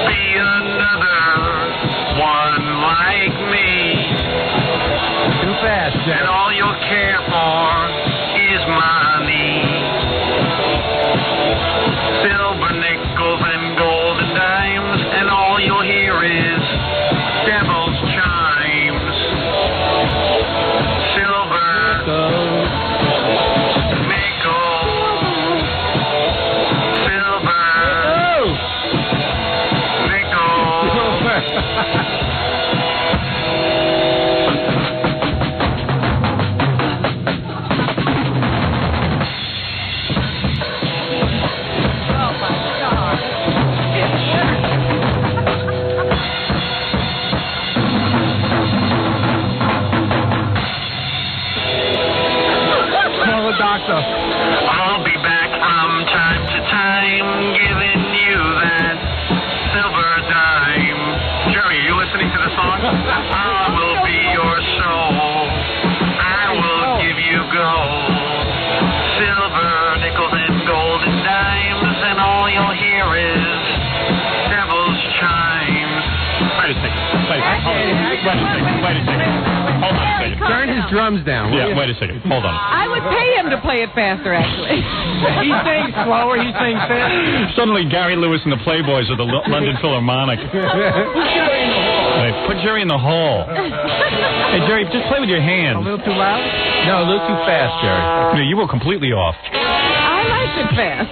be another one like me. Too fast, Jack. And all you'll care for is money. Silver nickels and golden dimes, and all you'll hear is devil's chimes. Silver nickel, silver nickel. a dime. Jerry, are you listening to the song? I will be your soul. I will give you gold. Silver, nickels, and golden dimes, and all you'll hear is devil's chimes. Wait a second. Wait a second. Hold on a second. Turn his drums down. Yeah, wait a second. Hold on. I would pay him to play it faster, actually. He's saying slower, he's saying fast. Suddenly, Gary Lewis and the Playboys are the London Philharmonic. Hey, put Jerry in the hole. Hey, Jerry, just play with your hands. A little too loud? No, a little too fast, Jerry. No, you were completely off. I liked it fast.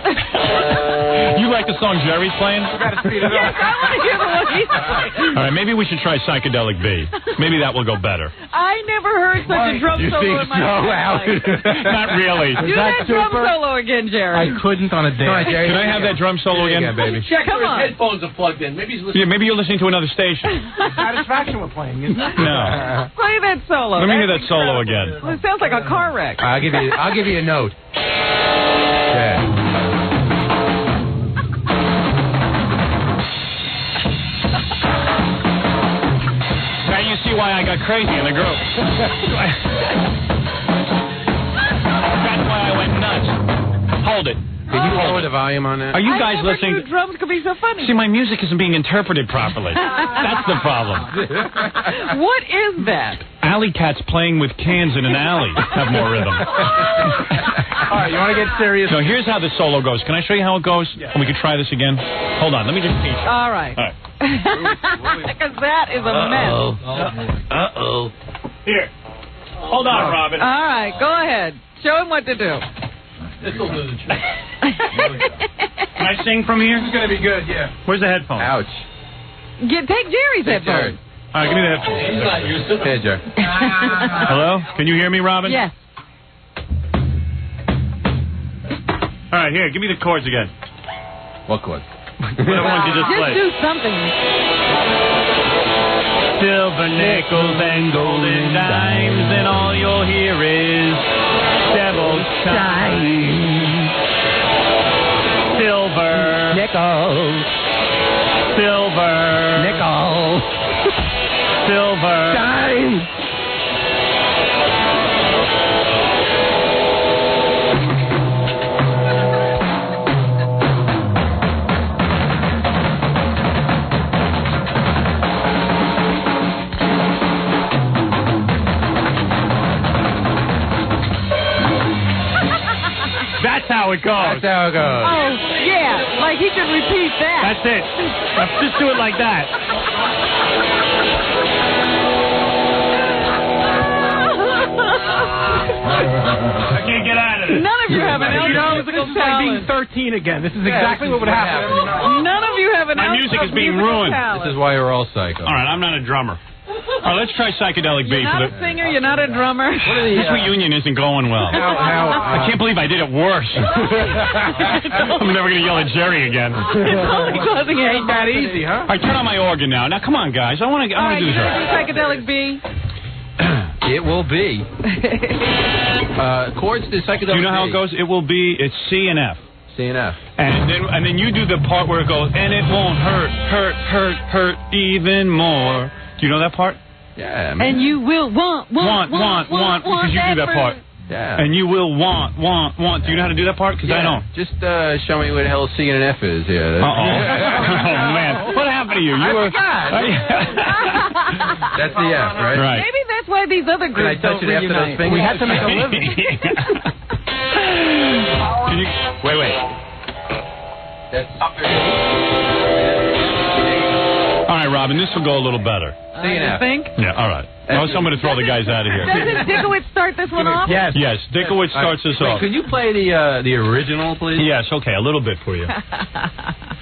You like the song Jerry's playing? You gotta speed it up. Yes, I want to hear the one he's playing. All right, maybe we should try Psychedelic B. Maybe that will go better. I never heard such a drum solo in my life. Not really. Do that drum solo again, Jerry. I couldn't on a day. Can I have that drum solo again? Yeah, baby. Check Come if on. his headphones are plugged in. Maybe he's listening. Yeah, maybe you're listening to another station. Satisfaction we're playing, isn't it? No. Play that solo. Let me hear that solo again. Well, it sounds like a car wreck. I'll give you a note. Yeah. Now you see why I got crazy in the group. That's why I went nuts. Hold it. Can you lower the volume on that? Are you guys I never listening? knew drums could be so funny. See, my music isn't being interpreted properly. That's the problem. What is that? Alley cats playing with cans in an alley have more rhythm. All right, you want to get serious? No, here's how the solo goes. Can I show you how it goes? Yeah. And we can try this again. Hold on, let me just teach you. All right. All right. Because that is a mess. Uh-oh. Here. Hold on, Robin. All right, go ahead. Show him what to do. This will do the trick. Can I sing from here? This is going to be good, yeah. Where's the headphone? Ouch. Take Jerry's headphones. All right, give me the headphone. He's not used to it. Hey, Jerry. Hello? Can you hear me, Robin? Yes. All right, here, give me the chords again. What chord? Whatever ones you just played. do something. Silver nickels and golden dimes, and all you'll hear is devil's chimes. Silver Nickels. Silver Nickels. Silver Dimes. That's how it goes. That's how it goes. Oh, yeah. Like he should repeat that. That's it. Now, just do it like that. I can't get out of it. None of you have an musical This is like being talent. 13 again. This is exactly what would happen. None of you have an My music is being ruined. talent. This is why we're all psycho. All right, I'm not a drummer. All right, let's try Psychedelic B. You're not a singer. You're not a drummer. This reunion isn't going well. I can't believe I did it worse. I'm never going to yell at Jerry again. It's only causing Ain't that easy, huh? All right, turn on my organ now. Now, come on, guys. I want to All right, do you this. gonna do Psychedelic B? It will be. Chords to Psychedelic Do you know how B. it goes? It will be, it's C and F. C and F. And then you do the part where it goes, and it won't hurt even more. Do you know that part? Yeah, man. And you will want, because you do that part. Yeah. And you will want. Do you know how to do that part? Because I don't. Just show me what the hell C and an F is. Yeah. Uh-oh. Oh, man. What happened to you? You were... That's the F, right? Right. Maybe that's why these other Can I groups touch don't it after those reunite. fingers? We had to make a living. Can you... Wait. All right, Robin, this will go a little better. C and F. Think? Yeah, all right. I was going to throw the guys out of here. Doesn't Dickowitz start this one off? Yes, Dickowitz starts us off. Could you play the original, please? Yes, okay, a little bit for you.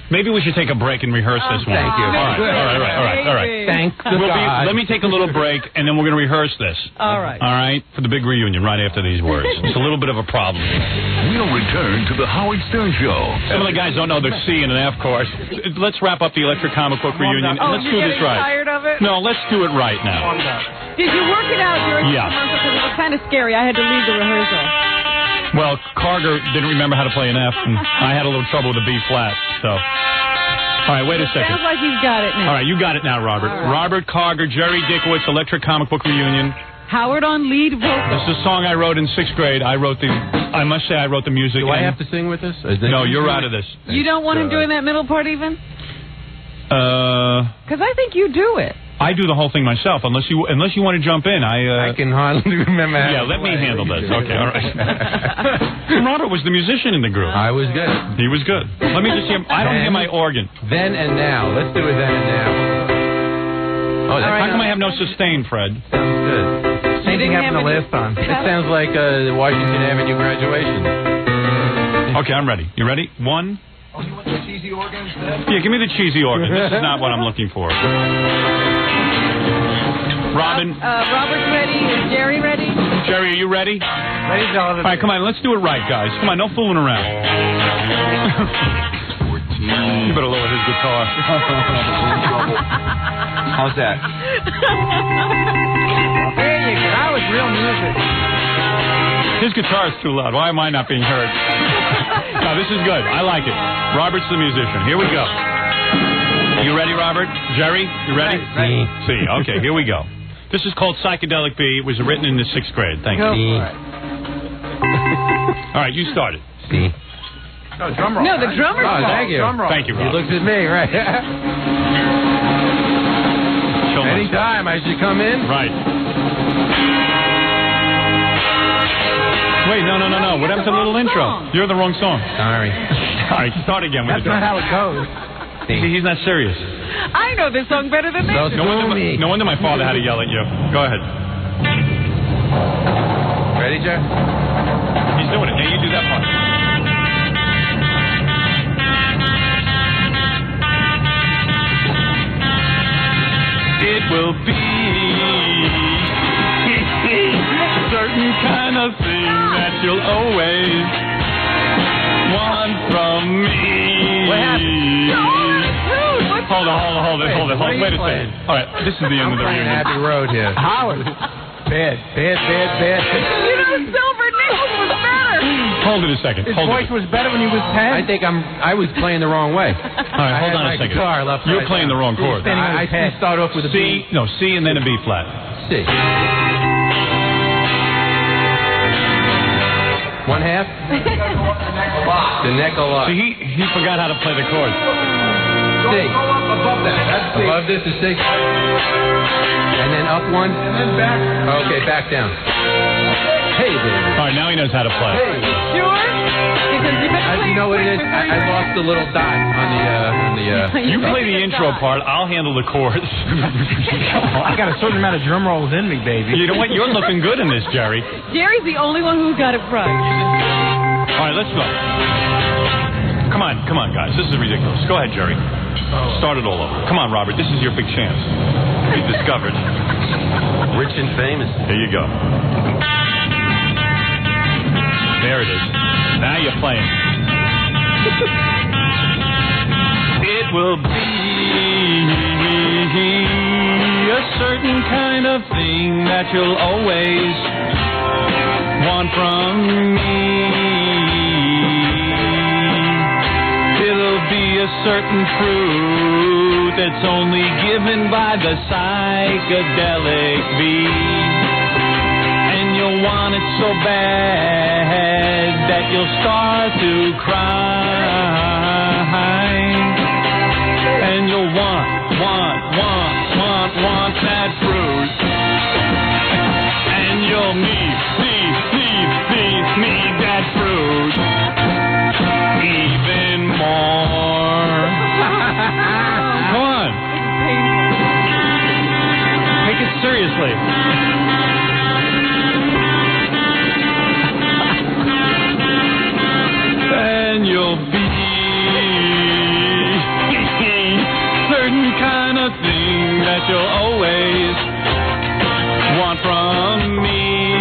Maybe we should take a break and rehearse this one. Thank you. All right. Thank God. Let me take a little break, and then we're going to rehearse this. All right. All right? For the big reunion right after these words. It's a little bit of a problem. We'll return to the Howard Stern Show. Some of the guys don't know the C and an F chorus. Let's wrap up the Electric Comic Book reunion, and let's do this right. Tired of it? No, let's do it right now. Did you work it out during the commercial? Because it was kind of scary. I had to leave the rehearsal. Well, Carger didn't remember how to play an F, and I had a little trouble with a B flat, so... All right, wait a second. Sounds like you've got it now. All right, you got it now, Robert. Right. Robert Carger, Jerry Dickowitz, Electric Comic Book Reunion. Howard on lead vocal. This is a song I wrote in 6th grade. I must say I wrote the music. Do I have to sing with this? No, you're out of this. You don't want him doing that middle part even? Because I think you do it. I do the whole thing myself, unless you want to jump in. I can hardly remember. Yeah, let me handle this. Okay, all right. Robert was the musician in the group. I was good. He was good. Let me just hear. I don't hear my organ. Then and now. Let's do it then and now. Oh, how come I have no sustain, Fred? Sounds good. Same thing happened the last time. It sounds like Washington Avenue graduation. Okay, I'm ready. You ready? 1. Oh, you want the cheesy organ instead? Yeah, give me the cheesy organ. This is not what I'm looking for. Robin. Robert's ready. Is Jerry ready? Jerry, are you ready? Ready, Jonathan. All right, come on. Let's do it right, guys. Come on, no fooling around. You better lower his guitar. How's that? There you go. That was real music. His guitar is too loud. Why am I not being heard? No, this is good. I like it. Robert's the musician. Here we go. You ready, Robert? Jerry, you ready? Ready. C. Okay, here we go. This is called Psychedelic B. It was written in the 6th grade. Thank you. All right, you started. C. No, drum roll. No, the drummer. Oh, thank you. Thank you, Robert. He looks at me, right? Anytime I should come in. Right. Wait, no. What happened to the little intro? You're the wrong song. Sorry. All right, start again with That's the drum. not how it goes. He's not serious. I know this song better than this. No wonder my father had to yell at you. Go ahead. Ready, Joe? He's doing it. Now you do that part. It will be a certain kind of thing that you'll always want from me. What happened? Hold on. Wait a second. All right, this is the end of the reunion. Happy Road here. Howard. Bad. You know, Silver Nichols was better. Hold it a second. His voice was better when he was 10. I think I was playing the wrong way. All right, hold on a second. You're playing the wrong chord. I start off with a B. No, C and then a B flat. C. 1/2. The neck a lot. See, he forgot how to play the chords. C. Go up above that. That's C. Above this is C. And then up 1. And then back. Okay, back down. Hey, baby. All right, now he knows how to play. Hey. Sure? Because you've been You know what it is? I lost the little dot on the. You play the intro part. I'll handle the chords. I got a certain amount of drum rolls in me, baby. You know what? You're looking good in this, Jerry. Jerry's the only one who got it right. All right, let's go. Come on, guys. This is ridiculous. Go ahead, Jerry. Start it all over. Come on, Robert. This is your big chance. Be discovered. Rich and famous. Here you go. There it is. Now you're playing. It will be a certain kind of thing that you'll always want from me. It'll be a certain fruit that's only given by the psychedelic bee. And you'll want it so bad that you'll start to cry. And you'll want that fruit. And you'll need that fruit even more. Come on. Take it seriously. And you'll be certain kind of thing that you'll always want from me.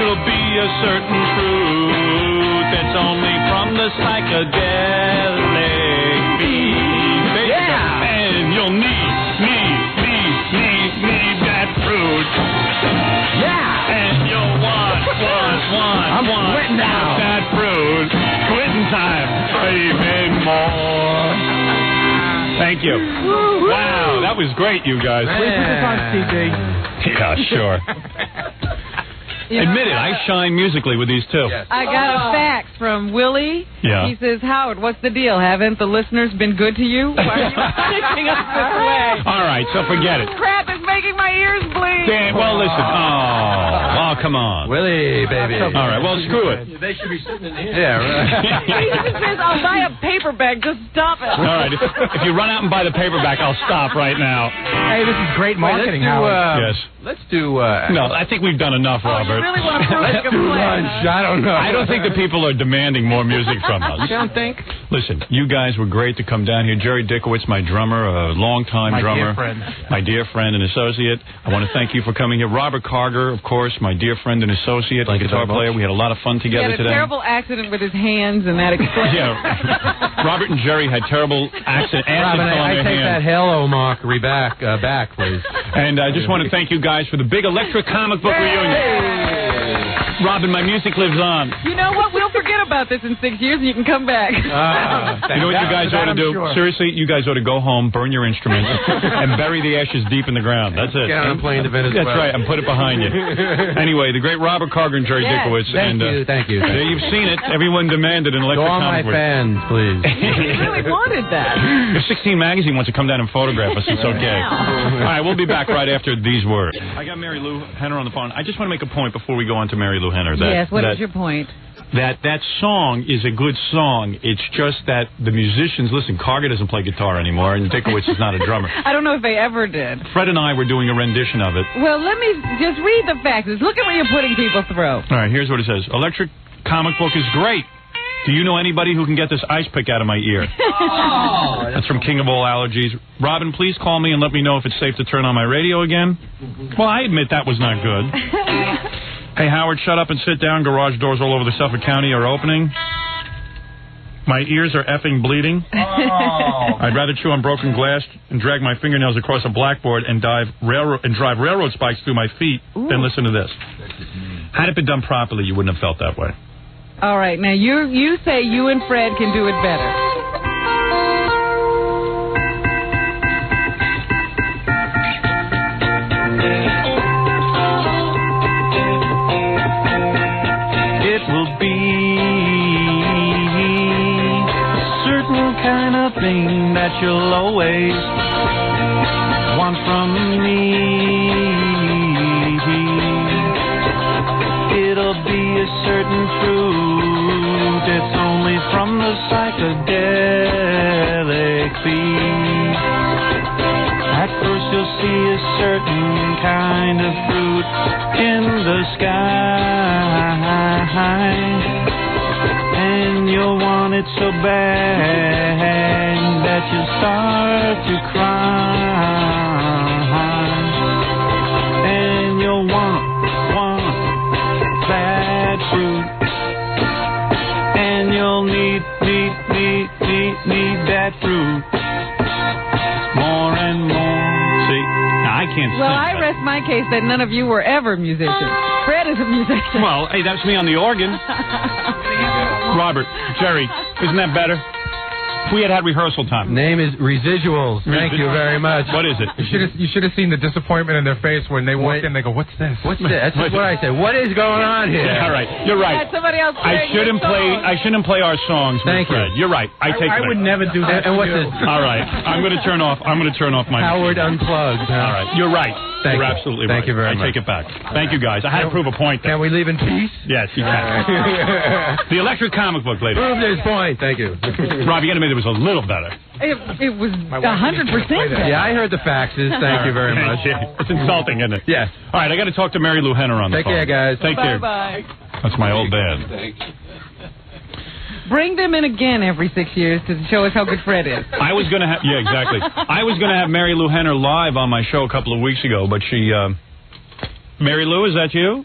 It'll be a certain fruit that's only from the psychedelic bee. Yeah. And you'll need that fruit. Yeah. And you'll want I'm quitting now. that fruit. Quitting time. Thank you. Wow, that was great, you guys. Please put this on CD. Yeah, sure. Admit it, I shine musically with these two. Yes. I got a fax from Willie. Yeah. He says, Howard, what's the deal? Haven't the listeners been good to you? Why are you picking us this way? All right, so forget it. Crap is making my ears bleed. Damn, well, listen. Oh, come on. Willie, baby. All right, well, screw it. They should be sitting in here. Yeah, right. He even says, I'll buy a paperback. Just stop it. All right, if you run out and buy the paperback, I'll stop right now. Hey, this is great marketing, Howard. Yes. Let's do... no, I think we've done enough, Robert. You really want to break a plan? I don't know. I don't think the people are demanding more music from us. You don't think? Listen, you guys were great to come down here. Jerry Dickowitz, my drummer, a longtime drummer. My dear friend and associate. I want to thank you for coming here. Robert Carger, of course, my dear friend and associate, a guitar player. We had a lot of fun together today. He had a terrible accident with his hands, and that explains. Yeah. Robert and Jerry had terrible accidents. Robin, I take that hello mockery back, please. And I just want to thank you guys for the big electric comic book reunion. Robin, my music lives on. You know what? We'll forget about this in 6 years and you can come back. You know what you guys ought to do? Sure. Seriously, you guys ought to go home, burn your instruments, and bury the ashes deep in the ground. That's it. Get on a plane to Venezuela. That's right, and put it behind you. Anyway, the great Robert Carger and Jerry Dickowitz. Thank you. There you've seen it. Everyone demanded an electric comic book. Go on my fans, please. We really wanted that. If 16 Magazine wants to come down and photograph us, it's okay. All right, we'll be back right after these words. I got Mary Lou Henner on the phone. I just want to make a point before we go on to Mary Lou Henner. Yes, what is your point? That song is a good song. It's just that the musicians, listen, Carger doesn't play guitar anymore, and Dickowitz is not a drummer. I don't know if they ever did. Fred and I were doing a rendition of it. Well, let me just read the faxes. Look at what you're putting people through. All right, here's what it says. Electric comic book is great. Do you know anybody who can get this ice pick out of my ear? That's from King of All Allergies. Robin, please call me and let me know if it's safe to turn on my radio again. Well, I admit that was not good. Hey, Howard, shut up and sit down. Garage doors all over the Suffolk County are opening. My ears are effing bleeding. I'd rather chew on broken glass and drag my fingernails across a blackboard and drive railroad spikes through my feet than listen to this. Had it been done properly, you wouldn't have felt that way. All right, now you say you and Fred can do it better. It will be a certain kind of thing that you'll always want from me. It'll be a certain truth. It's only from the psychedelic beat. At first you'll see a certain kind of fruit in the sky, and you'll want it so bad that you'll start to cry, and you'll want that fruit, and you'll need that fruit more and more. See, now I can't Well, sing. I rest my case that none of you were ever musicians. Fred is a musician. Well, hey, that's me on the organ. Robert, Jerry, isn't that better? We had rehearsal time. Name is Residuals. Thank you very much. What is it? You should have seen the disappointment in their face when they walked in. They go, "What's this? What's this?" That's what I said. What is going on here? Yeah, all right. You're right. Somebody else I shouldn't play our songs. Thank you. Fred. You're right. I would never do that. And what's this? All right. I'm going to turn off my Howard Unplugged. Huh? All right. You're right. Thank You're you. absolutely Thank right. you very much. I take it back. Thank you, guys. I had to prove a point there. Can we leave in peace? Yes, you can. The electric comic book, ladies. Prove this point. Thank you. Rob, you got to admit it was a little better. It was 100%. Yeah, I heard the faxes. Thank you very much. It's insulting, isn't it? Yes. All right, I got to talk to Mary Lou Henner on the Take phone. care, guys. Take care. Bye-bye. That's my old band. Bring them in again every 6 years to show us how good Fred is. I was going to have, yeah, exactly. I was going to have Mary Lou Henner live on my show a couple of weeks ago, but she, Mary Lou, is that you?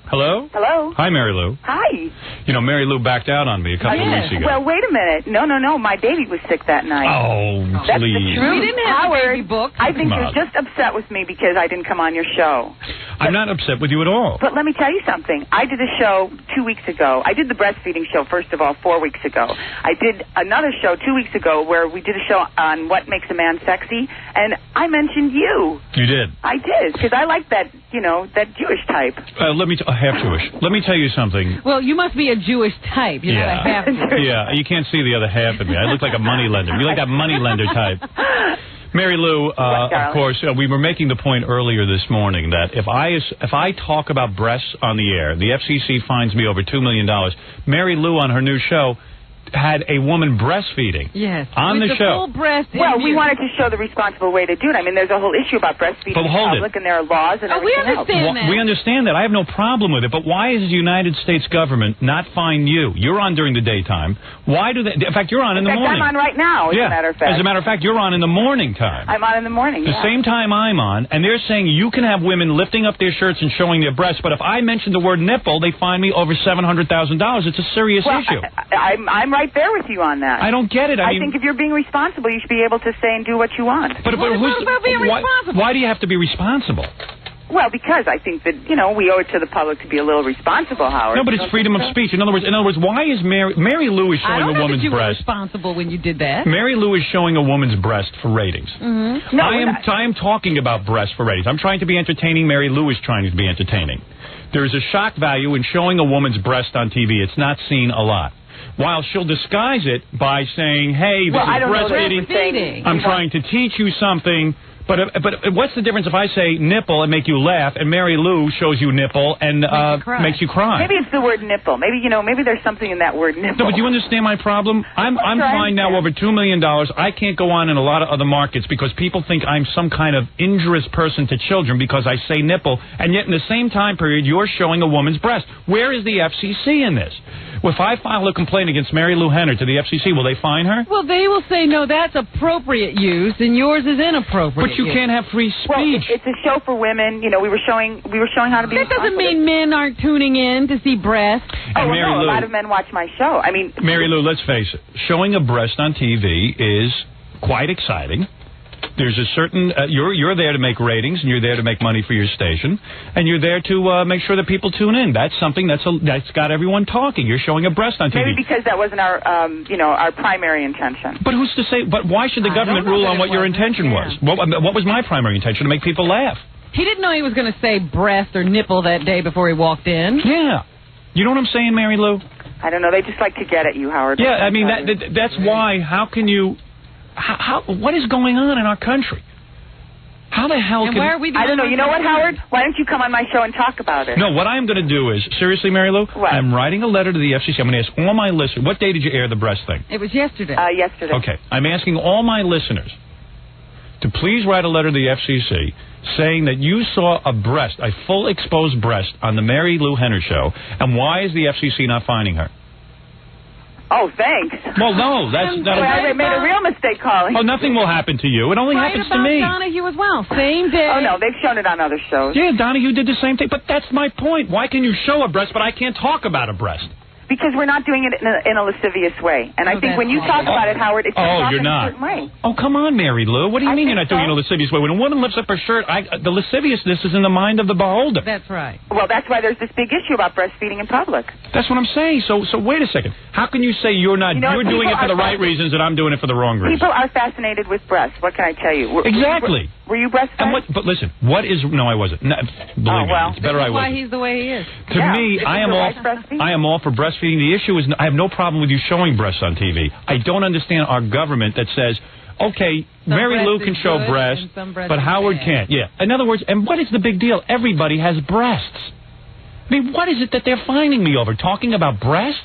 Hello? Hello? Hi, Mary Lou. Hi. You know, Mary Lou backed out on me a couple of weeks ago. Well, wait a minute. No. My baby was sick that night. Oh, That's please. the truth. We didn't have Howard, a baby book. I think Come you're on. just upset with me because I didn't come on your show. I'm not upset with you at all. But let me tell you something. I did a show 2 weeks ago. I did the breastfeeding show, first of all, 4 weeks ago. I did another show 2 weeks ago where we did a show on what makes a man sexy, and I mentioned you. You did? I did, because I like that, that Jewish type. Half Jewish. Let me tell you something. Well, you must be a Jewish type. You're not a half Jewish. Yeah, you can't see the other half of me. I look like a moneylender. You like that moneylender type. Mary Lou, of course, we were making the point earlier this morning that if I talk about breasts on the air, the FCC fines me over $2 million. Mary Lou on her new show had a woman breastfeeding. Yes. On the show. Full breast well, we wanted to show the responsible way to do it. I mean, there's a whole issue about breastfeeding in public, and there are laws and everything else. We understand that. I have no problem with it. But why is the United States government not fine you? You're on during the daytime. Why do they? In fact, you're on in the morning. I'm on right now, as a matter of fact. As a matter of fact, you're on in the morning time. I'm on in the morning, The same time I'm on, and they're saying you can have women lifting up their shirts and showing their breasts, but if I mention the word nipple, they fine me over $700,000. It's a serious issue. I'm right there with you on that. I don't get it. I think if you're being responsible, you should be able to say and do what you want. But why do you have to be responsible? Well, because I think that, we owe it to the public to be a little responsible, Howard. No, but it's freedom of speech. In other words, why is Mary Lou is showing a woman's you were breast? Responsible when you did that. Mary Lou is showing a woman's breast for ratings. Mm-hmm. I am talking about breast for ratings. I'm trying to be entertaining. Mary Lou is trying to be entertaining. There is a shock value in showing a woman's breast on TV. It's not seen a lot. While she'll disguise it by saying, hey, this is breastfeeding. I'm trying to teach you something. But what's the difference if I say nipple and make you laugh, and Mary Lou shows you nipple and makes you cry? Maybe it's the word nipple. Maybe there's something in that word nipple. No, but do you understand my problem? I'm fined now over $2 million. I can't go on in a lot of other markets because people think I'm some kind of injurious person to children because I say nipple, and yet in the same time period you're showing a woman's breast. Where is the FCC in this? If I file a complaint against Mary Lou Henner to the FCC, will they fine her? Well, they will say, no, that's appropriate use, and yours is inappropriate. But you can't have free speech. Well, it's a show for women. We were showing how to be. That doesn't mean men aren't tuning in to see breasts. And Mary Lou, a lot of men watch my show. I mean, Mary Lou, let's face it. Showing a breast on TV is quite exciting. There's a certain you're there to make ratings, and you're there to make money for your station, and you're there to make sure that people tune in. That's something that's got everyone talking. You're showing a breast on TV. Maybe because that wasn't our primary intention. But who's to say? But why should the government rule on what your intention was? What was my primary intention? To make people laugh. He didn't know he was going to say breast or nipple that day before he walked in. Yeah. You know what I'm saying, Mary Lou? I don't know. They just like to get at you, Howard. Yeah, I mean that's why. How can you? What is going on in our country? How the hell can... I don't know. You know what, Howard? Why don't you come on my show and talk about it? No, what I'm going to do is... Seriously, Mary Lou? What? I'm writing a letter to the FCC. I'm going to ask all my listeners... What day did you air the breast thing? It was yesterday. Yesterday. Okay. I'm asking all my listeners to please write a letter to the FCC saying that you saw a breast, a full exposed breast, on the Mary Lou Henner show, and why is the FCC not finding her? Oh, thanks. Well, no, I made a real mistake calling. Oh, nothing will happen to you. It only happens to me. Donahue as well. Same day. Oh, no, they've shown it on other shows. Yeah, Donahue did the same thing. But that's my point. Why can you show a breast, but I can't talk about a breast? Because we're not doing it in a lascivious way. And I think when you talk about it, Howard, it's you're in not. a certain way. Oh, come on, Mary Lou. What do you mean you're not doing it in a lascivious way? When a woman lifts up her shirt, the lasciviousness is in the mind of the beholder. That's right. Well, that's why there's this big issue about breastfeeding in public. That's what I'm saying. So wait a second. How can you say you're not? You're doing it for the right reasons and I'm doing it for the wrong reasons? People are fascinated with breasts. What can I tell you? Exactly. Were you breastfed? But listen, what is... No, I wasn't. No, believe me, it's better I wasn't. That's why he's the way he is. To me, I am all for breastfeeding. The issue is I have no problem with you showing breasts on TV. I don't understand our government that says, okay, Mary Lou can show breasts, but Howard can't. Yeah. In other words, and what is the big deal? Everybody has breasts. I mean, what is it that they're finding me over? Talking about breasts?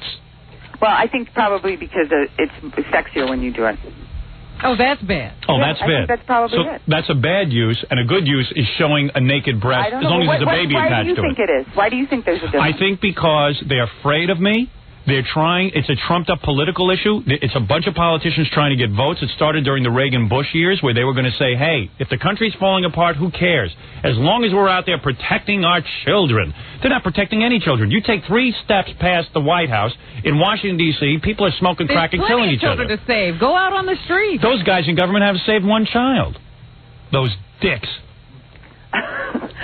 Well, I think probably because it's sexier when you do it. Oh, that's bad. Oh, that's bad. I think that's probably it. That's a bad use, and a good use is showing a naked breast as long as there's a baby attached to it. Why do you think it is? Why do you think there's a difference? I think because they're afraid of me. They're trying, it's a trumped-up political issue. It's a bunch of politicians trying to get votes. It started during the Reagan-Bush years where they were going to say, hey, if the country's falling apart, who cares? As long as we're out there protecting our children. They're not protecting any children. You take 3 steps past the White House in Washington, D.C., people are smoking crack and killing each other. There's plenty of children to save. Go out on the street. Those guys in government haven't saved one child. Those dicks.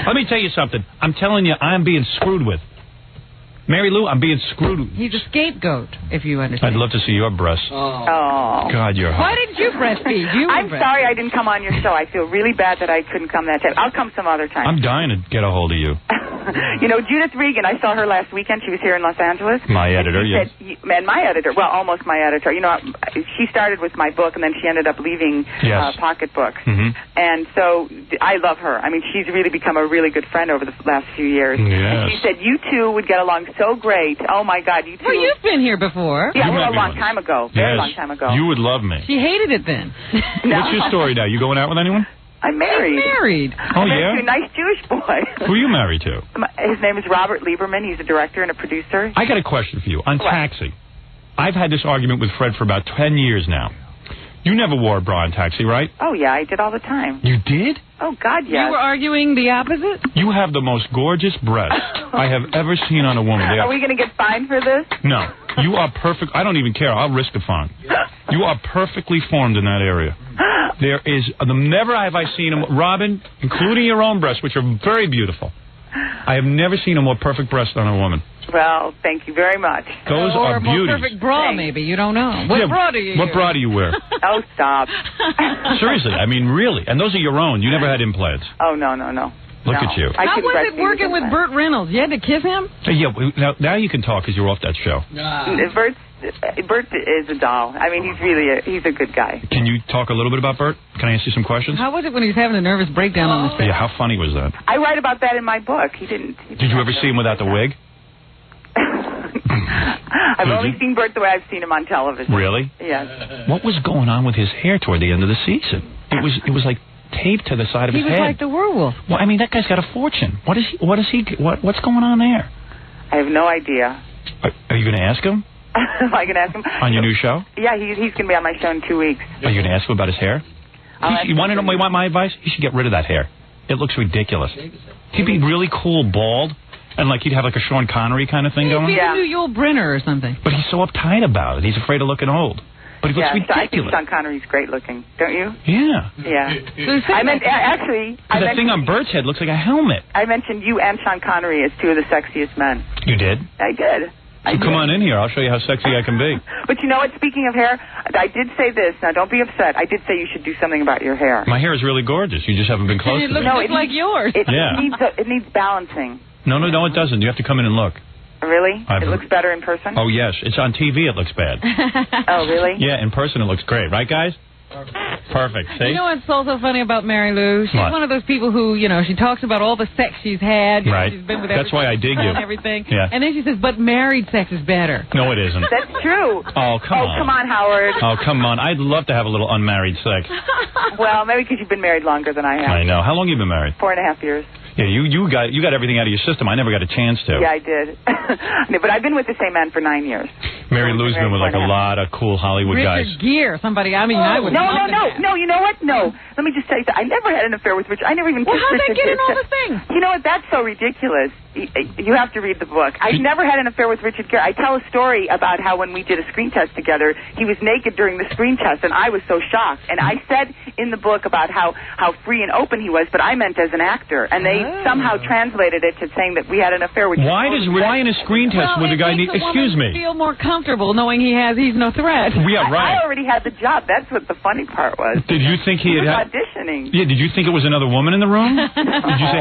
Let me tell you something. I'm telling you, I'm being screwed with. Mary Lou, I'm being screwed with. He's a scapegoat, if you understand. I'd love to see your breasts. Oh. God, you're hot. Why didn't you breastfeed? I'm sorry I didn't come on your show. I feel really bad that I couldn't come that time. I'll come some other time. I'm dying to get a hold of you. You know, Judith Regan, I saw her last weekend. She was here in Los Angeles. My editor, yes. And my editor, well, almost my editor. You know, she started with my book, and then she ended up leaving pocketbooks. Mm-hmm. And so I love her. I mean, she's really become a really good friend over the last few years. Yes. And she said, you two would get along so great. Oh, my God, you two. Well, you've been here before. Yeah, well, a long time ago. Very long time ago. You would love me. She hated it then. What's your story now? You going out with anyone? I'm married. He's married. Oh, I'm yeah? married to a nice Jewish boy. Who are you married to? His name is Robert Lieberman. He's a director and a producer. I got a question for you. On Taxi, I've had this argument with Fred for about 10 years now. You never wore a bra in Taxi, right? Oh, yeah, I did all the time. You did? Oh, God, yes. You were arguing the opposite? You have the most gorgeous breasts I have ever seen on a woman. Are we going to get fined for this? No. You are perfect. I don't even care. I'll risk a fine. You are perfectly formed in that area. There is, never have I seen them, Robin, including your own breasts, which are very beautiful. I have never seen a more perfect breast on a woman. Well, thank you very much. Those are beauties. Or a more perfect bra, maybe. You don't know. What bra do you What use? bra do you wear? Oh, stop. Seriously, I mean, really. And those are your own. You never had implants. Oh, no. Look at you. How was it working with Burt Reynolds? You had to kiss him? Yeah, now you can talk because you're off that show. Burt is a doll. I mean, he's a good guy. Can you talk a little bit about Burt? Can I ask you some questions? How was it when he was having a nervous breakdown on the set? Yeah, how funny was that? I write about that in my book. He didn't Did you ever see him without the wig? I've only seen Burt the way I've seen him on television. Really? Yes. What was going on with his hair toward the end of the season? It was like taped to the side of his head. He was like the werewolf. Well, I mean, that guy's got a fortune. What's going on there? I have no idea. Are you going to ask him? Am I going to ask him? On your new show? Yeah, he's going to be on my show in 2 weeks. Are you going to ask him about his hair? You want to know? You want my advice? You should get rid of that hair. It looks ridiculous. He'd be really cool bald, and he'd have like a Sean Connery kind of thing going on. He'd be the new Yul Brynner or something. But he's so uptight about it. He's afraid of looking old. But he looks ridiculous. I think Sean Connery's great looking, don't you? Yeah. Yeah. I meant the thing on Bert's head looks like a helmet. I mentioned you and Sean Connery as two of the sexiest men. You did? I did. So come on in here. I'll show you how sexy I can be. But you know what? Speaking of hair, I did say this. Now, don't be upset. I did say you should do something about your hair. My hair is really gorgeous. You just haven't been close to it. It looks just like yours. It needs balancing. No, it doesn't. You have to come in and look. Really? It looks better in person? Oh, yes. It's on TV. It looks bad. Oh, really? Yeah, in person it looks great. Right, guys? Perfect. See? You know what's also funny about Mary Lou? She's What? one of those people who, she talks about all the sex she's had. Right. She's been with That's why I dig you. and everything. Yeah. And then she says, but married sex is better. No, it isn't. That's true. Oh, come on. Oh, come on, Howard. Oh, come on. I'd love to have a little unmarried sex. Well, maybe because you've been married longer than I have. I know. How long have you been married? 4.5 years. Yeah, you got everything out of your system. I never got a chance to. Yeah, I did. No, but I've been with the same man for 9 years. Mary Lou's been with a lot of cool Hollywood guys. Richard Gere, somebody. I mean, I would. No. You know what? No. Let me just tell you. I never had an affair with Richard. I never even. Well, kissed how'd they Richard. get in all the things? You know what? That's so ridiculous. You have to read the book. I've never had an affair with Richard Gere. I tell a story about how when we did a screen test together, he was naked during the screen test, and I was so shocked. And I said in the book about how free and open he was, but I meant as an actor. And they somehow translated it to saying that we had an affair. Why in a screen test would a guy need? Excuse me. Feel more comfortable knowing he's no threat. Yeah, right. I already had the job. That's what the funny part was. Did you think he was had auditioning? Yeah. Did you think it was another woman in the room? Did you say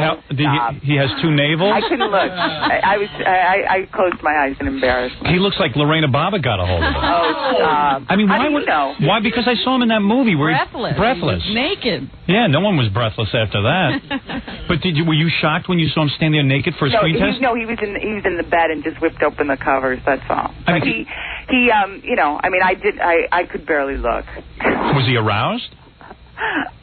he has two navels? I couldn't look. I closed my eyes in embarrassment. He looks like Lorena Bobbitt got a hold of him. Oh, stop. I mean, How do you know? Why? Because I saw him in that movie where Breathless. he's He was naked. Yeah, no one was breathless after that. But were you shocked when you saw him stand there naked for a screen test? No, he was in the bed and just whipped open the covers. That's all. I mean, I could barely look. Was he aroused?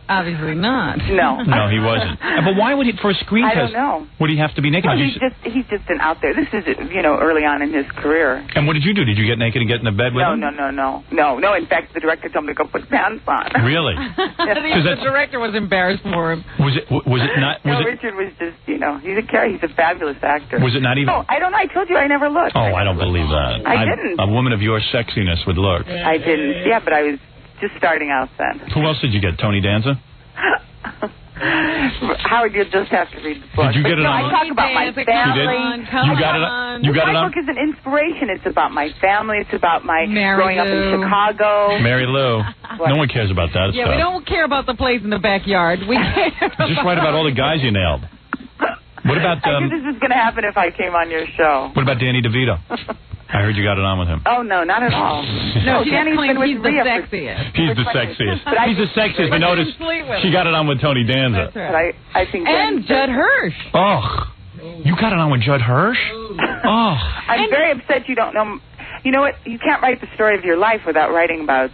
Obviously not. No. No, he wasn't. But why would he, for a screen I test? don't know. Would he have to be naked? Well, he's just an out there. This is early on in his career. And what did you do? Did you get naked and get in the bed with him? No. In fact, the director told me to go put pants on. Really? The director was embarrassed for him. Was it not? Richard was just he's a fabulous actor. Was it not even? No, I don't know. I told you I never looked. Oh, I don't believe that. I didn't. A woman of your sexiness would look. I didn't. Yeah, but I was just starting out then. Who else did you get? Tony Danza? Howard, you'll just have to read the book. Did you get it on? I talk about my family. You got it on? You got it my on? book is an inspiration. It's about my family. It's about my growing up in Chicago. Mary Lou. No one cares about that stuff. We don't care about the place in the backyard. We care. Just write about all the guys you nailed. What about... I knew this was going to happen if I came on your show. What about Danny DeVito? I heard you got it on with him. Oh, no, not at all. No, Danny's been with he's the sexiest. He's the sexiest. He's the sexiest. But notice she got it on with Tony Danza. That's right. But I think and Judd Hirsch. Oh, you got it on with Judd Hirsch? Oh. I'm very upset you don't know. You know what? You can't write the story of your life without writing about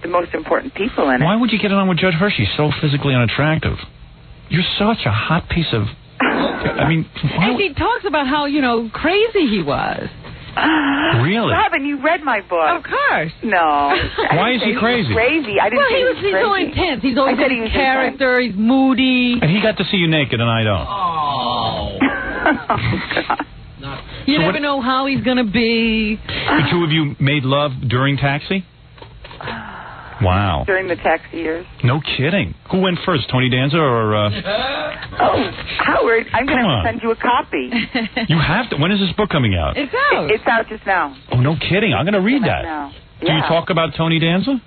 the most important people in it. Why would you get it on with Judd Hirsch? He's so physically unattractive. You're such a hot piece of... I mean... And he talks about how, crazy he was. Really? Robin, you read my book. Of course. No. Why is he crazy? Crazy. I didn't say he's so intense. He's always in his character. He's moody. And he got to see you naked, and I don't. Oh. You never know how he's going to be. The two of you made love during Taxi? Wow. During the Taxi years. No kidding. Who went first, Tony Danza or... Oh, Howard, I'm going to send you a copy. You have to. When is this book coming out? It's out. It's out just now. Oh, no kidding. I'm going to read that. Now. Do you talk about Tony Danza?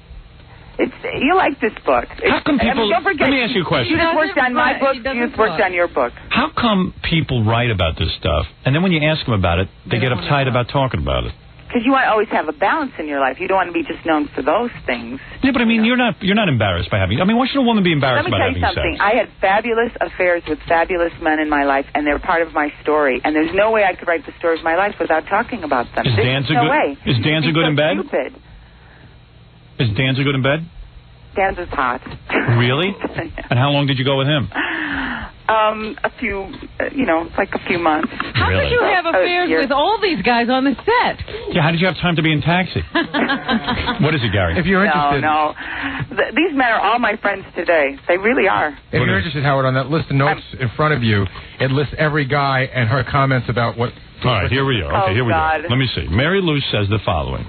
You like this book. How come people... don't forget, let me ask you a question. You just worked on my book. You just worked on your book. How come people write about this stuff, and then when you ask them about it, they get uptight about talking about it? Because you want to always have a balance in your life. You don't want to be just known for those things. Yeah, but I mean, you're not embarrassed by having... I mean, why should a woman be embarrassed about having sex? Let me tell you something. I had fabulous affairs with fabulous men in my life, and they're part of my story. And there's no way I could write the story of my life without talking about them. Is Danza good? Is Danza good in bed? Stupid. Is Danza good in bed? Danza's hot. Really? And how long did you go with him? A few, like a few months. How did you have affairs with all these guys on the set? Yeah, how did you have time to be in Taxi? What is it, Gary? If you're interested... No. These men are all my friends today. They really are. If you're interested, Howard, on that list of notes in front of you, it lists every guy and her comments about what... All right, here we go. Okay, here we go. Let me see. Mary Lou says the following.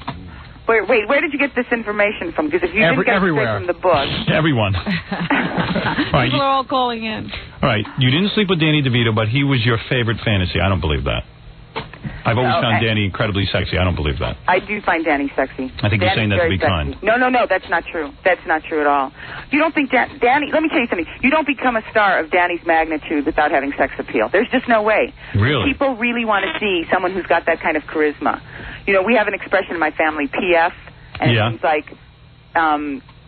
Wait, where did you get this information from? Because if you didn't get it straight from the book... Everyone. Right, people are all calling in. All right, you didn't sleep with Danny DeVito, but he was your favorite fantasy. I don't believe that. I've always found Danny incredibly sexy. I don't believe that. I do find Danny sexy. I think you're saying that to be kind. No, that's not true. That's not true at all. You don't think Danny... Let me tell you something. You don't become a star of Danny's magnitude without having sex appeal. There's just no way. Really? People really want to see someone who's got that kind of charisma. We have an expression in my family, PF, and it means like...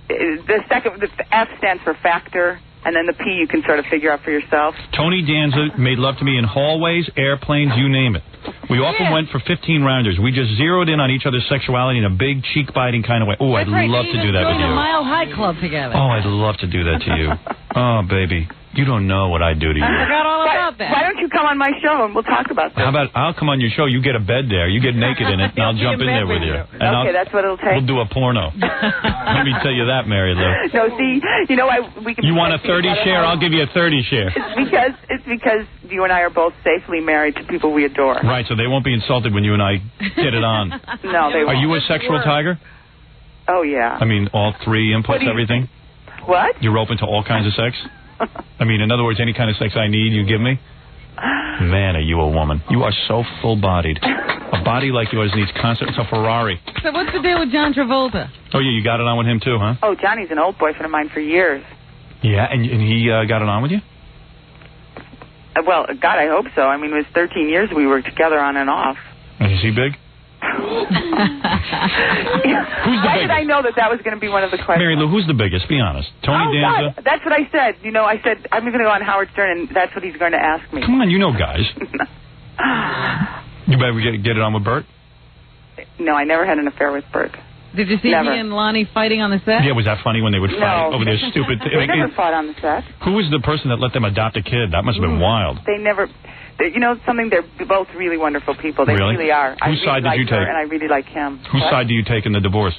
the F stands for factor, and then the P you can sort of figure out for yourself. Tony Danza made love to me in hallways, airplanes, you name it. We often went for 15-rounders. We just zeroed in on each other's sexuality in a big, cheek-biting kind of way. Oh, I'd love to do that with you. A Mile High Club together. Oh, I'd love to do that to you. Oh, baby. You don't know what I do to you. I forgot all about that. Why don't you come on my show and we'll talk about that? How about I'll come on your show, you get a bed there, you get naked in it, and I'll jump in there with you. And that's what it'll take. We'll do a porno. Let me tell you that, Mary Lou. No, see, we can... You want a 30 share? I'll give you a 30 share. It's because you and I are both safely married to people we adore. Right, so they won't be insulted when you and I get it on. No, they won't. Are you a sexual tiger? Oh, yeah. I mean, all three inputs, everything? What? You're open to all kinds of sex? I mean, in other words, any kind of sex I need, you give me? Man, are you a woman. You are so full-bodied. A body like yours needs constant... It's a Ferrari. So what's the deal with John Travolta? Oh, yeah, you got it on with him, too, huh? Oh, Johnny's an old boyfriend of mine for years. Yeah, and he got it on with you? Well, God, I hope so. I mean, it was 13 years we were together on and off. And is he big? Who's the Why did I know that was going to be one of the questions? Mary Lou, who's the biggest? Be honest. Tony Danza? God, that's what I said. I said, I'm going to go on Howard Stern, and that's what he's going to ask me. Come on, you know guys. You better get it on with Bert? No, I never had an affair with Bert. Did you see he and Lonnie fighting on the set? Yeah, was that funny when they would fight over their stupid... They never fought on the set. Who was the person that let them adopt a kid? That must have been wild. They never... something, they're both really wonderful people. They really are. Whose side did you take? And I really like him. Whose side do you take in the divorce?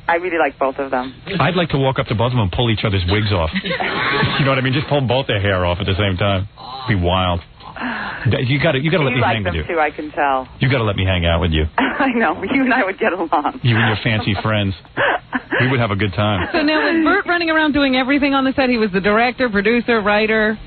I really like both of them. I'd like to walk up to both of them and pull each other's wigs off. You know what I mean? Just pull both their hair off at the same time. Be wild. You got to let me hang with you. You like them too, I can tell. You got to let me hang out with you. I know. You and I would get along. You and your fancy friends. We would have a good time. So now was Bert running around doing everything on the set? He was the director, producer, writer.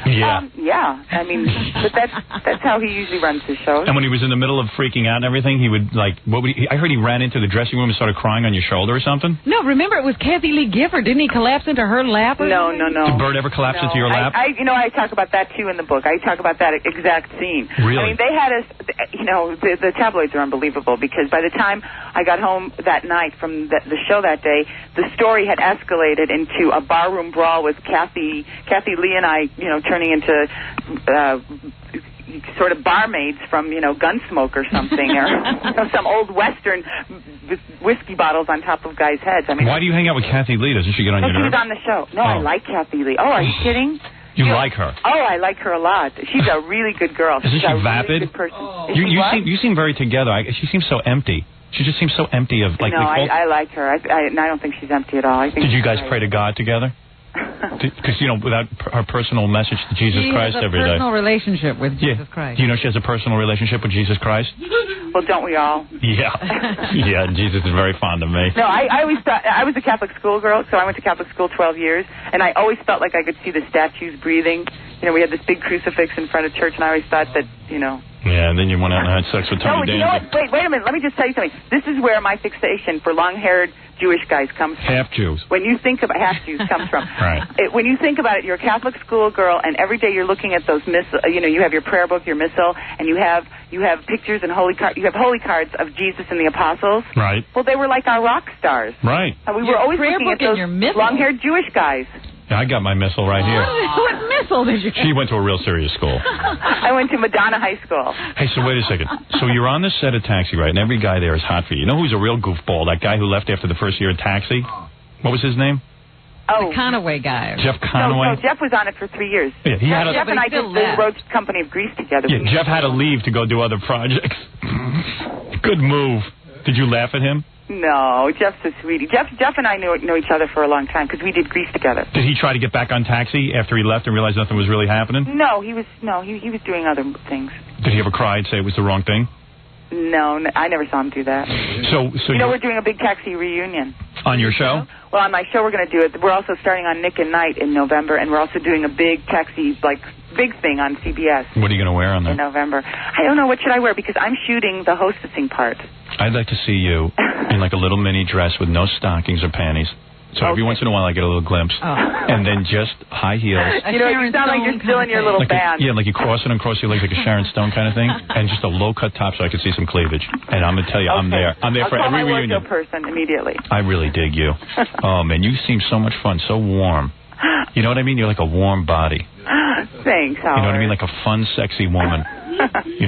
Yeah. Yeah. I mean, but that's how he usually runs his shows. And when he was in the middle of freaking out and everything, he would like, I heard he ran into the dressing room and started crying on your shoulder or something. No, remember it was Kathy Lee Gifford. Didn't he collapse into her lap? No. Did Bert ever collapse into your lap? I talk about that too in the book. I talk about that exact scene. Really? I mean, they had us. The tabloids are unbelievable because by the time I got home that night from the show that day, the story had escalated into a barroom brawl with Kathy Lee and I, turning into sort of barmaids from, Gunsmoke or something, or some old Western with whiskey bottles on top of guys' heads. I mean, why do you hang out with Kathy Lee? Doesn't she get on your nerves? She was on the show. No, I like Kathy Lee. Oh, are you kidding? You like her? Oh, I like her a lot. She's a really good girl. Isn't She's she a vapid? Really good person. You seem very together. She seems so empty. She just seems so empty of like. No, I like her. I don't think she's empty at all. I think. Did you guys pray to God together? Because, without her personal message to Jesus Christ every day. She has a personal relationship with Jesus Christ. Do you know she has a personal relationship with Jesus Christ? Well, don't we all? Yeah. Yeah, Jesus is very fond of me. No, I always thought, I was a Catholic schoolgirl, so I went to Catholic school 12 years, and I always felt like I could see the statues breathing. We had this big crucifix in front of church, and I always thought that, Yeah, and then you went out and had sex with Tony Danza. You know what? Wait a minute. Let me just tell you something. This is where my fixation for long-haired Jewish guys comes from. Half Jews. When you think about half Jews comes from. Right. When you think about it, you're a Catholic schoolgirl, and every day you're looking at those you have your prayer book, your missal, and you have pictures and you have holy cards of Jesus and the apostles. Right. Well, they were like our rock stars. Right. And we were always looking at those long-haired Jewish guys. Yeah, I got my missile right here. What missile did you get? She went to a real serious school. I went to Madonna High School. Hey, so wait a second. So you're on the set of Taxi, right? And every guy there is hot for you. You know who's a real goofball? That guy who left after the first year of Taxi? What was his name? The Conaway guy. Jeff Conaway? No, Jeff was on it for 3 years. Yeah, Jeff and I did the Road Company of Greece together. Yeah, Jeff had to leave to go do other projects. Good move. Did you laugh at him? No, Jeff's a sweetie. Jeff and I know each other for a long time because we did Grease together. Did he try to get back on Taxi after he left and realized nothing was really happening? No, he was doing other things. Did he ever cry and say it was the wrong thing? No, I never saw him do that. So we're doing a big Taxi reunion. On your show? Well, on my show we're going to do it. We're also starting on Nick and Night in November, and we're also doing a big Taxi, big thing on CBS. What are you going to wear on that? In November. I don't know. What should I wear? Because I'm shooting the hostessing part. I'd like to see you in like a little mini dress with no stockings or panties. So every once in a while I get a little glimpse. Oh. And then just high heels. You sound like you're still in your little band. Like you cross it and cross your legs like a Sharon Stone kind of thing. And just a low-cut top so I could see some cleavage. And I'm going to tell you, I'm there. I'm there for every reunion. I'll call my person immediately. I really dig you. Oh, man, you seem so much fun, so warm. You know what I mean? You're like a warm body. Thanks, Howard. You know what I mean? Like a fun, sexy woman.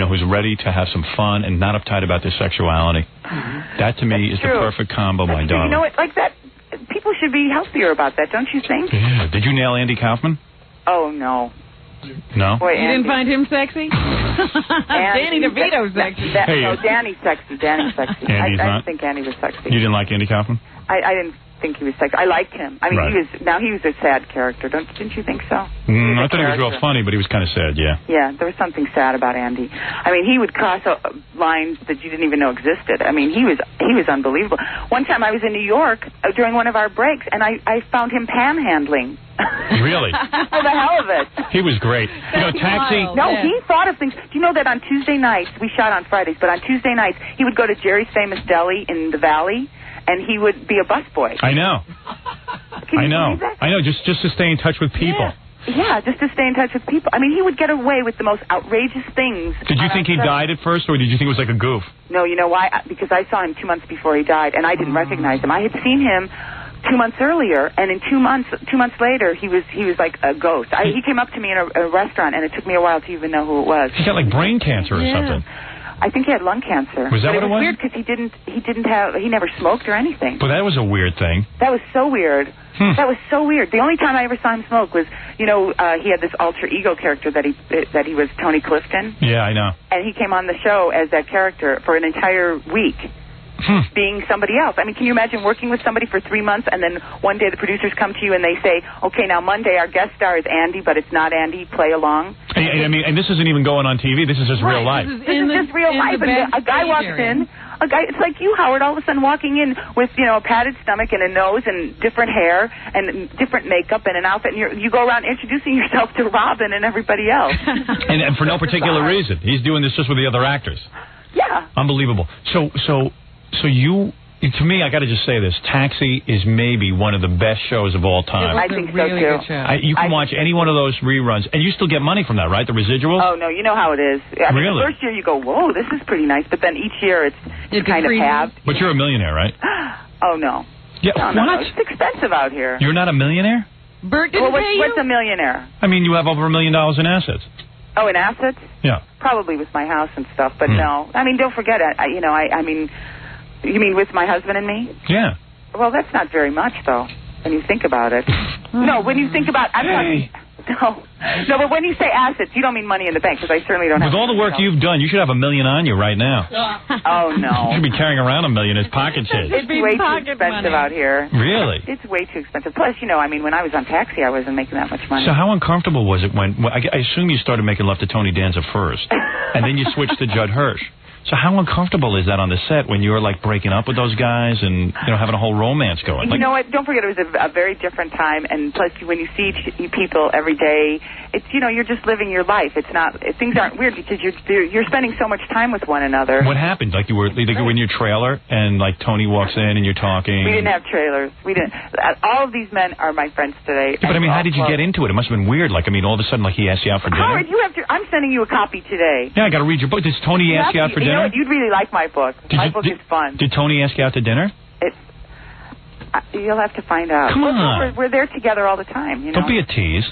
Who's ready to have some fun and not uptight about their sexuality. That, to me, is the perfect combo, my darling. You know what? Like that, people should be healthier about that, don't you think? Yeah. Did you nail Andy Kaufman? Oh, no. No? Boy, you didn't find him sexy? Danny DeVito's sexy. Danny's sexy. Danny's sexy. I didn't think Andy was sexy. You didn't like Andy Kaufman? I didn't think he was sexy. I liked him. I mean, he was a sad character. Didn't you think so? I thought he was real funny, but he was kind of sad, yeah. Yeah, there was something sad about Andy. I mean, he would cross lines that you didn't even know existed. I mean, he was unbelievable. One time I was in New York during one of our breaks, and I found him panhandling. Really? For the hell of it. He was great. Taxi... No, he thought of things. Do you know that on Tuesday nights, we shot on Fridays, but on Tuesday nights, he would go to Jerry's Famous Deli in the Valley, and he would be a busboy. I know. Can you believe that? I know, just to stay in touch with people. Yeah, just to stay in touch with people. I mean, he would get away with the most outrageous things. Did you think he died at first, or did you think it was like a goof? No, you know why? Because I saw him 2 months before he died, and I didn't recognize him. I had seen him 2 months earlier, and in 2 months later, he was like a ghost. He came up to me in a restaurant, and it took me a while to even know who it was. He got like brain cancer or something. I think he had lung cancer. Was that what it was? Weird because he never smoked or anything. But that was a weird thing. That was so weird. That was so weird. The only time I ever saw him smoke was, he had this alter ego character that he was Tony Clifton. Yeah, I know. And he came on the show as that character for an entire week. being somebody else. I mean, can you imagine working with somebody for 3 months and then one day the producers come to you and they say, okay, now Monday our guest star is Andy, but it's not Andy, play along? I mean, and this isn't even going on TV. This is just real life. This is just real life. And a guy walks in. A guy, it's like you, Howard, all of a sudden walking in with, you know, a padded stomach and a nose and different hair and different makeup and an outfit, and you go around introducing yourself to Robin and everybody else. and for no particular reason. He's doing this just with the other actors. Yeah. Unbelievable. So you... To me, I got to just say this: Taxi is maybe one of the best shows of all time. I think so too. You can watch any one of those reruns, and you still get money from that, right? The residuals. Oh no, you know how it is. I mean, really? The first year you go, whoa, this is pretty nice, but then each year it's kind of halved. But you're a millionaire, right? Oh no. Yeah. No, it's expensive out here. You're not a millionaire? Bert didn't pay you? What's a millionaire? I mean, you have over $1 million in assets. Oh, in assets? Yeah. Probably with my house and stuff, but no. I mean, don't forget it. I mean. You mean with my husband and me? Yeah. Well, that's not very much, though, when you think about it. No, when you think about... No, but when you say assets, you don't mean money in the bank, because I certainly don't have... With all the work you've done, you should have $1 million on you right now. Oh, no. You should be carrying around $1 million as pocket change. It's way too expensive out here. Really? It's way too expensive. Plus, I mean, when I was on Taxi, I wasn't making that much money. So how uncomfortable was it when I assume you started making love to Tony Danza first, and then you switched to Judd Hirsch. So how uncomfortable is that on the set when you're like breaking up with those guys and having a whole romance going? You know what? Don't forget it was a very different time, and plus when you see people every day, it's you're just living your life. It's not things aren't weird because you're spending so much time with one another. What happened? Like you were in your trailer and like Tony walks in and you're talking. We didn't have trailers. We didn't. All of these men are my friends today. Yeah, but I mean, how did you get into it? It must have been weird. Like I mean, all of a sudden, like he asked you out for dinner. Howard, I'm sending you a copy today. Yeah, I got to read your book. Does Tony ask you out for dinner? You know what? You'd really like my book. My book is fun. Did Tony ask you out to dinner? You'll have to find out. Come on. We're there together all the time. Don't be a tease.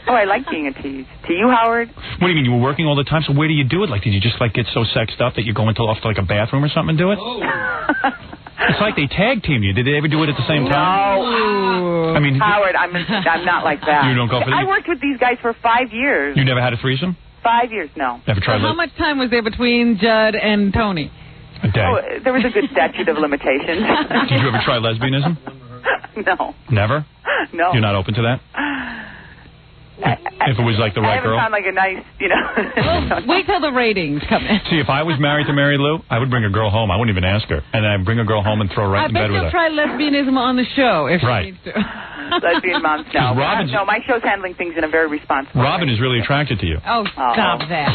Oh, I like being a tease. To you, Howard? What do you mean? You were working all the time? So where do you do it? Like, did you just like get so sexed up that you go off to like a bathroom or something and do it? It's like they tag team you. Did they ever do it at the same time? No. I mean, Howard, I'm not like that. You don't go for I worked with these guys for 5 years. You never had a threesome? 5 years, no. Never tried. So how much time was there between Judd and Tony? A day. Oh, there was a good statute of limitations. Did you ever try lesbianism? No. Never? No. You're not open to that? If it was like the right girl? I haven't found like a nice, Wait till the ratings come in. See, if I was married to Mary Lou, I would bring a girl home. I wouldn't even ask her. And I'd bring a girl home and throw her right in bed with her. I bet you'll try lesbianism on the show if she needs to. Lesbian moms, no. No, my show's handling things in a very responsible way. Robin is really attracted to you. Oh, stop that.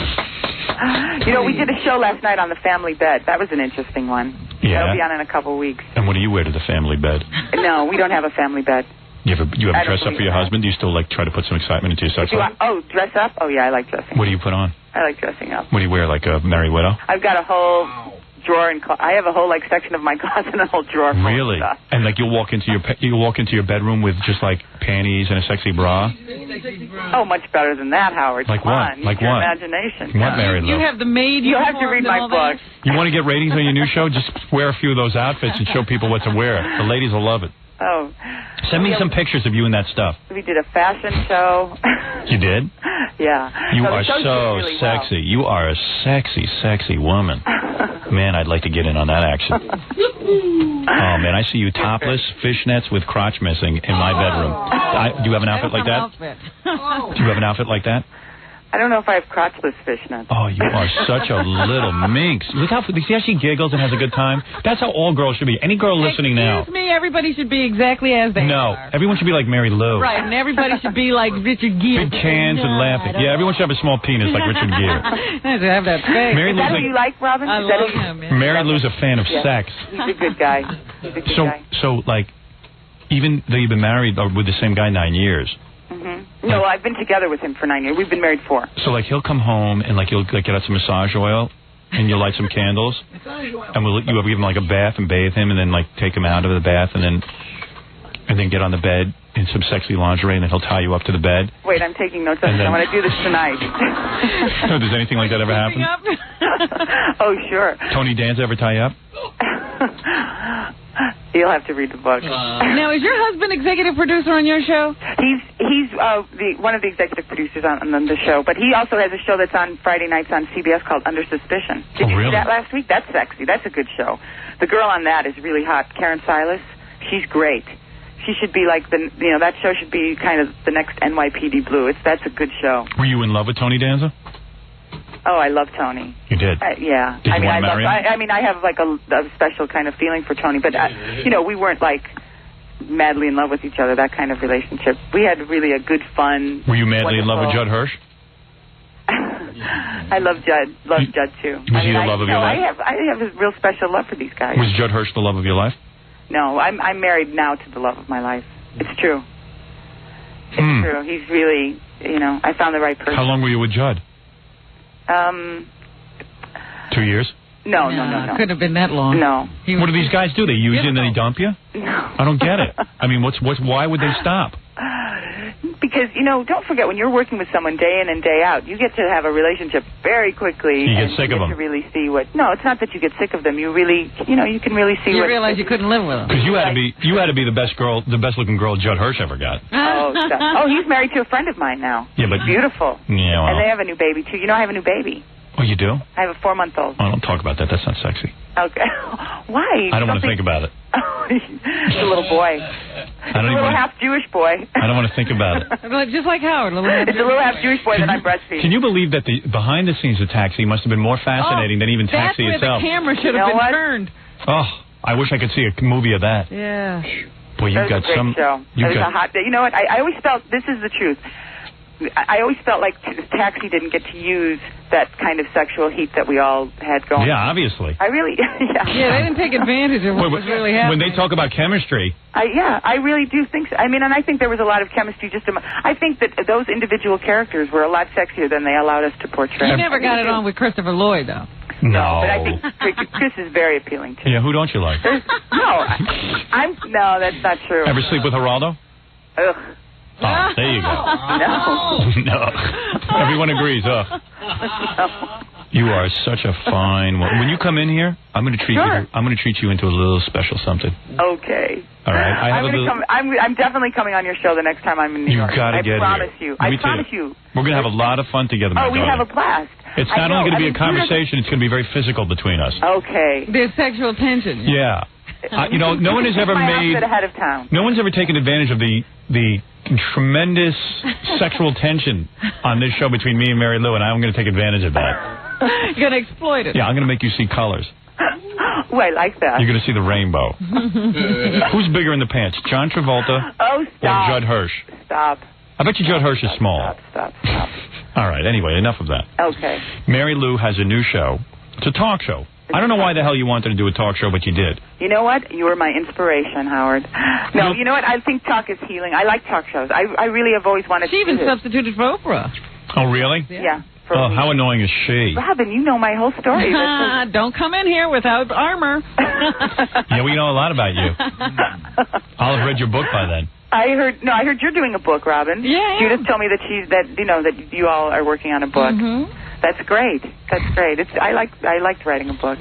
We did a show last night on the family bed. That was an interesting one. Yeah. That'll be on in a couple weeks. And what do you wear to the family bed? No, we don't have a family bed. You ever dress up for your husband? Do you still like try to put some excitement into your sex life? Dress up? Oh, yeah, I like dressing. What do you put on? I like dressing up. What do you wear, like a Merry Widow? I've got a whole drawer and I have a whole section of my closet and a whole drawer full really? of stuff. And like you'll walk into your bedroom with just like panties and a sexy bra? Oh, much better than that, Howard. Like Come what? on, Like your what? Imagination. What, Mary Lou? You have the maid. You'll have to read my book. You want to get ratings on your new show? Just wear a few of those outfits and show people what to wear. The ladies will love it. Oh. Send me some pictures of you in that stuff. We did a fashion show. You did? Yeah. You are so really sexy. Well. You are a sexy, sexy woman. Man, I'd like to get in on that action. Oh, man, I see you topless, fishnets with crotch missing in my bedroom. Do you have an outfit like that? Do you have an outfit like that? I don't know if I have crotchless fishnets. Oh, you are such a little minx. Look how, see how she giggles and has a good time? That's how all girls should be. Any girl listening now. Excuse me, everybody should be exactly as they are. No, everyone should be like Mary Lou. Right, and everybody should be like Richard Gere. Big cans and laughing. Yeah, everyone should have a small penis like Richard Gere. Should have that face. Is that who you like, Robin? I love him. Yeah. Mary Lou's a fan of sex. He's a good guy. He's a good guy. So, like, even though you've been married with the same guy 9 years. Mm-hmm. No, I've been together with him for 9 years. We've been married 4. So, like, he'll come home and, like, you'll get out some massage oil and you'll light some candles. And you'll give him, like, a bath and bathe him and then, like, take him out of the bath and then get on the bed in some sexy lingerie and then he'll tie you up to the bed. Wait, I'm taking notes. I want to do this tonight. So, does anything like that ever happen? Oh, sure. Tony Danza ever tie you up? You'll have to read the book. Now, is your husband executive producer on your show? He he's one of the executive producers on the show, but he also has a show that's on Friday nights on CBS called Under Suspicion. Did you see that last week? That's sexy. That's a good show. The girl on that is really hot. Karen Silas. She's great. She should be like that show should be kind of the next NYPD Blue. That's a good show. Were you in love with Tony Danza? Oh, I love Tony. You did? Yeah. Did you want to marry him? I mean, I have like a special kind of feeling for Tony, but we weren't like madly in love with each other. That kind of relationship. We had really a good, fun. Were you madly in love with Judd Hirsch? I love Judd. Love Judd too. Was he the love of your life? I have a real special love for these guys. Was Judd Hirsch the love of your life? No, I'm married now to the love of my life. It's true. It's true. He's really, I found the right person. How long were you with Judd? 2 years? No. Couldn't have been that long. No. What do these guys do? They use you and then they dump you? No. I don't get it. I mean, why would they stop? Because, don't forget, when you're working with someone day in and day out, you get to have a relationship very quickly. You get sick of them. To really see no, it's not that you get sick of them. You really, you can really see You realize you couldn't live with them. Because you had to be the best looking girl Judd Hirsch ever got. Oh, he's married to a friend of mine now. Yeah, but beautiful. Yeah, well. And they have a new baby, too. I have a new baby. Oh, you do? I have a 4-month-old. Oh, don't talk about that. That's not sexy. Okay. Why? I don't want to think about it. He's a little boy. He's a little half-Jewish boy. I don't want to think about it. Just like Howard. It's a little half-Jewish boy that I'm breastfeeding. Can you believe that the behind the scenes of Taxi must have been more fascinating than even Taxi itself? That's where the camera should have been turned. Oh, I wish I could see a movie of that. Yeah. That Boy, you've got was a great show. It was a hot day. You know what? I always felt, this is the truth, I always felt like Taxi didn't get to use that kind of sexual heat that we all had going. Yeah, obviously. I really, Yeah, they didn't take advantage of what was really happening. When they talk about chemistry. I really do think so. I mean, and I think there was a lot of chemistry I think that those individual characters were a lot sexier than they allowed us to portray. You never got it on with Christopher Lloyd, though. No. But I think Chris is very appealing to me. Yeah, who don't you like? No, that's not true. Ever sleep with Geraldo? Ugh. Oh, there you go. No. Everyone agrees. No. You are such a fine one. When you come in here, I'm going to treat you. I'm going to treat you into a little special something. Okay. All right. I'm definitely coming on your show the next time I'm in New York. You got to get here. I promise you. I promise you. We're going to have a lot of fun together. Oh, we have a blast. It's not only going to be a conversation; it's going to be very physical between us. Okay. There's sexual tension. Yeah. No one has ever ahead of town. No one's ever taken advantage of the tremendous sexual tension on this show between me and Mary Lou, and I'm going to take advantage of that. You're going to exploit it. Yeah, I'm going to make you see colors. Oh, I like that. You're going to see the rainbow. Who's bigger in the pants, John Travolta or Judd Hirsch? Stop. I bet you Judd Hirsch is small. Stop. All right, anyway, enough of that. Okay. Mary Lou has a new show. It's a talk show. I don't know why the hell you wanted to do a talk show, but you did. You know what? You were my inspiration, Howard. No, you know what? I think talk is healing. I like talk shows. I really have always wanted to do She even substituted for Oprah. Oh, really? Yeah. Oh, how annoying is she? Robin, you know my whole story. Don't come in here without armor. Yeah, we know a lot about you. I'll have read your book by then. I heard you're doing a book, Robin. Yeah. Judith told me that that you all are working on a book. Mm-hmm. That's great. I liked writing a book.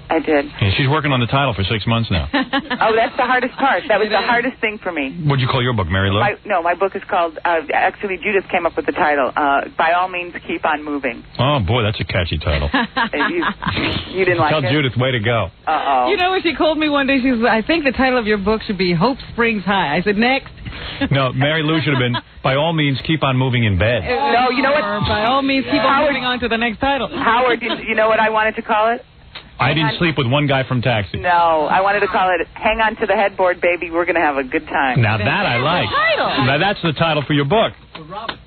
I did. Yeah, she's working on the title for 6 months now. Oh, that's the hardest part. That was the hardest thing for me. What'd you call your book, Mary Lou? My book is called, actually, Judith came up with the title, By All Means, Keep on Moving. Oh, boy, that's a catchy title. You didn't like it? Tell Judith, way to go. Uh-oh. You know what she called me one day? She said, I think the title of your book should be Hope Springs High. I said, next. No, Mary Lou should have been, By All Means, Keep on Moving in Bed. No, you know what? By all means, keep on moving on to the next title. Howard, you know what I wanted to call it? I didn't sleep with one guy from Taxi. No, I wanted to call it Hang On to the Headboard, Baby. We're going to have a good time. Now that I like. Now that's the title for your book. For Robin.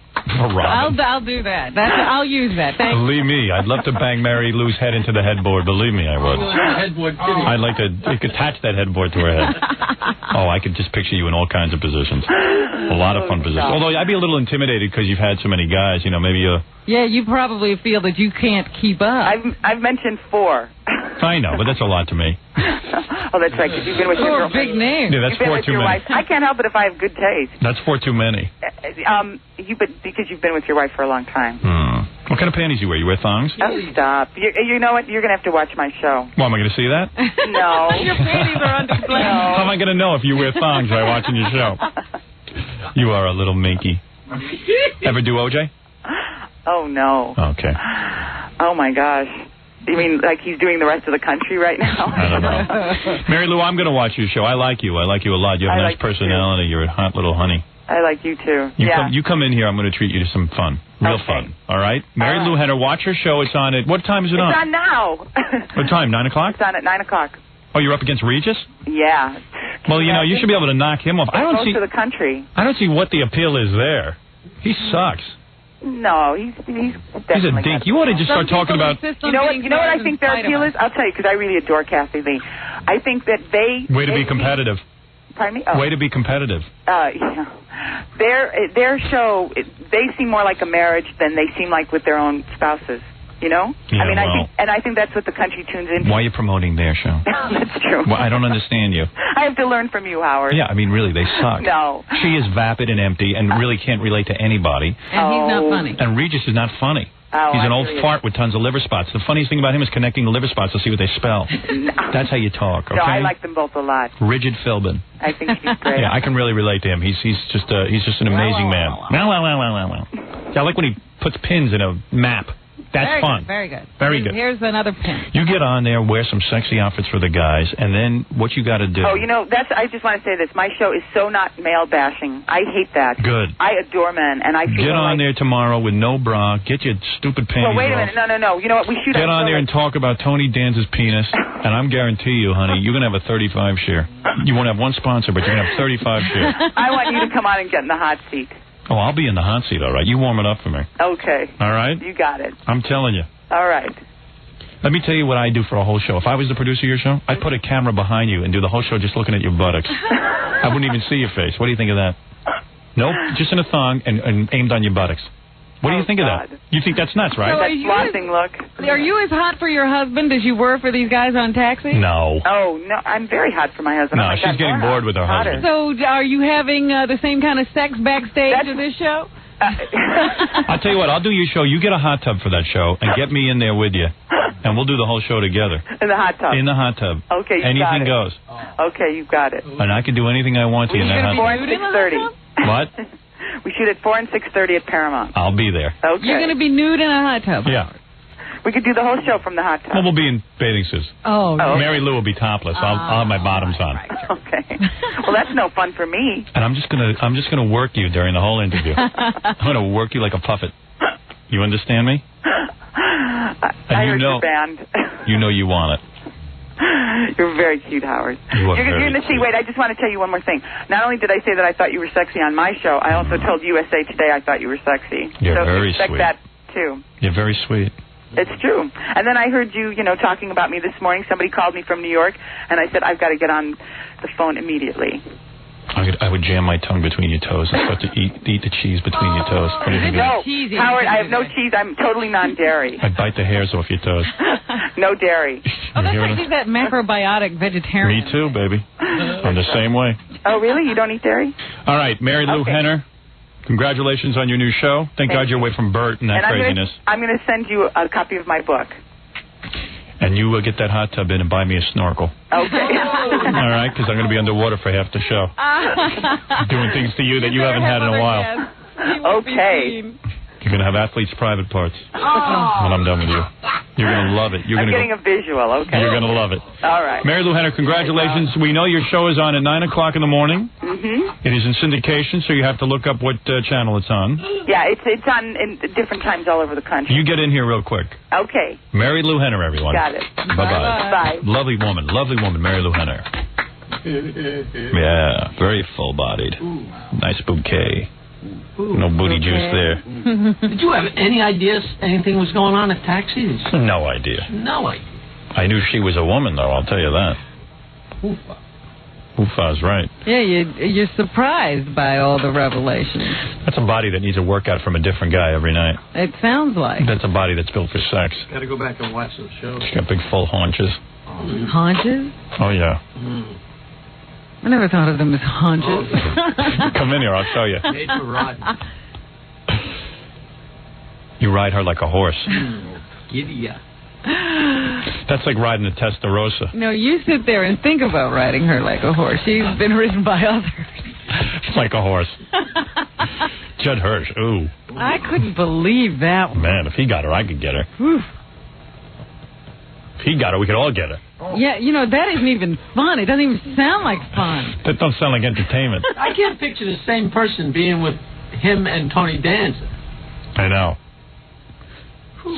I'll do that. I'll use that. Thanks. Believe me, I'd love to bang Mary Lou's head into the headboard. Believe me, I would. I'd like to attach that headboard to her head. Oh, I could just picture you in all kinds of positions. A lot of fun positions. Although I'd be a little intimidated because you've had so many guys. You know, maybe Yeah, you probably feel that you can't keep up. I've mentioned 4. I know, but that's a lot to me. Oh, that's right, because you've been with your girlfriend. Big name. Yeah, that's 4 too many. Wife. I can't help it if I have good taste. That's 4 too many. Because you've been with your wife for a long time. What kind of panties you wear? You wear thongs? Oh, stop. You know what? You're going to have to watch my show. Well, am I going to see that? No. Your panties are on display. How am I going to know if you wear thongs by watching your show? You are a little minky. Ever do OJ? Oh, no. Okay. Oh, my gosh. You mean like he's doing the rest of the country right now? I don't know. Mary Lou, I'm going to watch your show. I like you. I like you a lot. You have a nice personality. You're a hot little honey. I like you, too. You come in here, I'm going to treat you to some fun. Real fun. All right? Mary Lou Henner, watch her show. It's on at... What time is it on? It's on now. What time? 9 o'clock? It's on at 9 o'clock. Oh, you're up against Regis? Yeah. Well, you should be able to knock him off. I don't see... Most of the country. I don't see what the appeal is there. He sucks. No, he's He's a dink. You ought to just start talking about... You know what I think their appeal is? I'll tell you, because I really adore Kathy Lee. I think that they... Way to be competitive. Pardon me? Oh. Way to be competitive. Yeah. Their show, they seem more like a marriage than they seem like with their own spouses. You know? Yeah, I think that's what the country tunes into. Why are you promoting their show? That's true. Well, I don't understand you. I have to learn from you, Howard. Yeah, I mean, really, they suck. No. She is vapid and empty and really can't relate to anybody. And he's not funny. And Regis is not funny. He's an old fart with tons of liver spots. The funniest thing about him is connecting the liver spots to see what they spell. That's how you talk, okay? No, I like them both a lot. Rigid Philbin. I think he's great. Yeah, I can really relate to him. He's just an amazing man. Well. Yeah, I like when he puts pins in a map. That's very fun. Good, very good. Very good. Here's another pin. You get on there, wear some sexy outfits for the guys, and then what you got to do. Oh, I just want to say this. My show is so not male bashing. I hate that. Good. I adore men, and I feel Get on there tomorrow with no bra. Get your stupid panties Well, wait a minute. No. You know what? We shoot Get on there and talk about Tony Danza's penis, and I'm guarantee you, honey, you're going to have a 35 share. You won't have one sponsor, but you're going to have 35 share. I want you to come on and get in the hot seat. Oh, I'll be in the hot seat, all right. You warm it up for me. Okay. All right? You got it. I'm telling you. All right. Let me tell you what I do for a whole show. If I was the producer of your show, I'd put a camera behind you and do the whole show just looking at your buttocks. I wouldn't even see your face. What do you think of that? Nope, just in a thong and aimed on your buttocks. What do you think of that? You think that's nuts, right? So that flossing look. Are you as hot for your husband as you were for these guys on Taxi? No. Oh, no. I'm very hot for my husband. No, she's getting bored with her husband. So are you having the same kind of sex backstage of this show? I'll tell you what, I'll do your show. You get a hot tub for that show and get me in there with you. And we'll do the whole show together. In the hot tub? In the hot tub. Okay, you Anything got it. goes. Okay, you got it. And I can do anything I want to in that hot tub. 4 and 6:30. What? We shoot at 4 and 6:30 at Paramount. I'll be there. Okay. You're going to be nude in a hot tub? Yeah. We could do the whole show from the hot tub. Well, we'll be in bathing suits. Oh. Mary Lou will be topless. I'll have my bottoms on. Okay. Well, that's no fun for me. And I'm just gonna work you during the whole interview. I'm gonna work you like a puppet. You understand me? I heard your band. You know you want it. You're very cute, Howard. You're going to see. Wait, I just want to tell you one more thing. Not only did I say that I thought you were sexy on my show, I also told USA Today I thought you were sexy. You're so very expect sweet. that too. You're very sweet. It's true. And then I heard you, talking about me this morning. Somebody called me from New York, and I said, I've got to get on the phone immediately. I would jam my tongue between your toes and start to eat the cheese between your toes. What do you think of that? No, Howard, I have no cheese. I'm totally non-dairy. I'd bite the hairs off your toes. No dairy. Oh, that's like he's that macrobiotic vegetarian. Me too, baby. I'm the same way. Oh, really? You don't eat dairy? All right, Mary Lou Henner, congratulations on your new show. Thank God you're away from Bert and that craziness. I'm going to send you a copy of my book. And you will get that hot tub in and buy me a snorkel. Okay. All right, because I'm going to be underwater for half the show. Doing things to you that you haven't had in a while. Okay. You're going to have athletes' private parts when I'm done with you. You're going to love it. I'm getting a visual, okay. You're going to love it. All right. Mary Lou Henner, congratulations. We know your show is on at 9 o'clock in the morning. Mm-hmm. It is in syndication, so you have to look up what channel it's on. Yeah, it's on in different times all over the country. You get in here real quick. Okay. Mary Lou Henner, everyone. Got it. Bye-bye. Bye. Lovely woman, Mary Lou Henner. Yeah, very full-bodied. Nice bouquet. No booty juice there. Did you have any ideas anything was going on at Taxi? No idea. No idea. I knew she was a woman, though, I'll tell you that. Oofa. Oofa's right. Yeah, you're surprised by all the revelations. That's a body that needs a workout from a different guy every night. It sounds like. That's a body that's built for sex. Got to go back and watch those shows. She's got big full haunches. Haunches? Oh, yeah. I never thought of them as haunches. Come in here, I'll show you. Made for riding. You ride her like a horse. Giddy up. That's like riding a Testarossa. No, you sit there and think about riding her like a horse. She's been ridden by others. Like a horse. Judd Hirsch, ooh. I couldn't believe that one. Man, if he got her, I could get her. Whew. If he got her, we could all get her. Yeah, you know, that isn't even fun. It doesn't even sound like fun. That don't sound like entertainment. I can't picture the same person being with him and Tony Danza. I know.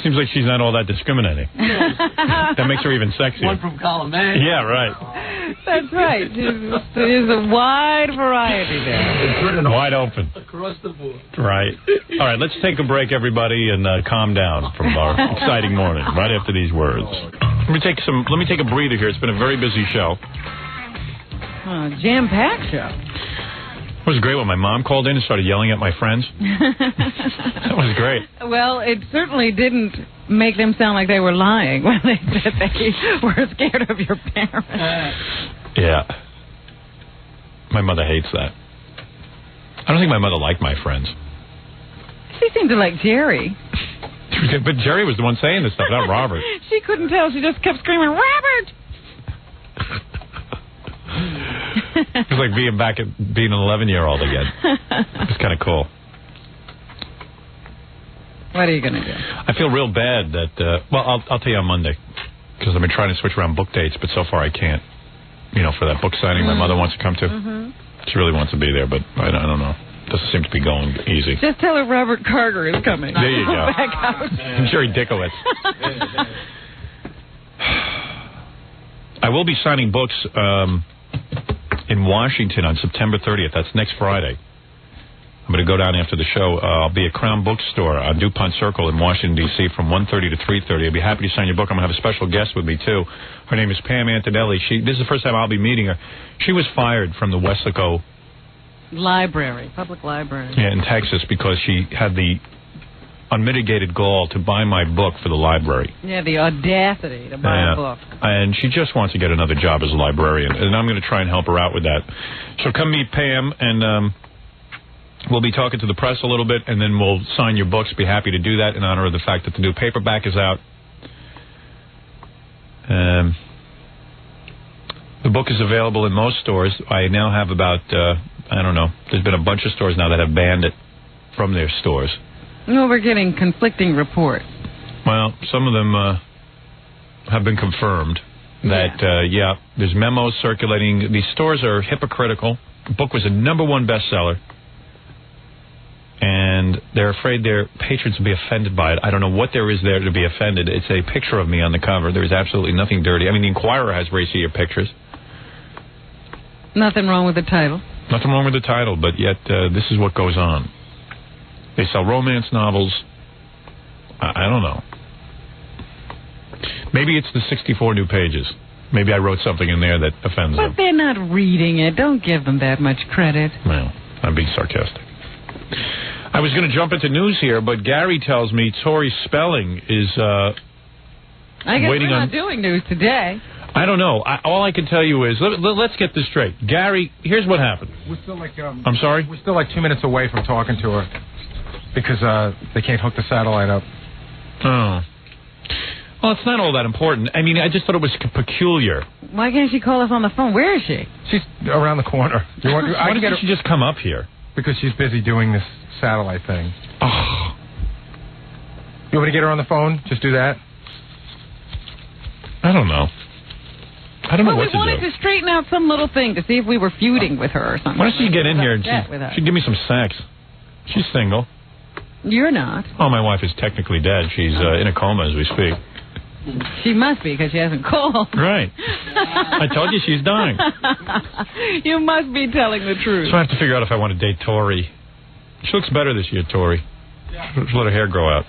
Seems like she's not all that discriminating. That makes her even sexier. One from column A. Yeah, right. That's right. There's a wide variety there. Wide open. Across the board. Right. All right, let's take a break, everybody, and calm down from our exciting morning right after these words. Let me take a breather here. It's been a very busy show. Jam-packed show. It was great when my mom called in and started yelling at my friends. That was great. Well, it certainly didn't make them sound like they were lying when they said they were scared of your parents. Yeah. My mother hates that. I don't think my mother liked my friends. She seemed to like Jerry. But Jerry was the one saying this stuff, not Robert. She couldn't tell. She just kept screaming, Robert! It was like being an 11-year-old again. It was kind of cool. What are you going to do? I feel real bad that, well, I'll tell you on Monday, because I've been trying to switch around book dates, but so far I can't. You know, for that book signing my mother wants to come to. She really wants to be there, but I don't know. Doesn't seem to be going easy. Just tell her Robert Carter is coming. There you go. Back out. And Jerry Dickowitz. I will be signing books in Washington on September 30th. That's next Friday. I'm going to go down after the show. I'll be at Crown Bookstore on DuPont Circle in Washington, D.C. from 1:30 to 3:30. I'd be happy to sign your book. I'm going to have a special guest with me, too. Her name is Pam Antonelli. This is the first time I'll be meeting her. She was fired from the Weslaco Library, public library. Yeah, in Texas, because she had the unmitigated gall to buy my book for the library. Yeah, the audacity to buy a book. And she just wants to get another job as a librarian, and I'm going to try and help her out with that. So come meet Pam, and we'll be talking to the press a little bit, and then we'll sign your books. Be happy to do that in honor of the fact that the new paperback is out. The book is available in most stores. I now have about, I don't know, there's been a bunch of stores now that have banned it from their stores. No, we're getting conflicting reports. Well, some of them have been confirmed that, there's memos circulating. These stores are hypocritical. The book was a #1 bestseller, and they're afraid their patrons will be offended by it. I don't know what there is there to be offended. It's a picture of me on the cover. There is absolutely nothing dirty. I mean, the Inquirer has racier pictures. Nothing wrong with the title. Nothing wrong with the title, but yet this is what goes on. They sell romance novels. I don't know. Maybe it's the 64 new pages. Maybe I wrote something in there that offends them. But they're not reading it. Don't give them that much credit. Well, I'm being sarcastic. I was going to jump into news here, but Gary tells me Tori Spelling is I guess waiting we're not doing news today. I don't know. All I can tell you is, let's get this straight. Gary, here's what happened. We're still like, I'm sorry? We're still like 2 minutes away from talking to her because they can't hook the satellite up. Oh. Well, it's not all that important. I mean, I just thought it was peculiar. Why can't she call us on the phone? Where is she? She's around the corner. Why doesn't she just come up here? Because she's busy doing this satellite thing. Oh. You want me to get her on the phone? Just do that? I don't know. I don't know what to do. We wanted to straighten out some little thing to see if we were feuding with her or something. Why don't she get in here and she'd give me some sex? She's single. You're not. Oh, my wife is technically dead. She's in a coma as we speak. She must be because she hasn't called. Right. I told you she's dying. You must be telling the truth. So I have to figure out if I want to date Tori. She looks better this year, Tori. Just let her hair grow out.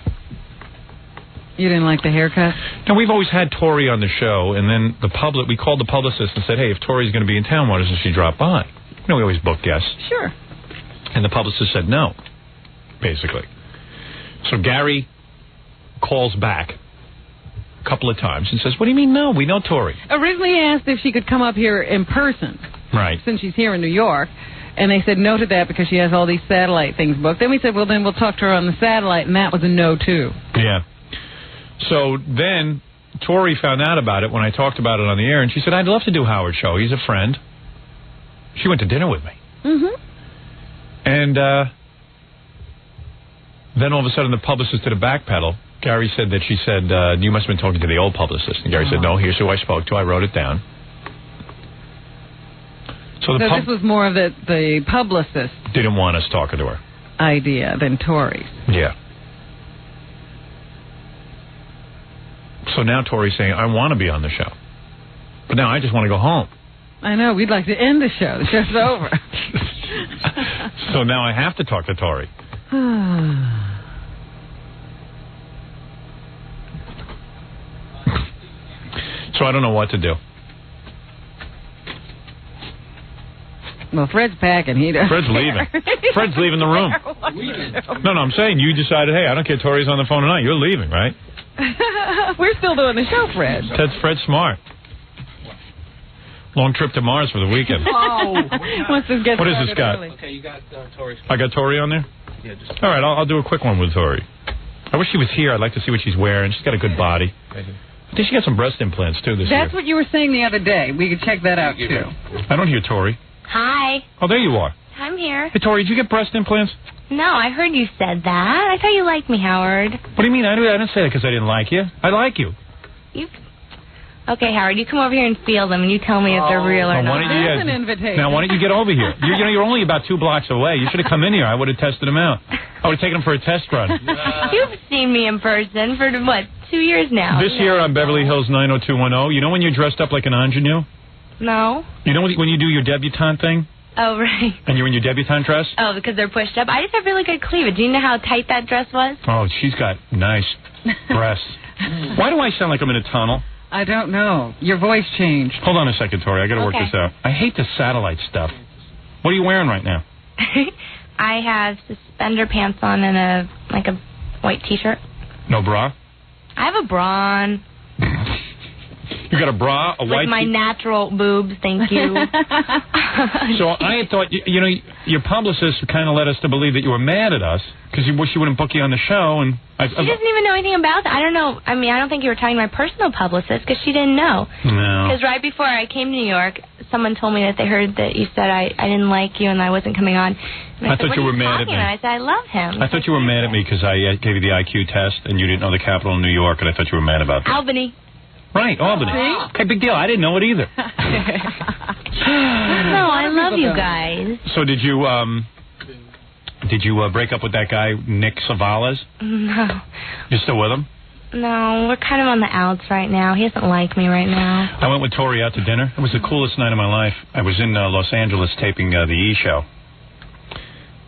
You didn't like the haircut? No, we've always had Tori on the show, and then we called the publicist and said, hey, if Tori's going to be in town, why doesn't she drop by? You know, we always book guests. Sure. And the publicist said no, basically. So Gary calls back a couple of times and says, what do you mean no? We know Tori. Originally asked if she could come up here in person. Right. Since she's here in New York. And they said no to that because she has all these satellite things booked. Then we said, well, then we'll talk to her on the satellite, and that was a no, too. Yeah. So then Tori found out about it when I talked about it on the air, and she said, I'd love to do Howard's show. He's a friend. She went to dinner with me. Mm-hmm. And then all of a sudden the publicist did a backpedal. Gary said that she said, you must have been talking to the old publicist. And Gary said, no, here's who I spoke to. I wrote it down. So this was more of the publicist didn't want us talking to her idea than Tori's. Yeah. So now Tori's saying, I want to be on the show. But now I just want to go home. I know. We'd like to end the show. The show's over. So now I have to talk to Tori. So I don't know what to do. Well, Fred's packing. Fred's leaving. Fred's leaving the room. No, I'm saying you decided, hey, I don't care. Tori's on the phone tonight. You're leaving, right? We're still doing the show, Fred. Fred's smart. Long trip to Mars for the weekend. Once this gets what is this got? Okay, you got Tori. I got Tori on there? Yeah, just... All right, I'll do a quick one with Tori. I wish she was here. I'd like to see what she's wearing. She's got a good body. I think she got some breast implants, too, this year. That's what you were saying the other day. We could check that out, too. I don't hear Tori. Hi. Oh, there you are. I'm here. Hey, Tori, did you get breast implants? No, I heard you said that. I thought you liked me, Howard. What do you mean? I didn't say that because I didn't like you. I like you. Okay, Howard, you come over here and feel them, and you tell me if they're real or not. That's an invitation. Now, why don't you get over here? You're only about 2 blocks away. You should have come in here. I would have tested them out. I would have taken them for a test run. You've seen me in person for, 2 years now? This year on Beverly Hills 90210, you know when you're dressed up like an ingenue? No. You know when you do your debutante thing? Oh, right. And you're in your debutante dress? Oh, because they're pushed up. I just have really good cleavage. Do you know how tight that dress was? Oh, she's got nice breasts. Why do I sound like I'm in a tunnel? I don't know. Your voice changed. Hold on a second, Tori. I got to work this out. I hate the satellite stuff. What are you wearing right now? I have suspender pants on and a white T-shirt. No bra? I have a bra on. You got a bra, a white... With my natural boobs, thank you. So I had thought, your publicist kind of led us to believe that you were mad at us because you wish she wouldn't book you on the show. And she doesn't even know anything about that. I don't know. I mean, I don't think you were talking to my personal publicist because she didn't know. No. Because right before I came to New York, someone told me that they heard that you said I didn't like you and I wasn't coming on. And I thought you were mad at me. I said, I love him. I thought you were mad at me because I gave you the IQ test and you didn't know the capital of New York, and I thought you were mad about that. Albany. Right, Albany. Okay, big deal. I didn't know it either. No, I love you guys. So did you break up with that guy, Nick Savalas? No. You still with him? No, we're kind of on the outs right now. He doesn't like me right now. I went with Tori out to dinner. It was the coolest night of my life. I was in Los Angeles taping the E! Show.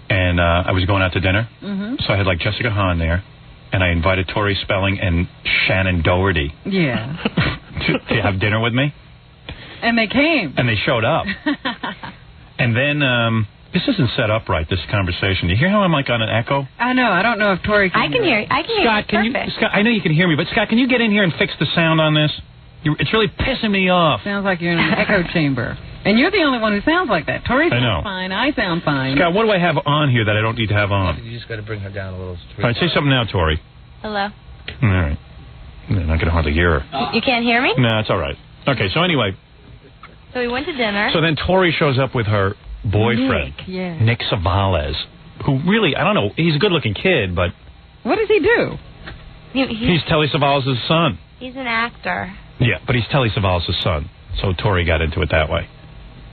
And I was going out to dinner. So I had like Jessica Hahn there. And I invited Tori Spelling and Shannon Doherty. Yeah. to have dinner with me. And they came. And they showed up. And then, this isn't set up right, this conversation. You hear how I'm like on an echo? I know. I don't know if Tori can I can hear you. Scott, Scott, I know you can hear me, but Scott, can you get in here and fix the sound on this? It's really pissing me off. Sounds like you're in an echo chamber. And you're the only one who sounds like that. Tori sounds fine. I sound fine. Scott, what do I have on here that I don't need to have on? You just got to bring her down a little. All right, say something now, Tori. Hello. All right. I'm not going to hardly hear her. You can't hear me? No, it's all right. Okay, so anyway. So we went to dinner. So then Tori shows up with her boyfriend, Nick Savalas, who really, I don't know, he's a good-looking kid, but... What does he do? He's Telly Savalas' son. He's an actor. Yeah, but he's Telly Savalas' son. So Tori got into it that way.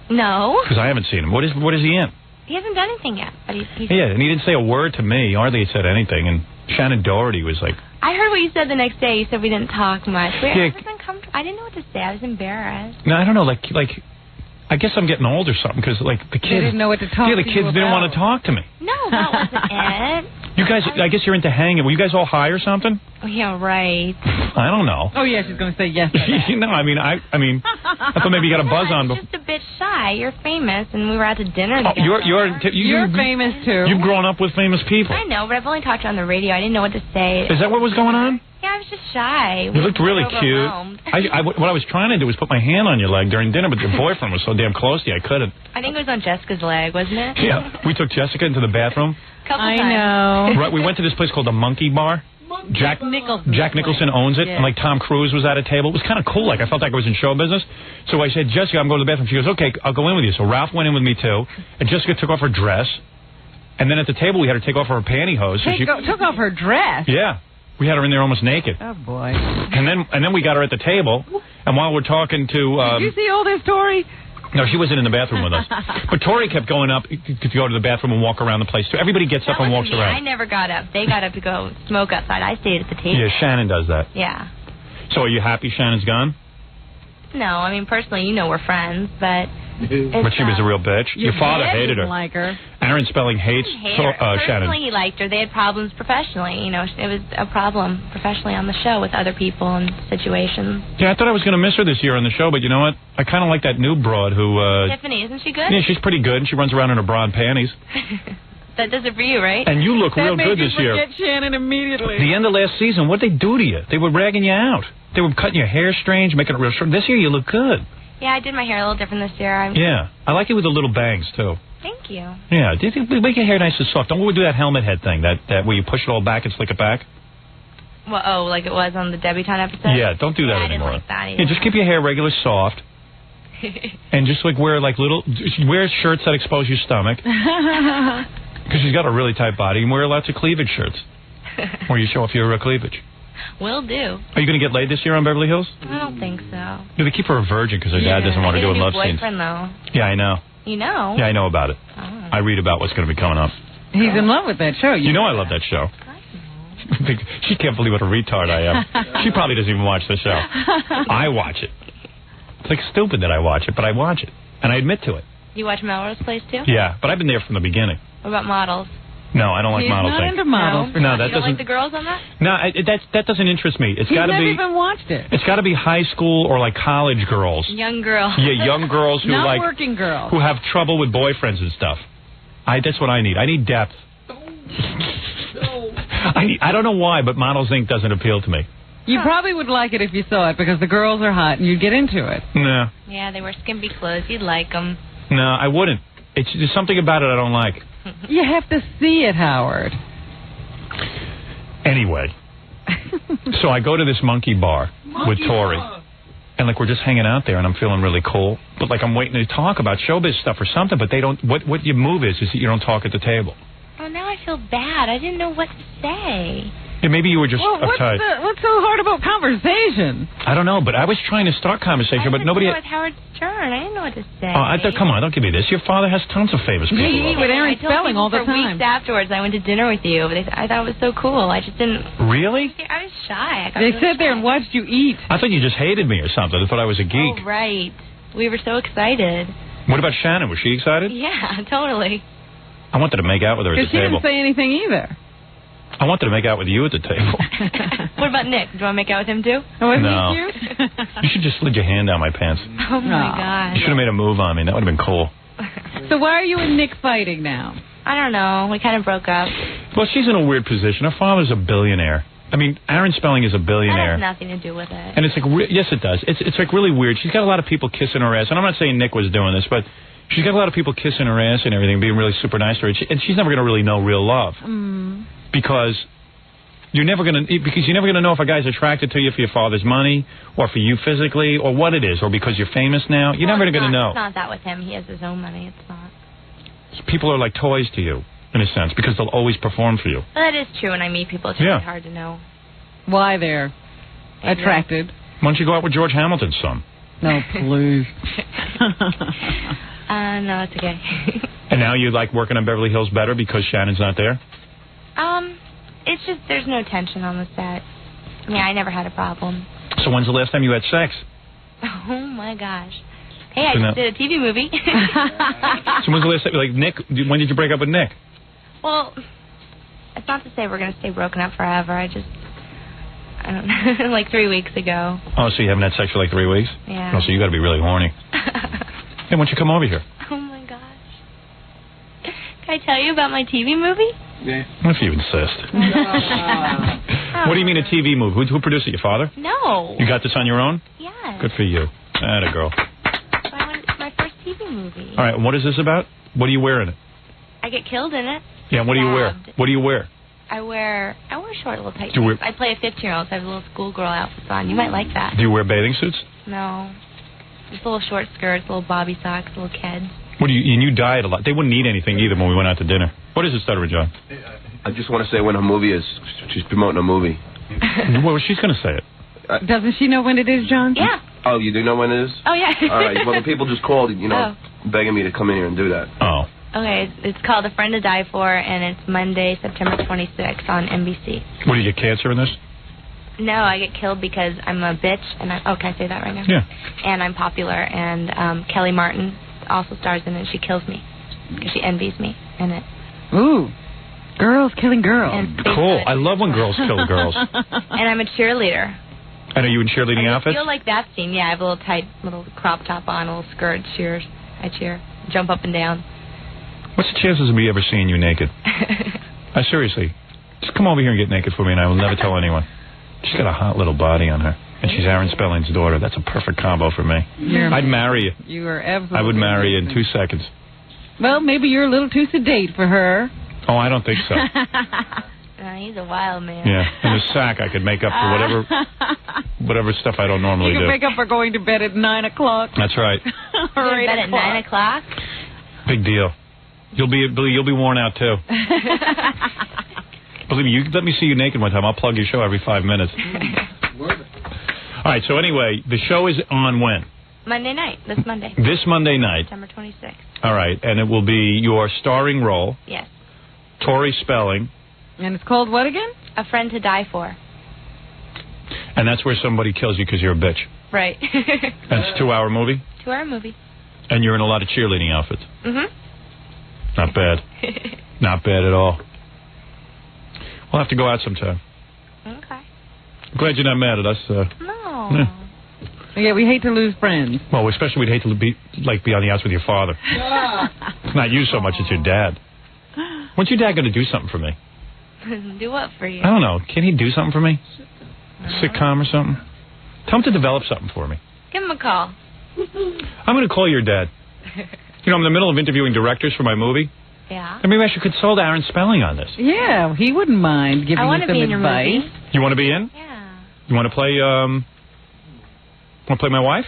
No. Because I haven't seen him. What is he in? He hasn't done anything yet. But he's Yeah, and he didn't say a word to me. Hardly said anything. And Shannon Doherty was like... I heard what you said the next day. You said we didn't talk much. Yeah. I didn't know what to say. I was embarrassed. No, I don't know. Like, I guess I'm getting old or something because, like, the kids... They didn't know what to talk to you the kids didn't want to talk to me. No, that wasn't it. You guys, I guess you're into hanging. Were you guys all high or something? Yeah, right. I don't know. Oh, yeah, she's going to say yes. No, I mean, I thought maybe you got a buzz on. Just a bit shy. You're famous, and we were out to dinner together. You're famous, too. You've grown up with famous people. I know, but I've only talked to you on the radio. I didn't know what to say. Is that what was going on? Yeah, I was just shy. You looked really cute. What I was trying to do was put my hand on your leg during dinner, but your boyfriend was so damn close to you, I couldn't. I think it was on Jessica's leg, wasn't it? Yeah. We took Jessica into the bathroom. I know. Right, we went to this place called the Monkey Bar. Jack Nicholson owns it, and like Tom Cruise was at a table. It was kind of cool. Like I felt like I was in show business. So I said, Jessica, I'm going to the bathroom. She goes, okay, I'll go in with you. So Ralph went in with me too, and Jessica took off her dress, And then at the table, we had her take off her pantyhose. Took off her dress? Yeah. We had her in there almost naked. Oh, boy. And then we got her at the table, and while we're talking to... Did you see all this, Tori? No, she wasn't in the bathroom with us. But Tori kept going up to go to the bathroom and walk around the place, too. Everybody gets up and walks around. I never got up. They got up to go smoke outside. I stayed at the table. Yeah, Shannon does that. Yeah. So are you happy Shannon's gone? No, I mean, personally, you know we're friends, but... But she was a real bitch. Your father hated her. Like her. Aaron Spelling hates Shannon. Personally, he liked her. They had problems professionally. You know, it was a problem professionally on the show with other people and situations. Yeah, I thought I was going to miss her this year on the show, but you know what? I kind of like that new broad who... Tiffany, isn't she good? Yeah, she's pretty good, and she runs around in her bra and panties. That does it for you, right? And you look real good this year. That made you forget Shannon immediately. The end of last season, what'd they do to you? They were ragging you out. They were cutting your hair strange, making it real short. This year, you look good. Yeah, I did my hair a little different this year. Yeah, I like it with the little bangs, too. Thank you. Yeah, do you think we make your hair nice and soft? Don't we do that helmet head thing, that where you push it all back and slick it back? Well, like it was on the Debutante episode? Yeah, don't do that I anymore. didn't like that either. Yeah, just keep your hair regular soft. And just like wear shirts that expose your stomach. Because she's got a really tight body. And wear lots of cleavage shirts. Where you show off your cleavage. Will do. Are you going to get laid this year on Beverly Hills? I don't think so. Yeah, they keep her a virgin because her dad doesn't want to do love scenes. Though. Yeah, I know. You know? Yeah, I know about it. Oh. I read about what's going to be coming up. He's in love with that show. You know I love that show. She can't believe what a retard I am. She probably doesn't even watch the show. I watch it. It's like stupid that I watch it, but I watch it. And I admit to it. You watch Melrose Place, too? Yeah, but I've been there from the beginning. What about models? No, I don't like models. He's not into models. No, that you don't doesn't. like the girls on that? No, that doesn't interest me. It's got to be. He's never even watched it. It's got to be high school or like college girls. Young girls. Yeah, young girls who not like working girls who have trouble with boyfriends and stuff. That's what I need. I need depth. I don't know why, but Models Inc. doesn't appeal to me. You probably would like it if you saw it because the girls are hot and you'd get into it. No. Yeah, they wear skimpy clothes. You'd like them. No, I wouldn't. There's something about it I don't like. You have to see it, Howard. Anyway, so I go to this monkey bar with Tori, and like we're just hanging out there, and I'm feeling really cool. But like I'm waiting to talk about showbiz stuff or something, but they don't. What your move is that you don't talk at the table. Oh, now I feel bad. I didn't know what to say. Yeah, maybe you were just uptight. What's so hard about conversation? I don't know, but I was trying to start conversation, but nobody. With Howard Stern, I didn't know what to say. Come on, don't give me this. Your father has tons of famous people. You eat with Aaron Spelling all the time. For weeks afterwards, I went to dinner with you. I thought it was so cool. I just didn't. Really? I was shy. They sat there and watched you eat. I thought you just hated me or something. I thought I was a geek. Oh, right. We were so excited. What about Shannon? Was she excited? Yeah, totally. I wanted to make out with her at the table. She didn't say anything either. I wanted to make out with you at the table. What about Nick? Do you want to make out with him too? No. You should just slid your hand down my pants. Oh my God. You should have made a move on me. That would have been cool. So why are you and Nick fighting now? I don't know. We kind of broke up. Well, she's in a weird position. Her father's a billionaire. I mean, Aaron Spelling is a billionaire. That has nothing to do with it. And it's like, yes, it does. It's like really weird. She's got a lot of people kissing her ass. And I'm not saying Nick was doing this, but she's got a lot of people kissing her ass and everything, being really super nice to her. And she's never going to really know real love. Because you're never going to know if a guy's attracted to you for your father's money or for you physically or what it is or because you're famous now. You're never going to know. It's not that with him. He has his own money. It's not. People are like toys to you, in a sense, because they'll always perform for you. Well, that is true. When I meet people, it's really hard to know why they're attracted. Why don't you go out with George Hamilton's son? No, please. No, it's okay. And now you like working on Beverly Hills better because Shannon's not there? It's just there's no tension on the set. I mean, I never had a problem. So when's the last time you had sex? Oh, my gosh. Hey, I just did a TV movie. So when's the last time, like, Nick, when did you break up with Nick? Well, it's not to say we're going to stay broken up forever. I don't know, like 3 weeks ago. Oh, so you haven't had sex for like 3 weeks? Yeah. Oh, so you got to be really horny. Hey, why don't you come over here? Oh, my gosh. Can I tell you about my TV movie? Yeah. If you insist. What do you mean a TV movie? Who produced it, your father? No. You got this on your own? Yes. Good for you. Atta girl. It's my first TV movie. All right, and what is this about? What do you wear in it? I get killed in it. Yeah, what do you wear? What do you wear? I wear short little tight things. I play a 15-year-old, so I have little schoolgirl outfits on. You might like that. Do you wear bathing suits? No. Just little short skirts, little bobby socks, little kids. And you diet a lot. They wouldn't eat anything either when we went out to dinner. What is it, Stuttering John? I just want to say when her movie is. She's promoting a movie. Well, she's going to say it. Doesn't she know when it is, John? Yeah. Oh, you do know when it is? Oh, yeah. All right. Well, the people just called, begging me to come in here and do that. Oh. Okay, it's called A Friend to Die For, and it's Monday, September 26th on NBC. What, do you get cancer in this? No, I get killed because I'm a bitch, and can I say that right now? Yeah. And I'm popular, and Kelly Martin also stars in it. She kills me because she envies me in it. Ooh, girls killing girls. Cool. I love when girls kill girls. And I'm a cheerleader. And are you in cheerleading outfits? I feel like that scene. Yeah, I have a little tight, little crop top on, a little skirt. Cheers. I cheer. Jump up and down. What's the chances of me ever seeing you naked? Seriously. Just come over here and get naked for me, and I will never tell anyone. She's got a hot little body on her. And she's Aaron Spelling's daughter. That's a perfect combo for me. I'd marry you. You are absolutely. I would marry you in 2 seconds. Well, maybe you're a little too sedate for her. Oh, I don't think so. He's a wild man. Yeah, in a sack I could make up for whatever stuff I don't normally do. You can make up for going to bed at 9 o'clock. That's right. Or 8 at 9 o'clock? Big deal. You'll be worn out too. Believe me, you let me see you naked one time. I'll plug your show every 5 minutes. All right. So anyway, the show is on when? Monday night. This Monday. This Monday night. September 26th. All right, and it will be your starring role. Yes. Tori Spelling. And it's called what again? A Friend to Die For. And that's where somebody kills you because you're a bitch. Right. And it's a 2-hour movie? 2-hour movie. And you're in a lot of cheerleading outfits. Mm-hmm. Not bad. Not bad at all. We'll have to go out sometime. Okay. I'm glad you're not mad at us. No. Yeah, we hate to lose friends. Well, especially we'd hate to be on the outs with your father. It's not you so much, it's your dad. When's your dad going to do something for me? Do what for you? I don't know. Can he do something for me? Sitcom or something? Tell him to develop something for me. Give him a call. I'm going to call your dad. I'm in the middle of interviewing directors for my movie. Yeah. Maybe I should consult Aaron Spelling on this. Yeah, he wouldn't mind giving you some advice. I want to be in your movie. You want to be in? Yeah. You want to play, my wife?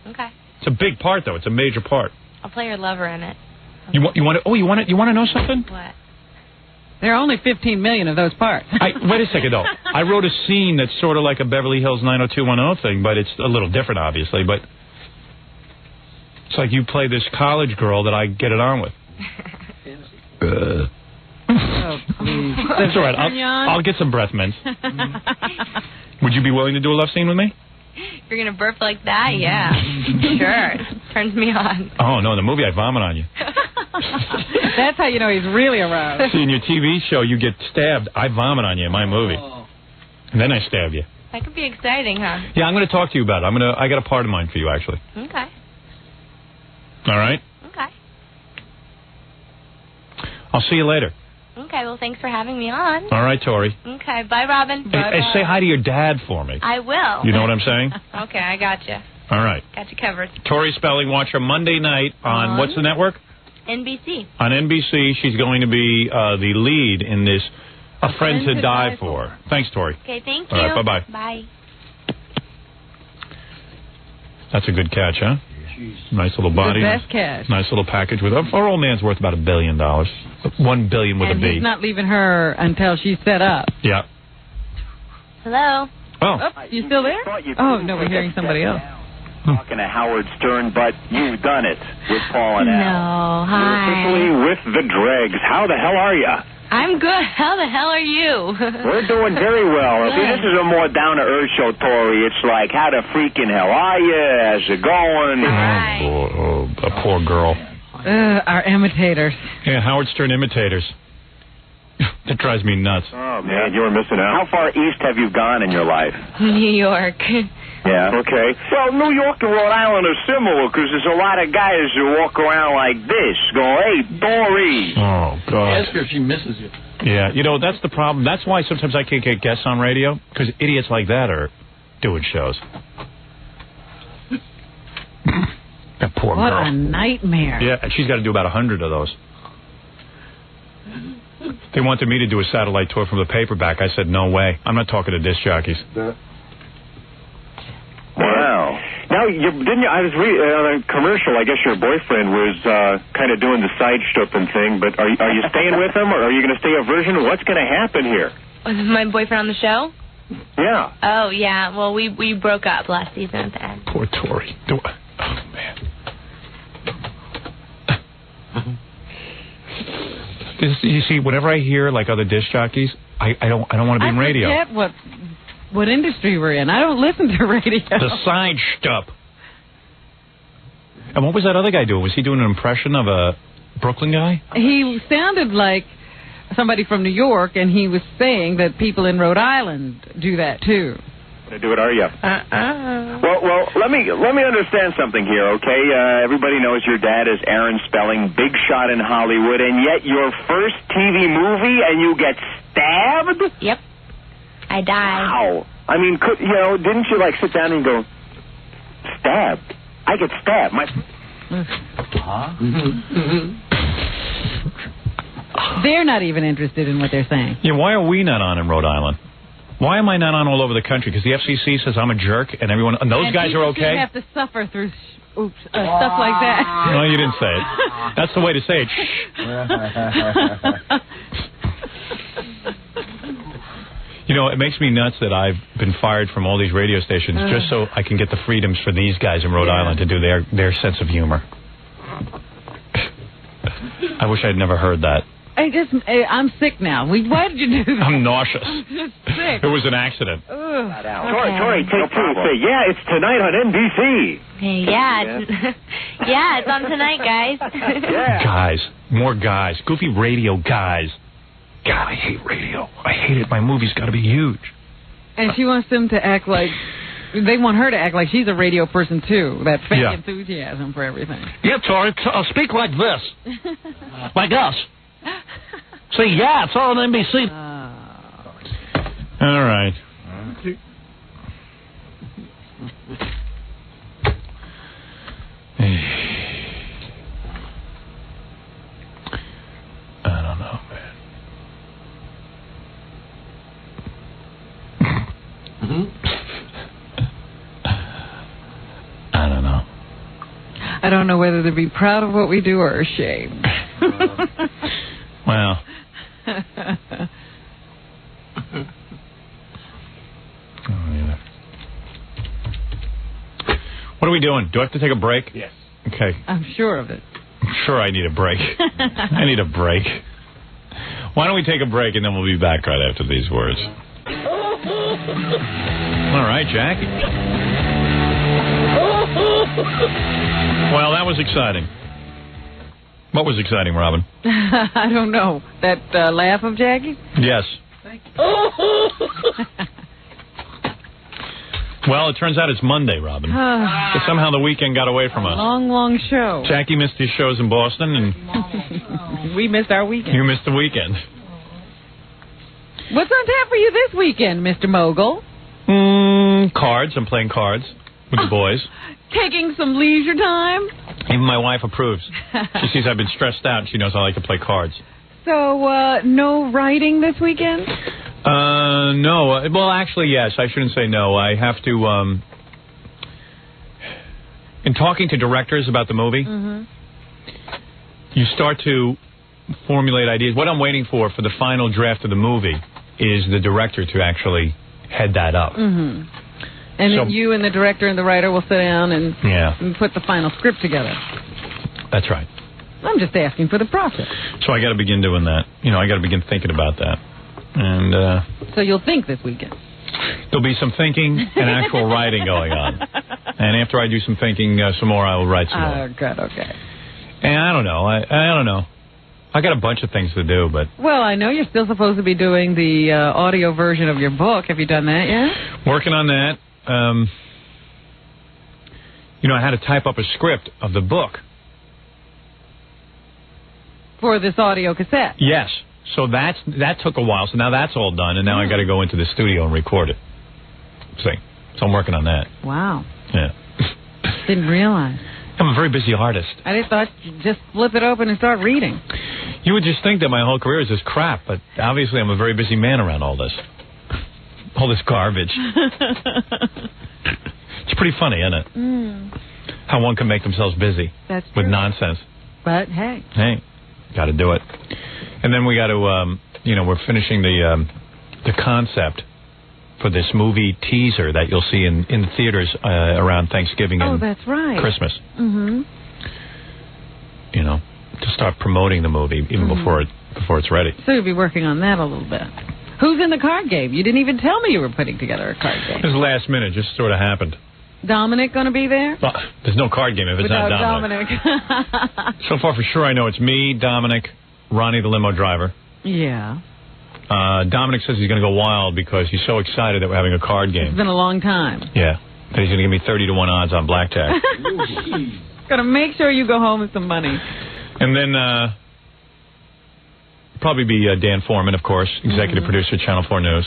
Okay. It's a big part, though. It's a major part. I'll play your lover in it. You want to know something? What? There are only 15 million of those parts. Wait a second, though. I wrote a scene that's sort of like a Beverly Hills 90210 thing, but it's a little different, obviously. But it's like you play this college girl that I get it on with. Oh, please. That's all right. I'll get some breath mints. Would you be willing to do a love scene with me? You're going to burp like that? Yeah. Sure. Turns me on. Oh, no. In the movie, I vomit on you. That's how you know he's really aroused. See, in your TV show, you get stabbed. I vomit on you in my movie. And then I stab you. That could be exciting, huh? Yeah, I'm going to talk to you about it. I got a part of mine for you, actually. Okay. All right? Okay. I'll see you later. Okay, well, thanks for having me on. All right, Tori. Okay, bye, Robin. Hey, say hi to your dad for me. I will. You know what I'm saying? Okay, I got you. All right. Got you covered. Tori Spelling, watch her Monday night on what's the network? NBC. On NBC, she's going to be the lead in this A Friend to Die For. Thanks, Tori. Okay, thank you. All right, bye-bye. Bye. That's a good catch, huh? Nice little body. The best catch. Nice little package. Our old man's worth about $1 billion. $1 billion with a B. And he's not leaving her until she's set up. Yeah. Hello. Oh. You still there? Oh, no, we're hearing somebody else. Talking to Howard Stern, but you've done it with Paul and Al. No, hi. You're officially with the dregs. How the hell are you? I'm good. How the hell are you? We're doing very well. See, this is a more down-to-earth show, Tori. It's like, how the freaking hell are you? How's it going? Oh, a poor girl. Our imitators. Yeah, Howard Stern imitators. That drives me nuts. Oh, man, you were missing out. How far east have you gone in your life? New York. Yeah. Okay. Well, New York and Rhode Island are similar because there's a lot of guys who walk around like this, going, "Hey, Dory." Oh, God. Ask her if she misses you. Yeah, that's the problem. That's why sometimes I can't get guests on radio, because idiots like that are doing shows. That poor girl. What a nightmare. Yeah, and she's got to do about 100 of those. They wanted me to do a satellite tour from the paperback. I said, no way. I'm not talking to disc jockeys. Wow. Now, Now, didn't you? I was on a commercial. I guess your boyfriend was kind of doing the side stooping thing. But are you staying with him, or are you going to stay a virgin? What's going to happen here? Was my boyfriend on the show? Yeah. Oh yeah. Well, we broke up last season at the end. Poor Tori. Oh man. You see, whenever I hear like other disc jockeys, I don't want to be in radio. I forget what industry we're in. I don't listen to radio. The side stuff. And what was that other guy doing? Was he doing an impression of a Brooklyn guy? He sounded like somebody from New York, and he was saying that people in Rhode Island do that too. Do it, are you? Well, let me understand something here, okay? Everybody knows your dad is Aaron Spelling, big shot in Hollywood, and yet your first TV movie, and you get stabbed? Yep. I died. Wow. I mean, didn't you like sit down and go, stabbed? I get stabbed. They're not even interested in what they're saying. Yeah, why are we not on in Rhode Island? Why am I not on all over the country? Because the FCC says I'm a jerk, and those guys are okay? You have to suffer through stuff like that. No, you didn't say it. That's the way to say it. You know, it makes me nuts that I've been fired from all these radio stations just so I can get the freedoms for these guys in Rhode Island to do their sense of humor. I wish I'd never heard that. I'm sick now. Why did you do that? I'm nauseous. I'm just sick. It was an accident. Tori, take two. Say, yeah, it's tonight on NBC. Yeah, it's on tonight, guys. Yeah. Guys, more guys. Goofy radio guys. God, I hate radio. I hate it. My movie's got to be huge. And she wants them to act like... They want her to act like she's a radio person, too. That fake enthusiasm for everything. Yeah, Tori, speak like this. Like us. See, yeah, it's all on NBC. All right. I don't know, man. I don't know. I don't know whether to be proud of what we do or ashamed. Well. What are we doing? Do I have to take a break? Yes. Okay. I'm sure of it. I'm sure I need a break. I need a break. Why don't we take a break and then we'll be back right after these words. All right, Jackie. Well, that was exciting. What was exciting, Robin? I don't know. That laugh of Jackie? Yes. Thank you. Well, it turns out it's Monday, Robin. But somehow the weekend got away from us. Long show. Jackie missed his shows in Boston, and we missed our weekend. You missed the weekend. What's on tap for you this weekend, Mr. Mogul? Cards. I'm playing cards with the boys. Taking some leisure time? Even my wife approves. She sees I've been stressed out, and she knows I like to play cards. So, no writing this weekend? No. Well, actually, yes. I shouldn't say no. I have to, in talking to directors about the movie, you start to formulate ideas. What I'm waiting for the final draft of the movie is the director to actually head that up. And then you and the director and the writer will sit down and put the final script together. That's right. I'm just asking for the process. So I got to begin doing that. You know, I got to begin thinking about that. And so you'll think this weekend. There'll be some thinking and actual writing going on. And after I do some thinking, some more, I will write some more. Oh, good, okay. And I don't know. I don't know. I got a bunch of things to do, but... Well, I know you're still supposed to be doing the audio version of your book. Have you done that yet? Working on that. You know, I had to type up a script of the book. For this audio cassette? Yes. So that took a while. So now that's all done, and now I got to go into the studio and record it. See? So I'm working on that. Wow. Yeah. Didn't realize. I'm a very busy artist. I just thought you'd just flip it open and start reading. You would just think that my whole career is this crap, but obviously I'm a very busy man around all this. All this garbage. It's pretty funny, isn't it? How one can make themselves busy with nonsense. But, hey. Hey, got to do it. And then we got to, we're finishing the concept for this movie teaser that you'll see in the theaters around Thanksgiving and that's right. Christmas. Mm-hmm. To start promoting the movie even before it's ready. So you'll be working on that a little bit. Who's in the card game? You didn't even tell me you were putting together a card game. It was last minute, just sort of happened. Dominic going to be there? Well, there's no card game if it's Without not Dominic. So far for sure I know it's me, Dominic, Ronnie the limo driver. Yeah. Dominic says he's going to go wild because he's so excited that we're having a card game. It's been a long time. Yeah. And he's going to give me 30 to 1 odds on blackjack. Got to make sure you go home with some money. And then probably be Dan Foreman, of course, executive producer of Channel 4 News.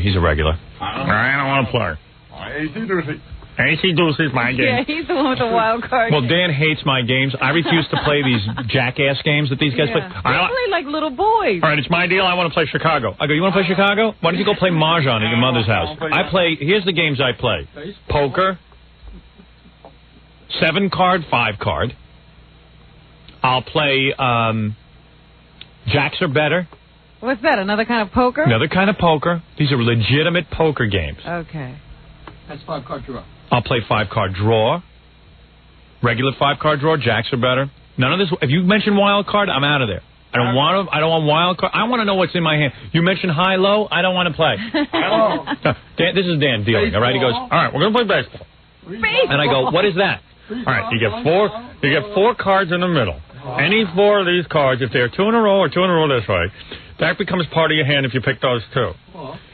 He's a regular. I don't want to play. AC-Doocy's my game. Yeah, he's the one with the wild card. Well, Dan hates my games. I refuse to play these jackass games that these guys play. They play like little boys. All right, it's my deal. I want to play Chicago. I go, you want to play Chicago? Why don't you go play Mahjong at your mother's house? Here's the games I play. Poker, 7-card, 5-card. I'll play Jacks Are Better. What's that, another kind of poker? Another kind of poker. These are legitimate poker games. Okay. That's 5-card draw. I'll play 5-card draw. Regular 5-card draw. Jacks Are Better. None of this. If you mention wild card, I'm out of there. I don't want wild card. I want to know what's in my hand. You mention high low, I don't want to play. Dan, this is Dan dealing. All right, he goes, all right, we're gonna play baseball. And I go, what is that? All right, you get 4 cards in the middle. Any 4 of these cards, if they're 2 in a row or 2 in a row this way, that becomes part of your hand if you pick those 2.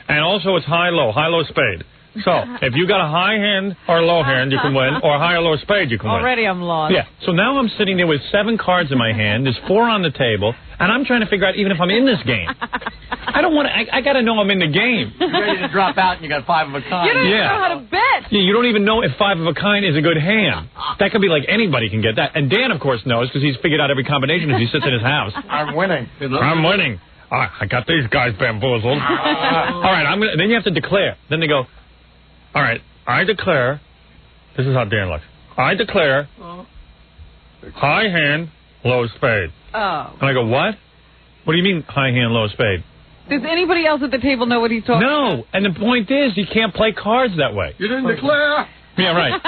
And also it's high low spade. So, if you got a high hand or low hand, you can win, or high or low spade, you can win. Already I'm lost. Yeah, so now I'm sitting there with 7 cards in my hand, there's 4 on the table, and I'm trying to figure out even if I'm in this game. I got to know I'm in the game. You're ready to drop out and you got 5 of a kind. You don't even know how to bet. Yeah, you don't even know if 5 of a kind is a good hand. That could be like anybody can get that. And Dan, of course, knows because he's figured out every combination as he sits in his house. I'm winning. I'm winning. I got these guys bamboozled. All right, then you have to declare. Then they go, all right, I declare, this is how Dan looks. I declare high hand, low spade. Oh. And I go, what? What do you mean high hand, low spade? Does anybody else at the table know what he's talking about? No, and the point is you can't play cards that way. You didn't declare. Yeah, right.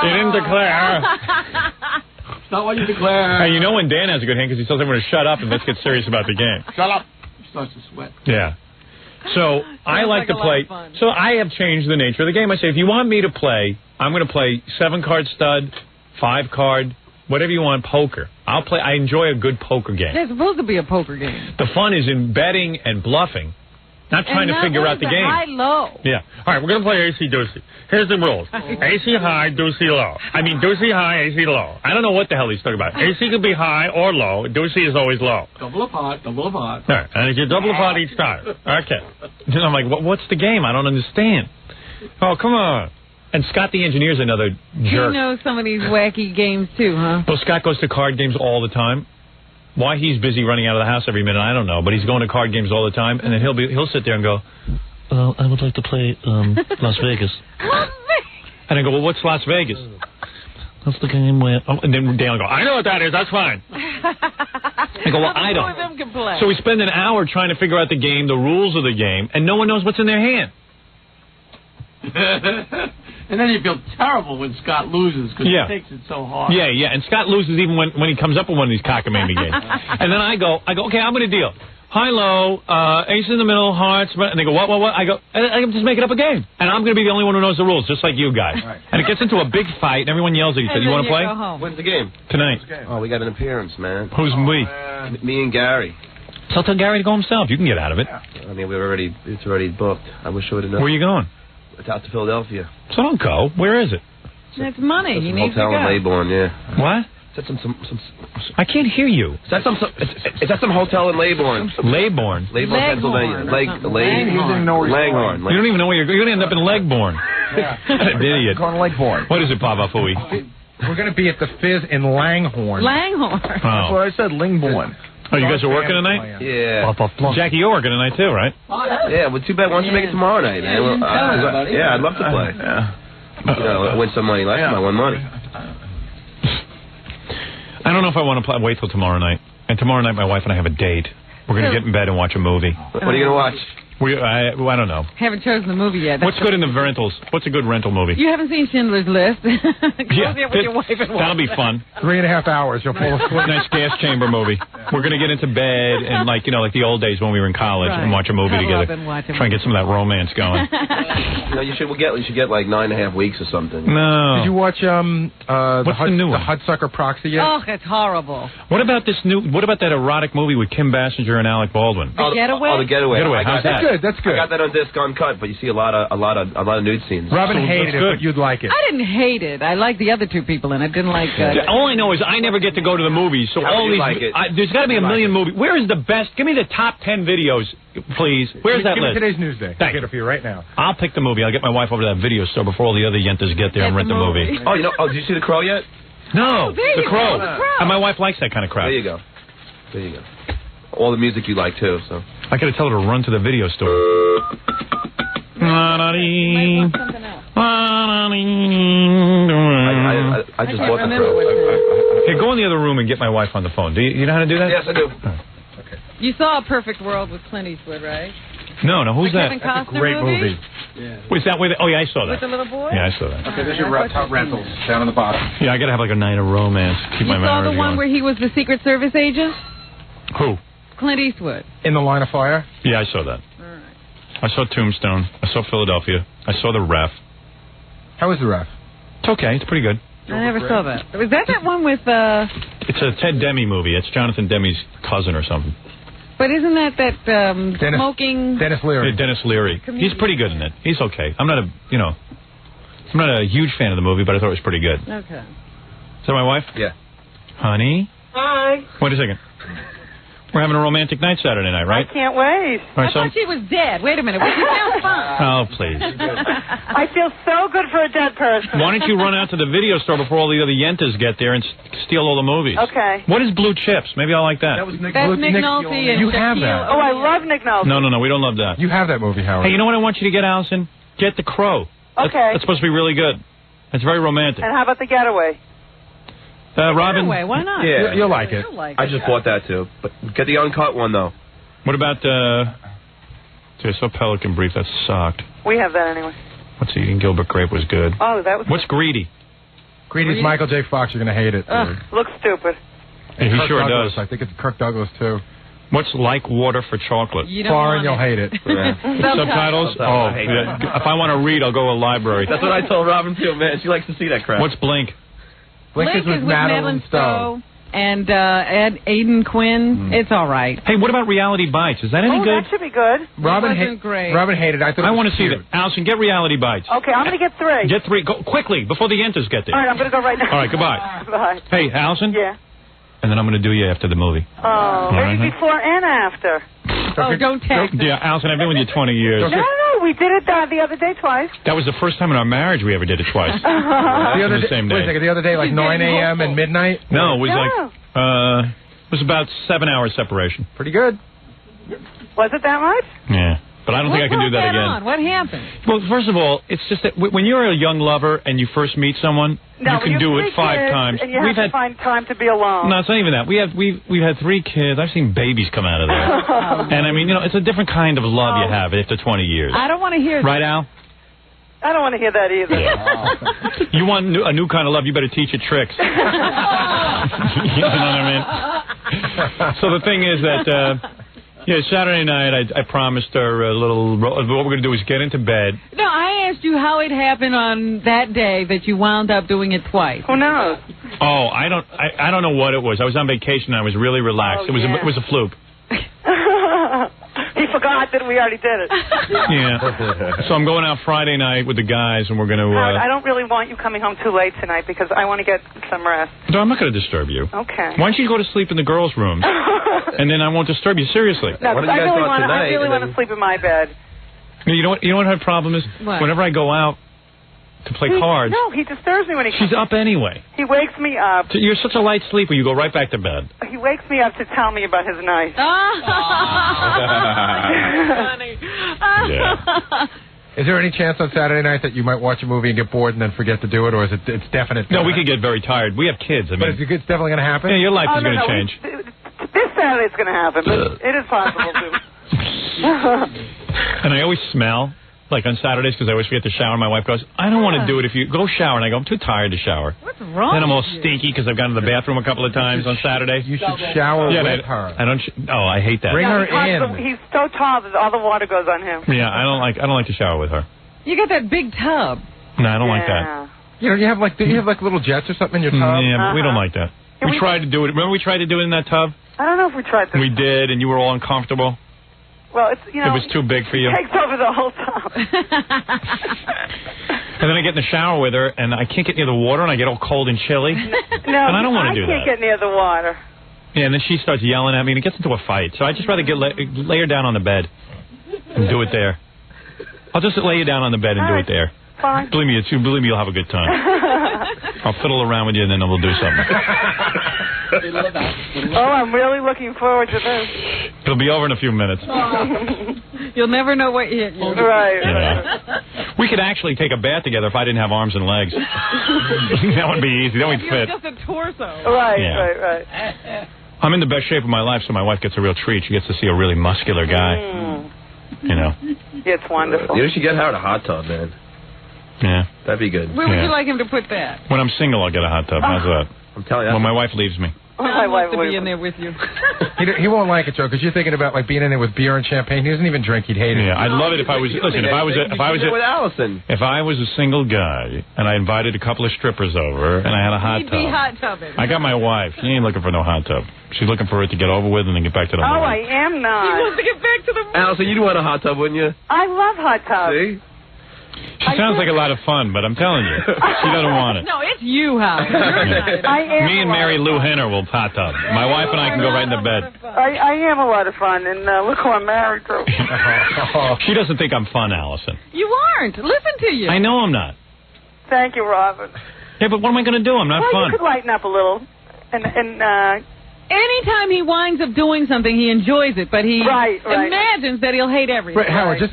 You didn't declare. It's not what you declare. And you know when Dan has a good hand because he tells everyone to shut up and let's get serious about the game. Shut up. He starts to sweat. Yeah. So I like to play. So I have changed the nature of the game. I say, if you want me to play, I'm going to play 7-card stud, 5-card, whatever you want, poker. I'll play. I enjoy a good poker game. It's supposed to be a poker game. The fun is in betting and bluffing, not trying to figure out the game. High low. Yeah. All right, we're going to play AC-Doocy. Here's the rules. AC high, Doocy low. I mean, Doocy high, AC low. I don't know what the hell he's talking about. AC could be high or low. Doocy is always low. Double a pot, double a pot. All right, and you double a pot each time. Okay. Then I'm like, what's the game? I don't understand. Oh, come on. And Scott the engineer's another jerk. He knows some of these wacky games too, huh? Well, Scott goes to card games all the time. Why he's busy running out of the house every minute, I don't know. But he's going to card games all the time, and then he'll sit there and go, well, I would like to play Las Vegas. And I go, well, what's Las Vegas? That's the game where... Oh, and then Dan will go, I know what that is. That's fine. I go, well, I don't. Only them can play. So we spend an hour trying to figure out the game, the rules of the game, and no one knows what's in their hand. And then you feel terrible when Scott loses because he takes it so hard. Yeah, yeah. And Scott loses even when he comes up with one of these cockamamie games. And then I go, okay, I'm going to deal. High, low, ace in the middle, hearts. And they go, what? I go, I'm just making up a game. And I'm going to be the only one who knows the rules, just like you guys. Right. And it gets into a big fight, and everyone yells at each other. You want to play? When's the game? Tonight. Oh, we got an appearance, man. Who's we? Me and Gary. So tell Gary to go himself. You can get out of it. I mean, it's already booked. I wish I would have known. Where are you going? It's out to Philadelphia. So don't go. Where is it? It's money. He needs to go. Hotel in Laybourne, yeah. What? Is that some I can't hear you. Is that some hotel in Laybourne? Laybourne? Laybourne, Pennsylvania. Langhorne. You don't even know where you're going to end up in Legbourne. Yeah. An idiot. Going to Legbourne. What is it, Papa Fooey? We're going to be at the Fizz in Langhorne. Langhorne. That's what I said, Lingbourne. Oh, you guys are working tonight? Yeah. Jackie, you're working tonight too, right? Yeah, but too bad. Why don't you make it tomorrow night, man? Yeah, I'd love to play. You know, win some money. Last time I won money. I don't know if I want to wait till tomorrow night. And tomorrow night, my wife and I have a date. We're going to get in bed and watch a movie. What are you going to watch? I don't know. Haven't chosen the movie yet. What's good in the rentals? What's a good rental movie? You haven't seen Schindler's List. Go there with your wife and watch. That'll be fun. 3.5 hours. You'll fall asleep. Nice gas chamber movie. We're going to get into bed and, like the old days when we were in college and watch a movie together. Try and get some of that romance going. You should get like 9.5 weeks or something. No. Did you watch What's the new one? The Hudsucker Proxy yet? Oh, it's horrible. What about that erotic movie with Kim Basinger and Alec Baldwin? The Getaway? Oh, The Getaway. How's that? That's good. I got that on disc uncut, but you see a lot of nude scenes. Robin hated it, but you'd like it. I didn't hate it. I liked the other two people in it. Didn't like. All I know is I never get to go to the movies, so all these. There's got to be a million movies. Where is the best? Give me the top 10 videos, please. Where's that list? Today's Newsday. I'll get it for you right now. I'll pick the movie. I'll get my wife over to that video store before all the other yentas get there and rent the movie. Oh, did you see The Crow yet? No, The Crow. The Crow. And my wife likes that kind of crap. There you go. All the music you like too. So I got to tell her to run to the video store. I just bought The Crow. Hey, go in the other room and get my wife on the phone. Do you know how to do that? Yes, I do. Okay. You saw A Perfect World with Clint Eastwood, right? No, who's that? That's a great movie. Yeah. Wait, is that where I saw that. With the little boy? Yeah, I saw that. Okay, there's your top rentals down on the bottom. Yeah, I got to have like a night of romance. Keep my marriage going. You saw the one where he was the Secret Service agent? Who? Clint Eastwood. In the Line of Fire? Yeah, I saw that. All right. I saw Tombstone. I saw Philadelphia. I saw The Ref. How was The Ref? It's okay. It's pretty good. I never saw that. Was that one with... It's a Ted Demme movie. It's Jonathan Demme's cousin or something. But isn't that smoking... Dennis Leary. Yeah, Dennis Leary. He's pretty good in it. He's okay. I'm not a huge fan of the movie, but I thought it was pretty good. Okay. Is that my wife? Yeah. Honey? Hi. Wait a second. We're having a romantic night Saturday night, right? I can't wait. I thought she was dead. Wait a minute. Well, she sounds fine. Oh, please. I feel so good for a dead person. Why don't you run out to the video store before all the other yentas get there and steal all the movies? Okay. What is Blue Chips? Maybe I'll like that. That was Nick Nolte. And you have that. Oh, I love Nick Nolte. No, we don't love that. You have that movie, Howard. Hey, you know what I want you to get, Allison? Get The Crow. Okay. That's supposed to be really good. It's very romantic. And how about The Getaway? Robin? Getaway, why not? Yeah. You'll like it. I just bought that too. But get the uncut one though. What about I saw Pelican Brief. That sucked. We have that anyway. What's Eating Gilbert Grape was good. Oh, that was... What's Greedy? Greedy's Michael J. Fox. You're going to hate it. Looks stupid. And he sure Douglas. does. I think it's Kirk Douglas, too. What's Like Water for Chocolate? Foreign, you'll hate it. Subtitles? Oh, if I want to read, I'll go to a library. That's what I told Robin too, man. She likes to see that crap. What's Blink? Blink is with Madeline Stowe and Aidan Quinn. It's all right. Hey, what about Reality Bites? Is that any good? That should be good. Robin hated it. I want to see that. Allison, get Reality Bites. Okay, I'm going to get 3. Get 3. Go quickly before the yentas get there. All right, I'm going to go right now. All right, goodbye. Bye. Hey, Allison? Yeah. And then I'm going to do you after the movie. Oh, maybe before and after. Oh, don't text. Yeah, Allison, I've been with you 20 years. No, we did it the other day twice. That was the first time in our marriage we ever did it twice. The same day. Wait a second, the other day, like 9 a.m. and midnight? No, it was it was about 7 hours separation. Pretty good. Was it that much? Yeah. But I don't think I can do that again. What happened? Well, first of all, it's just that when you're a young lover and you first meet someone, you can do it 5 times. And you have to find time to be alone. No, it's not even that. We've had 3 kids. I've seen babies come out of there. And I mean, it's a different kind of love you have after 20 years. I don't want to hear that. Right, Al? I don't want to hear that either. You want a new kind of love, you better teach it tricks. You know what I mean? So the thing is that... yeah, Saturday night, I promised her a little... What we're going to do is get into bed. No, I asked you how it happened on that day that you wound up doing it twice. Who knows? Oh, I don't know what it was. I was on vacation. I was really relaxed. Oh, it was a fluke. He forgot that we already did it. Yeah. So I'm going out Friday night with the guys, and we're going to... I don't really want you coming home too late tonight because I want to get some rest. No, I'm not going to disturb you. Okay. Why don't you go to sleep in the girls' rooms, and then I won't disturb you, seriously. No, I really want to sleep in my bed. You know what her problem is? What? Whenever I go out, to play cards. No, he disturbs me when he comes. She's up anyway. He wakes me up. So you're such a light sleeper, you go right back to bed. He wakes me up to tell me about his night. Funny. Yeah. Is there any chance on Saturday night that you might watch a movie and get bored and then forget to do it, or is it's definite? No, we could get very tired. We have kids. I mean, but it's definitely going to happen? Yeah, your life is going to change. This Saturday it's going to happen, but it is possible, too. And I always smell, like on Saturdays, because I always forget to shower. My wife goes, I don't want to do it if you go shower. And I go, I'm too tired to shower. What's wrong? Then I'm all stinky because I've gone to the bathroom a couple of times on Saturday. You should shower with her. I don't. Oh, I hate that. Bring her in. He's so tall that all the water goes on him. Yeah, I don't like to shower with her. You got that big tub. No, I don't like that. You know, you have like little jets or something in your tub? Yeah, but we don't like that. We tried to do it. Remember we tried to do it in that tub? I don't know if we tried to. We did, and you were all uncomfortable. Well, it's, you know. It was too big for you. It takes over the whole tub. And then I get in the shower with her, and I can't get near the water, and I get all cold and chilly. No, and I don't want to do that. I can't get near the water. Yeah, and then she starts yelling at me, and it gets into a fight. So I'd just rather lay her down on the bed and do it there. I'll just lay you down on the bed and do it there. Fine. Believe me, you'll have a good time. I'll fiddle around with you, and then we'll do something. Oh, I'm really looking forward to this. It'll be over in a few minutes. You'll never know what hit you. Right. Yeah. We could actually take a bath together if I didn't have arms and legs. That would be easy. Then we'd fit. Just a torso. Right. I'm in the best shape of my life, so my wife gets a real treat. She gets to see a really muscular guy. You know. It's wonderful. You should get Howard a hot tub, man. Yeah. That'd be good. Where would you like him to put that? When I'm single, I'll get a hot tub. How's that? I'm telling you. When my wife leaves me. I'd love to be in there with you. He won't like it, Joe, because you're thinking about like being in there with beer and champagne. He doesn't even drink. He'd hate it. Yeah, I'd love it if I was. Listen, if I was with Allison. If I was a single guy and I invited a couple of strippers over and I had a hot He'd tub. be hot tubbing. I got my wife. She ain't looking for no hot tub. She's looking for it to get over with and then get back to the movie. Oh, I am not. He wants to get back to the movie. Allison, you'd want a hot tub, wouldn't you? I love hot tubs. See? She sounds like a lot of fun, but I'm telling you, she doesn't want it. No, it's you, Howard. Me and Mary Lou Henner will hot tub. My wife and I can go right in the bed. I am a lot of fun, and look who I'm married to. She doesn't think I'm fun, Allison. You aren't. Listen to you. I know I'm not. Thank you, Robin. Yeah, but what am I going to do? I'm not fun. You could lighten up a little, and anytime he winds up doing something, he enjoys it, but he imagines that he'll hate everything. Right, Howard, just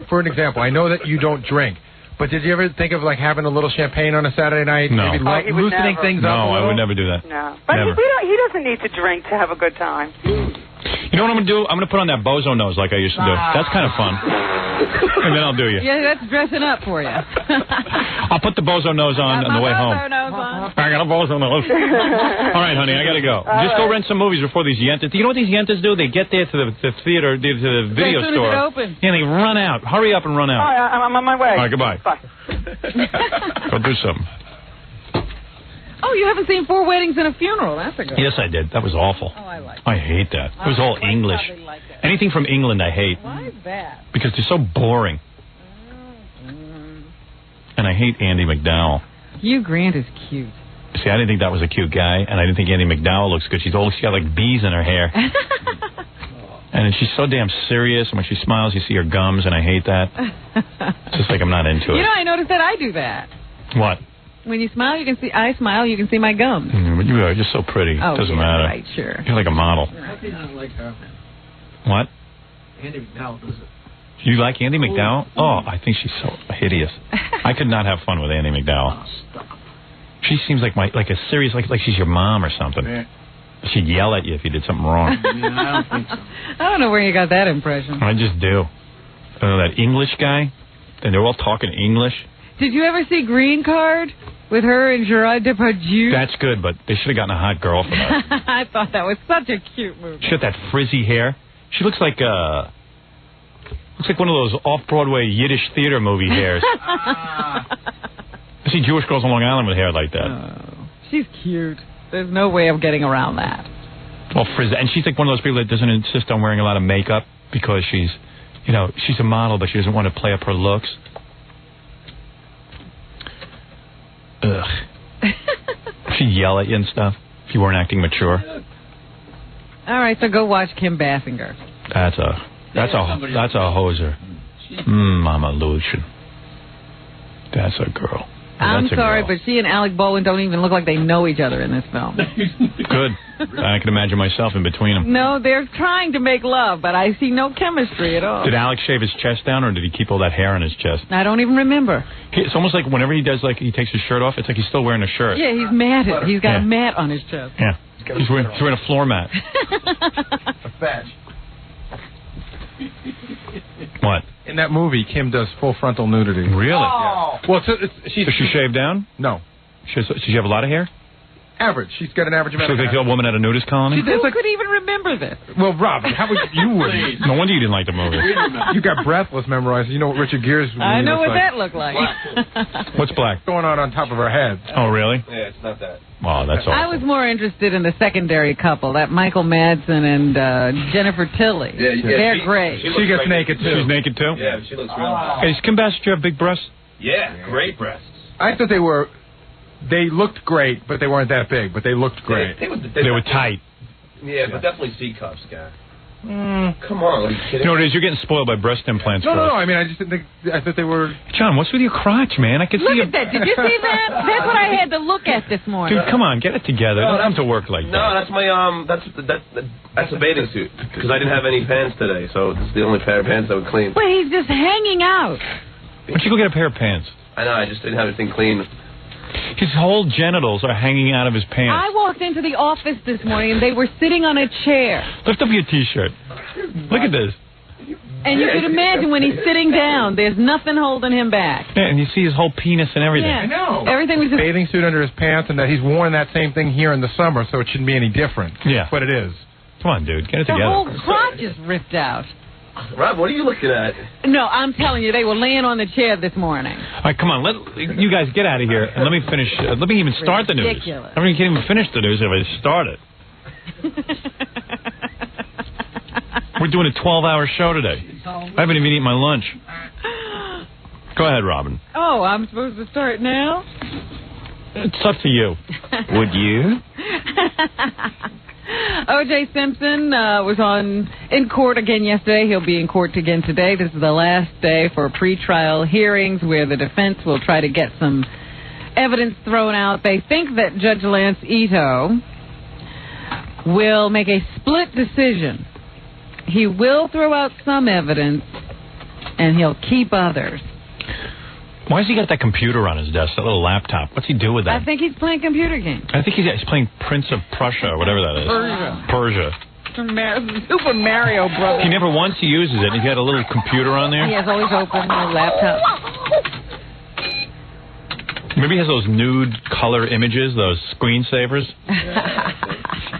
for an example, I know that you don't drink, but did you ever think of like having a little champagne on a Saturday night? No. Maybe loosening things up a little? No, I would never do that. No. But he doesn't need to drink to have a good time. You know what I'm going to do? I'm going to put on that bozo nose like I used to do. That's kind of fun. And then I'll do you. Yeah, that's dressing up for you. I'll put the bozo nose on the way home. I got a bozo nose. All right, honey, I got to go. Just go rent some movies before these yentas. You know what these yentas do? They get there to the theater, to the video as soon store. as it opens. And they run out. Hurry up and run out. All right, I'm on my way. All right, goodbye. Bye. Go do something. Oh, you haven't seen 4 Weddings and a Funeral. That's a good one. Yes, I did. That was awful. Oh, I like it. I hate that. It was all English. Anything from England I hate. Why is that? Because they're so boring. And I hate Andy McDowell. Hugh Grant is cute. See, I didn't think that was a cute guy, and I didn't think Andy McDowell looks good. She's got like bees in her hair. And she's so damn serious, and when she smiles, you see her gums, and I hate that. It's just like I'm not into it. You know, I noticed that I do that. What? When you smile, I smile, you can see my gums. But you are just so pretty. Oh, it doesn't yeah, matter. Right, sure. You're like a model. I do not like her. What? Andy McDowell does it. You like Andy McDowell? Oh, I think she's so hideous. I could not have fun with Andy McDowell. She seems like a serious, like she's your mom or something. Yeah. She'd yell at you if you did something wrong. Yeah, I don't think so. I don't know where you got that impression. I just do. That English guy, and they're all talking English. Did you ever see Green Card with her and Gerard Depardieu? That's good, but they should have gotten a hot girl for that. I thought that was such a cute movie. She got that frizzy hair. She looks like one of those off-Broadway Yiddish theater movie hairs. I see Jewish girls on Long Island with hair like that. Oh, she's cute. There's no way of getting around that. Well, frizzy. And she's like one of those people that doesn't insist on wearing a lot of makeup because she's a model, but she doesn't want to play up her looks. Ugh. She'd yell at you and stuff if you weren't acting mature. All right, so go watch Kim Basinger. That's a hoser. Mama Lucian. That's a girl. I'm sorry, but she and Alec Baldwin don't even look like they know each other in this film. Good. I can imagine myself in between them. No, they're trying to make love, but I see no chemistry at all. Did Alex shave his chest down, or did he keep all that hair on his chest? I don't even remember. It's almost like whenever he does, like, he takes his shirt off, it's like he's still wearing a shirt. Yeah, he's matted. He's got a mat on his chest. Yeah. He's wearing a floor mat. A fetch. What? In that movie, Kim does full frontal nudity. Really? Oh. Well, does she shave down? No. Does she have a lot of hair? Average. She's got an average amount of hair. So like a woman at a nudist colony? Who could even remember this? Well, Robin, how would you would? No wonder you didn't like the movie. You got Breathless memorized. You know what Richard Gere's I know what like. that looked like. What's black? Going on top of her head. Oh, really? Yeah, it's not that. Wow, that's awful. I was more interested in the secondary couple, that Michael Madsen and Jennifer Tilly. They're great. She gets naked, too. She's naked, too? Yeah, she looks real nice. Hey, does Kim Bassinger have big breasts? Yeah, great breasts. I thought they looked great, but they weren't that big, but they looked great. They were tight. Yeah, but definitely C cups, guy. Come on, are you kidding? You know what it is? You're getting spoiled by breast implants. No. I mean, I just didn't think. I thought they were. John, what's with your crotch, man? I can see. Look at that. Did you see that? That's what I had to look at this morning. Dude, come on, get it together. Don't come to work like that. No, that's my that's a bathing suit because I didn't have any pants today, so it's the only pair of pants I would clean. But he's just hanging out. Why don't you go get a pair of pants? I know. I just didn't have anything clean. His whole genitals are hanging out of his pants. I walked into the office this morning and they were sitting on a chair. Lift up your T-shirt. Look at this. And you could imagine when he's sitting down, there's nothing holding him back. Yeah, and you see his whole penis and everything. Yeah, I know. Everything was just... bathing suit under his pants, and that he's worn that same thing here in the summer, so it shouldn't be any different. Yeah. That's what it is. Come on, dude. Get it together. The whole crotch is ripped out. Rob, what are you looking at? No, I'm telling you, they were laying on the chair this morning. All right, come on. You guys get out of here, and let me finish. Let me even start the news. Ridiculous. I mean, you can't even finish the news if I start it. We're doing a 12-hour show today. I haven't even eaten my lunch. Go ahead, Robin. Oh, I'm supposed to start now? It's up to you. Would you? O.J. Simpson was in court again yesterday. He'll be in court again today. This is the last day for pretrial hearings where the defense will try to get some evidence thrown out. They think that Judge Lance Ito will make a split decision. He will throw out some evidence, and he'll keep others. Why has he got that computer on his desk, that little laptop? What's he do with that? I think he's playing computer games. I think he's playing Prince of Prussia or whatever that is. Persia. Super Mario Brothers. He never once uses it. He's got a little computer on there. He has always open a laptop. Maybe he has those nude color images, those screensavers.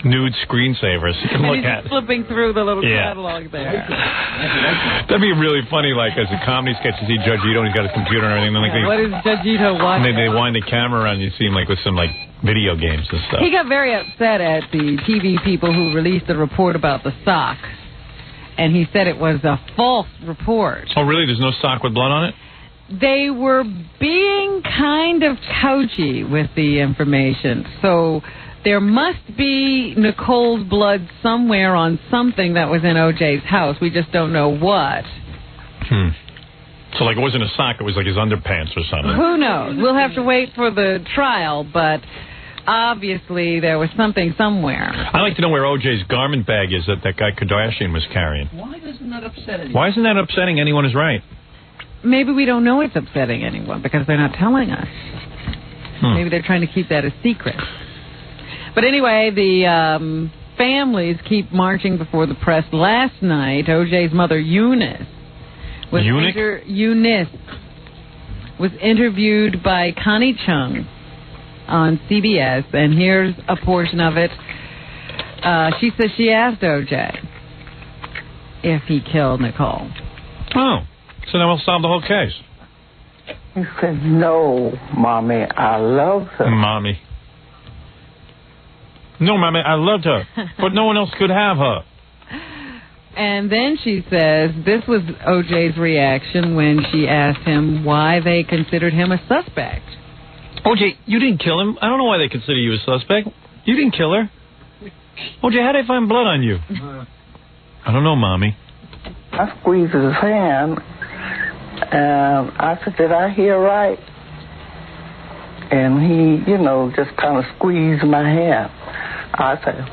Nude screensavers you can look at. Flipping through the little catalog there. That'd be really funny, like, as a comedy sketch, to see Judge Ito and he's got his computer and everything. What is Judge Ito watching? They wind the camera around, you see him, like, with some, like, video games and stuff. He got very upset at the TV people who released the report about the sock. And he said it was a false report. Oh, really? There's no sock with blood on it? They were being kind of couchy with the information. So there must be Nicole's blood somewhere on something that was in O.J.'s house. We just don't know what. So, like, it wasn't a sock, it was like his underpants or something. Who knows? We'll have to wait for the trial, but obviously there was something somewhere. I'd like to know where O.J.'s garment bag is that guy Kardashian was carrying. Why doesn't that upset anyone? Why isn't that upsetting anyone who's right? Maybe we don't know it's upsetting anyone because they're not telling us. Maybe they're trying to keep that a secret. But anyway, the families keep marching before the press. Last night, O.J.'s mother, Eunice, was interviewed by Connie Chung on CBS, and here's a portion of it. She says she asked O.J. if he killed Nicole. Oh. So then we'll solve the whole case. He said, no, Mommy, I love her. Mommy. No, Mommy, I loved her, but no one else could have her. And then she says this was O.J.'s reaction when she asked him why they considered him a suspect. O.J., you didn't kill him. I don't know why they consider you a suspect. You didn't kill her. O.J., how'd they find blood on you? I don't know, Mommy. I squeezed his hand, and I said, did I hear right? and he, just kind of squeezed my hand. I said,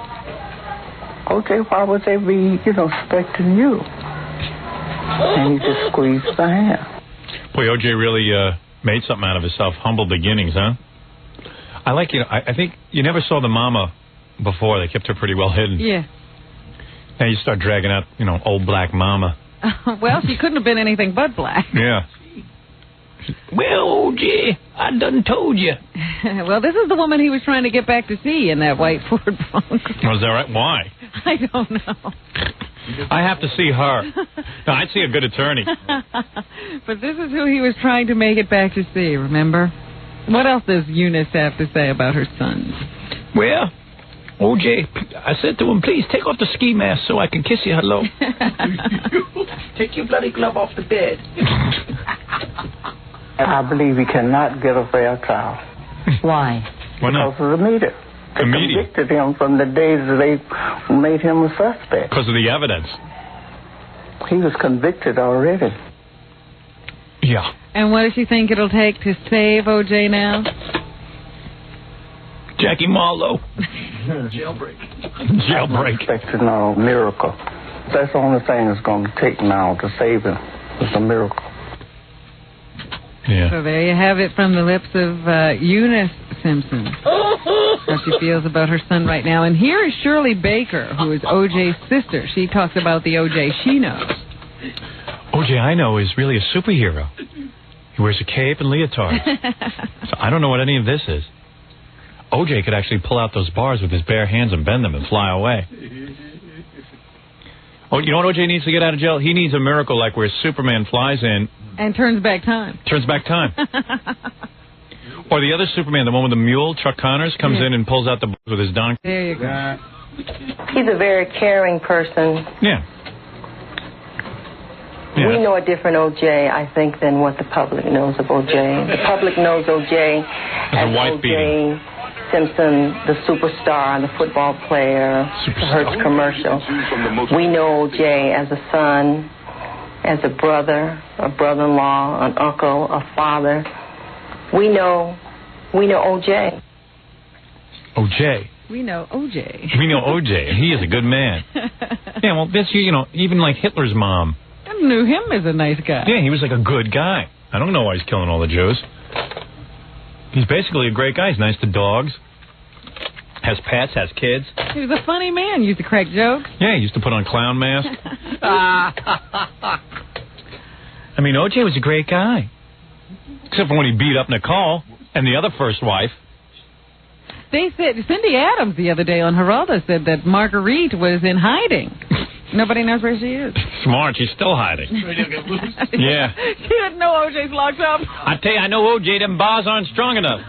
OJ, why would they be, suspecting you? And he just squeezed my hand. Boy, OJ really made something out of himself. Humble beginnings, huh? I like, I think you never saw the mama before. They kept her pretty well hidden. Yeah. Now you start dragging out, old black mama. Well, she couldn't have been anything but black. Yeah. Well, OJ, I done told you. Well, this is the woman he was trying to get back to see in that white Ford Bronco. Was that right? Why? I don't know. I have to see her. No, I'd see a good attorney. But this is who he was trying to make it back to see, remember? What else does Eunice have to say about her sons? Well, OJ, I said to him, please take off the ski mask so I can kiss you hello. Take your bloody glove off the bed. I believe he cannot get a fair trial. Why? Why not? Because of the media. They convicted him from the days that they made him a suspect. Because of the evidence. He was convicted already. Yeah. And what does she think it'll take to save OJ now? Jackie Marlowe. Jailbreak. I'm expecting a miracle. That's the only thing that's going to take now to save him. It's a miracle. Yeah. So there you have it from the lips of Eunice Simpson. How she feels about her son right now. And here is Shirley Baker, who is OJ's sister. She talks about the OJ she knows. OJ I know is really a superhero. He wears a cape and leotard. So I don't know what any of this is. OJ could actually pull out those bars with his bare hands and bend them and fly away. Oh, you know what OJ needs to get out of jail? He needs a miracle like where Superman flies in. And turns back time. Turns back time. Or the other Superman, the one with the mule, Chuck Connors, comes in and pulls out the bars with his donkey. There you go. He's a very caring person. Yeah. We know a different OJ, I think, than what the public knows of OJ. The public knows OJ as OJ Simpson, the superstar, the football player, the Hertz commercial. We know OJ as a son, as a brother-in-law, an uncle, a father. We know OJ. OJ. We know OJ. We know OJ, and he is a good man. Yeah, well, that's, even like Hitler's mom. I knew him as a nice guy. Yeah, he was like a good guy. I don't know why he's killing all the Jews. He's basically a great guy. He's nice to dogs. Has pets, has kids. He was a funny man. Used to crack jokes. Yeah, he used to put on clown masks. I mean, OJ was a great guy. Except for when he beat up Nicole and the other first wife. They said, Cindy Adams the other day on Geraldo said that Marguerite was in hiding. Nobody knows where she is. Smart, she's still hiding. Yeah. She didn't know OJ's locked up. I tell you, I know OJ, them bars aren't strong enough.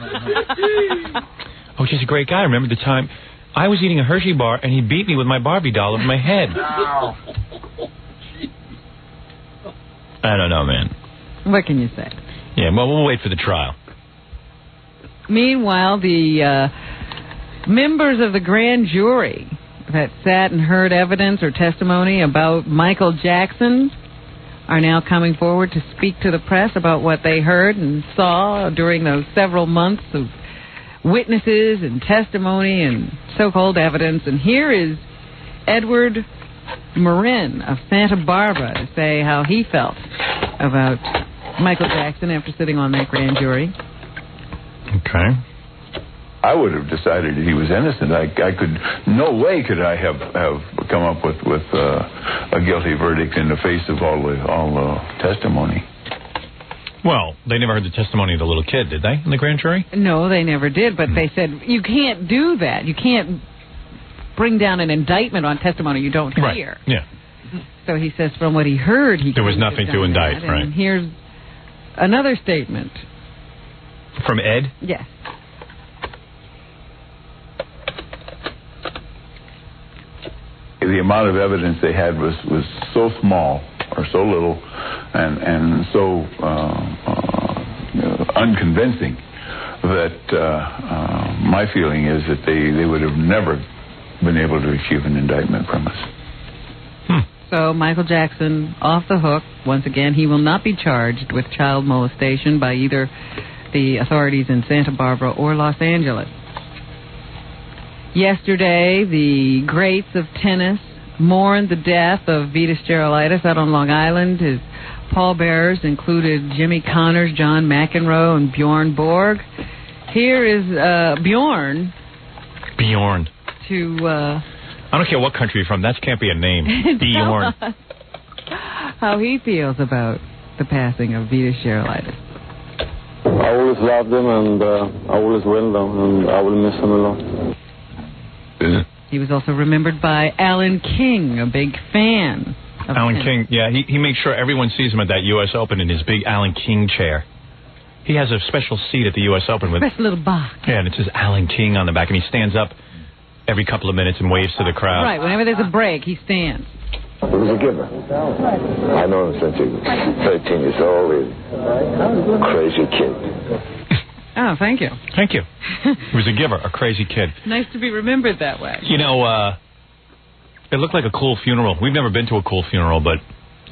OJ's a great guy. Remember the time I was eating a Hershey bar and he beat me with my Barbie doll over my head. I don't know, man. What can you say? Yeah, well, we'll wait for the trial. Meanwhile, the members of the grand jury that sat and heard evidence or testimony about Michael Jackson are now coming forward to speak to the press about what they heard and saw during those several months of witnesses and testimony and so-called evidence. And here is Edward Marin of Santa Barbara to say how he felt about Michael Jackson after sitting on that grand jury. Okay. I would have decided that he was innocent. No way could I have come up with a guilty verdict in the face of all the testimony. Well, they never heard the testimony of the little kid, did they, in the grand jury? No, they never did, but they said, you can't do that. You can't bring down an indictment on testimony you don't hear. Yeah. So he says from what he heard, there was nothing to indict, that. right. And here's another statement. From Ed? Yes. The amount of evidence they had was so small or so little and so unconvincing that my feeling is that they would have never been able to achieve an indictment from us. So Michael Jackson off the hook. Once again, he will not be charged with child molestation by either the authorities in Santa Barbara or Los Angeles. Yesterday, the greats of tennis mourned the death of Vitas Gerulaitis out on Long Island. His pallbearers included Jimmy Connors, John McEnroe, and Bjorn Borg. Here is Bjorn. Bjorn. I don't care what country you're from. That can't be a name. Bjorn. How he feels about the passing of Vitas Gerulaitis. I always loved him, and I always will, and I will miss him a lot. He was also remembered by Alan King, a big fan of Alan tennis. King, yeah, he makes sure everyone sees him at that U.S. Open in his big Alan King chair. He has a special seat at the U.S. Open with a little box. Yeah, and it says Alan King on the back, and he stands up every couple of minutes and waves to the crowd. Right, whenever there's a break, he stands. He was a giver. I know him since he was 13 years old. He's a crazy kid. Oh, thank you. Thank you. He was a giver, a crazy kid. Nice to be remembered that way. You know, it looked like a cool funeral. We've never been to a cool funeral, but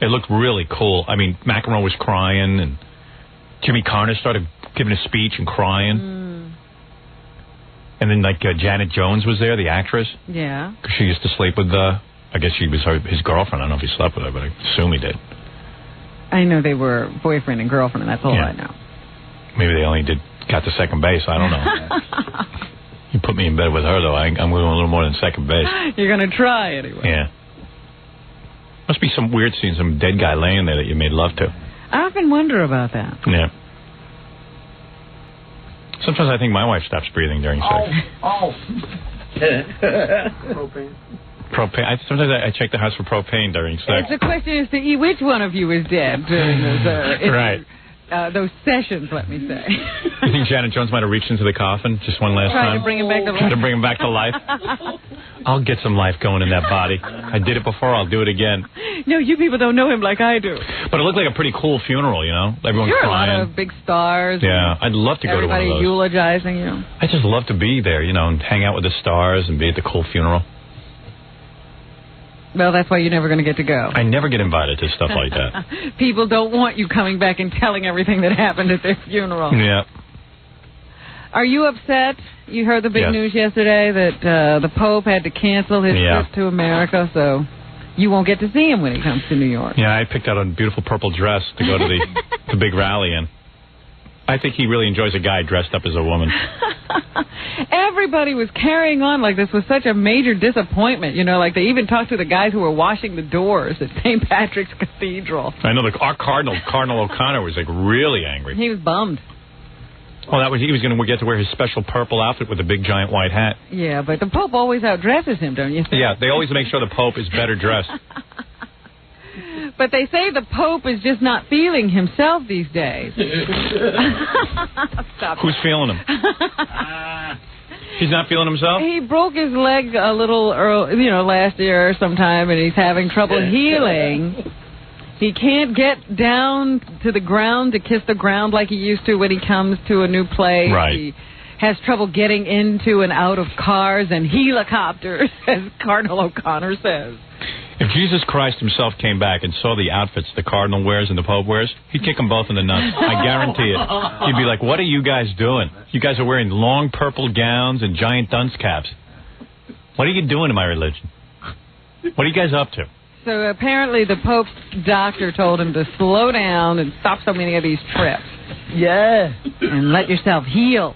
it looked really cool. I mean, McEnroe was crying, and Jimmy Connors started giving a speech and crying. And then, like, Janet Jones was there, the actress. Yeah. Because she used to sleep with, I guess she was his girlfriend. I don't know if he slept with her, but I assume he did. I know they were boyfriend and girlfriend, and that's all I know. Maybe they only got to second base. I don't know. You put me in bed with her, though. I'm going a little more than second base. You're going to try anyway. Yeah. Must be some weird scene, some dead guy laying there that you made love to. I often wonder about that. Yeah. Sometimes I think my wife stops breathing during sex. Propane. Sometimes I check the house for propane during sex. It's a question as to which one of you is dead during those, right. Those sessions, let me say. You think Janet Jones might have reached into the coffin just one last time? Trying to bring him back to life. Trying to bring him back to life. I'll get some life going in that body. I did it before. I'll do it again. No, you people don't know him like I do. But it looked like a pretty cool funeral, you know? Everyone crying. A lot of big stars. Yeah, I'd love to go to one of those. Everybody eulogizing you. I just love to be there, you know, and hang out with the stars and be at the cool funeral. Well, that's why you're never going to get to go. I never get invited to stuff like that. People don't want you coming back and telling everything that happened at their funeral. Yeah. Are you upset? You heard the big news yesterday that the Pope had to cancel his trip to America, so you won't get to see him when he comes to New York. Yeah, I picked out a beautiful purple dress to go to the big rally in. I think he really enjoys a guy dressed up as a woman. Everybody was carrying on like this was such a major disappointment. You know, like they even talked to the guys who were washing the doors at St. Patrick's Cathedral. I know our Cardinal O'Connor, was like really angry. He was bummed. Well, he was going to get to wear his special purple outfit with a big giant white hat. Yeah, but the Pope always outdresses him, don't you think? Yeah, they always make sure the Pope is better dressed. But they say the Pope is just not feeling himself these days. Stop. Who's feeling him? He's not feeling himself? He broke his leg a little early, last year or sometime, and he's having trouble healing. He can't get down to the ground to kiss the ground like he used to when he comes to a new place. Right. He has trouble getting into and out of cars and helicopters, as Cardinal O'Connor says. If Jesus Christ himself came back and saw the outfits the Cardinal wears and the Pope wears, he'd kick them both in the nuts. I guarantee it. He'd be like, what are you guys doing? You guys are wearing long purple gowns and giant dunce caps. What are you doing to my religion? What are you guys up to? So apparently the Pope's doctor told him to slow down and stop so many of these trips. Yeah. And let yourself heal.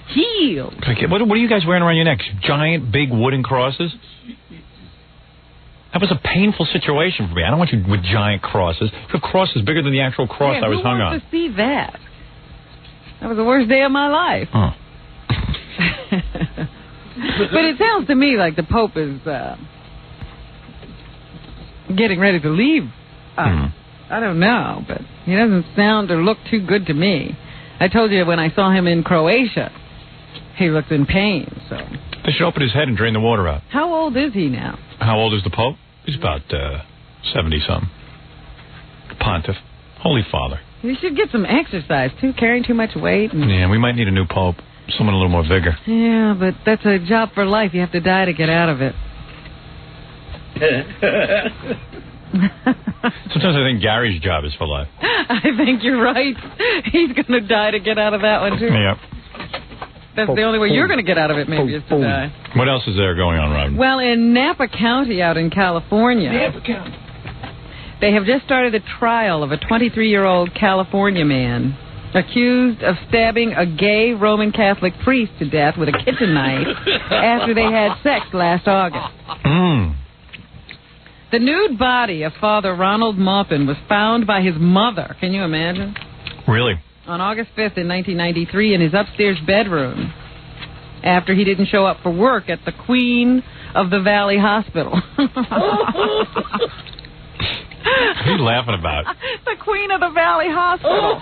Heal. What are you guys wearing around your necks? Giant, big wooden crosses? That was a painful situation for me. I don't want you with giant crosses. The cross is bigger than the actual cross I was hung on. Who wants to see that? That was the worst day of my life. Oh. But it sounds to me like the Pope is getting ready to leave. I don't know, but he doesn't sound or look too good to me. I told you when I saw him in Croatia, he looked in pain. So they should open his head and drain the water out. How old is he now? How old is the Pope? He's about 70-something. Pontiff. Holy Father. He should get some exercise, too, carrying too much weight. Yeah, we might need a new Pope. Someone a little more vigor. Yeah, but that's a job for life. You have to die to get out of it. Sometimes I think Gary's job is for life. I think you're right. He's going to die to get out of that one, too. Yeah. That's the only way you're going to get out of it, maybe, is to die. What else is there going on, Robin? Well, in Napa County out in California, they have just started a trial of a 23-year-old California man accused of stabbing a gay Roman Catholic priest to death with a kitchen knife after they had sex last August. The nude body of Father Ronald Maupin was found by his mother. Can you imagine? Really? On August 5th in 1993 in his upstairs bedroom after he didn't show up for work at the Queen of the Valley Hospital. What are you laughing about? The Queen of the Valley Hospital.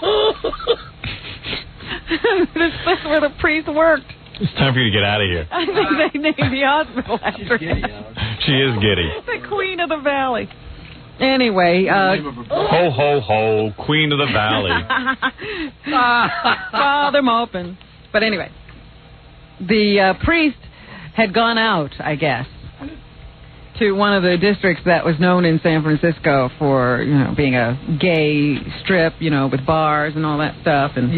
This is where the priest worked. It's time for you to get out of here. I think they named the hospital after him. She is giddy. The Queen of the Valley. Anyway, ho, ho, ho, Queen of the Valley. Father Maupin. But anyway, the priest had gone out, I guess, to one of the districts that was known in San Francisco for, being a gay strip, with bars and all that stuff. And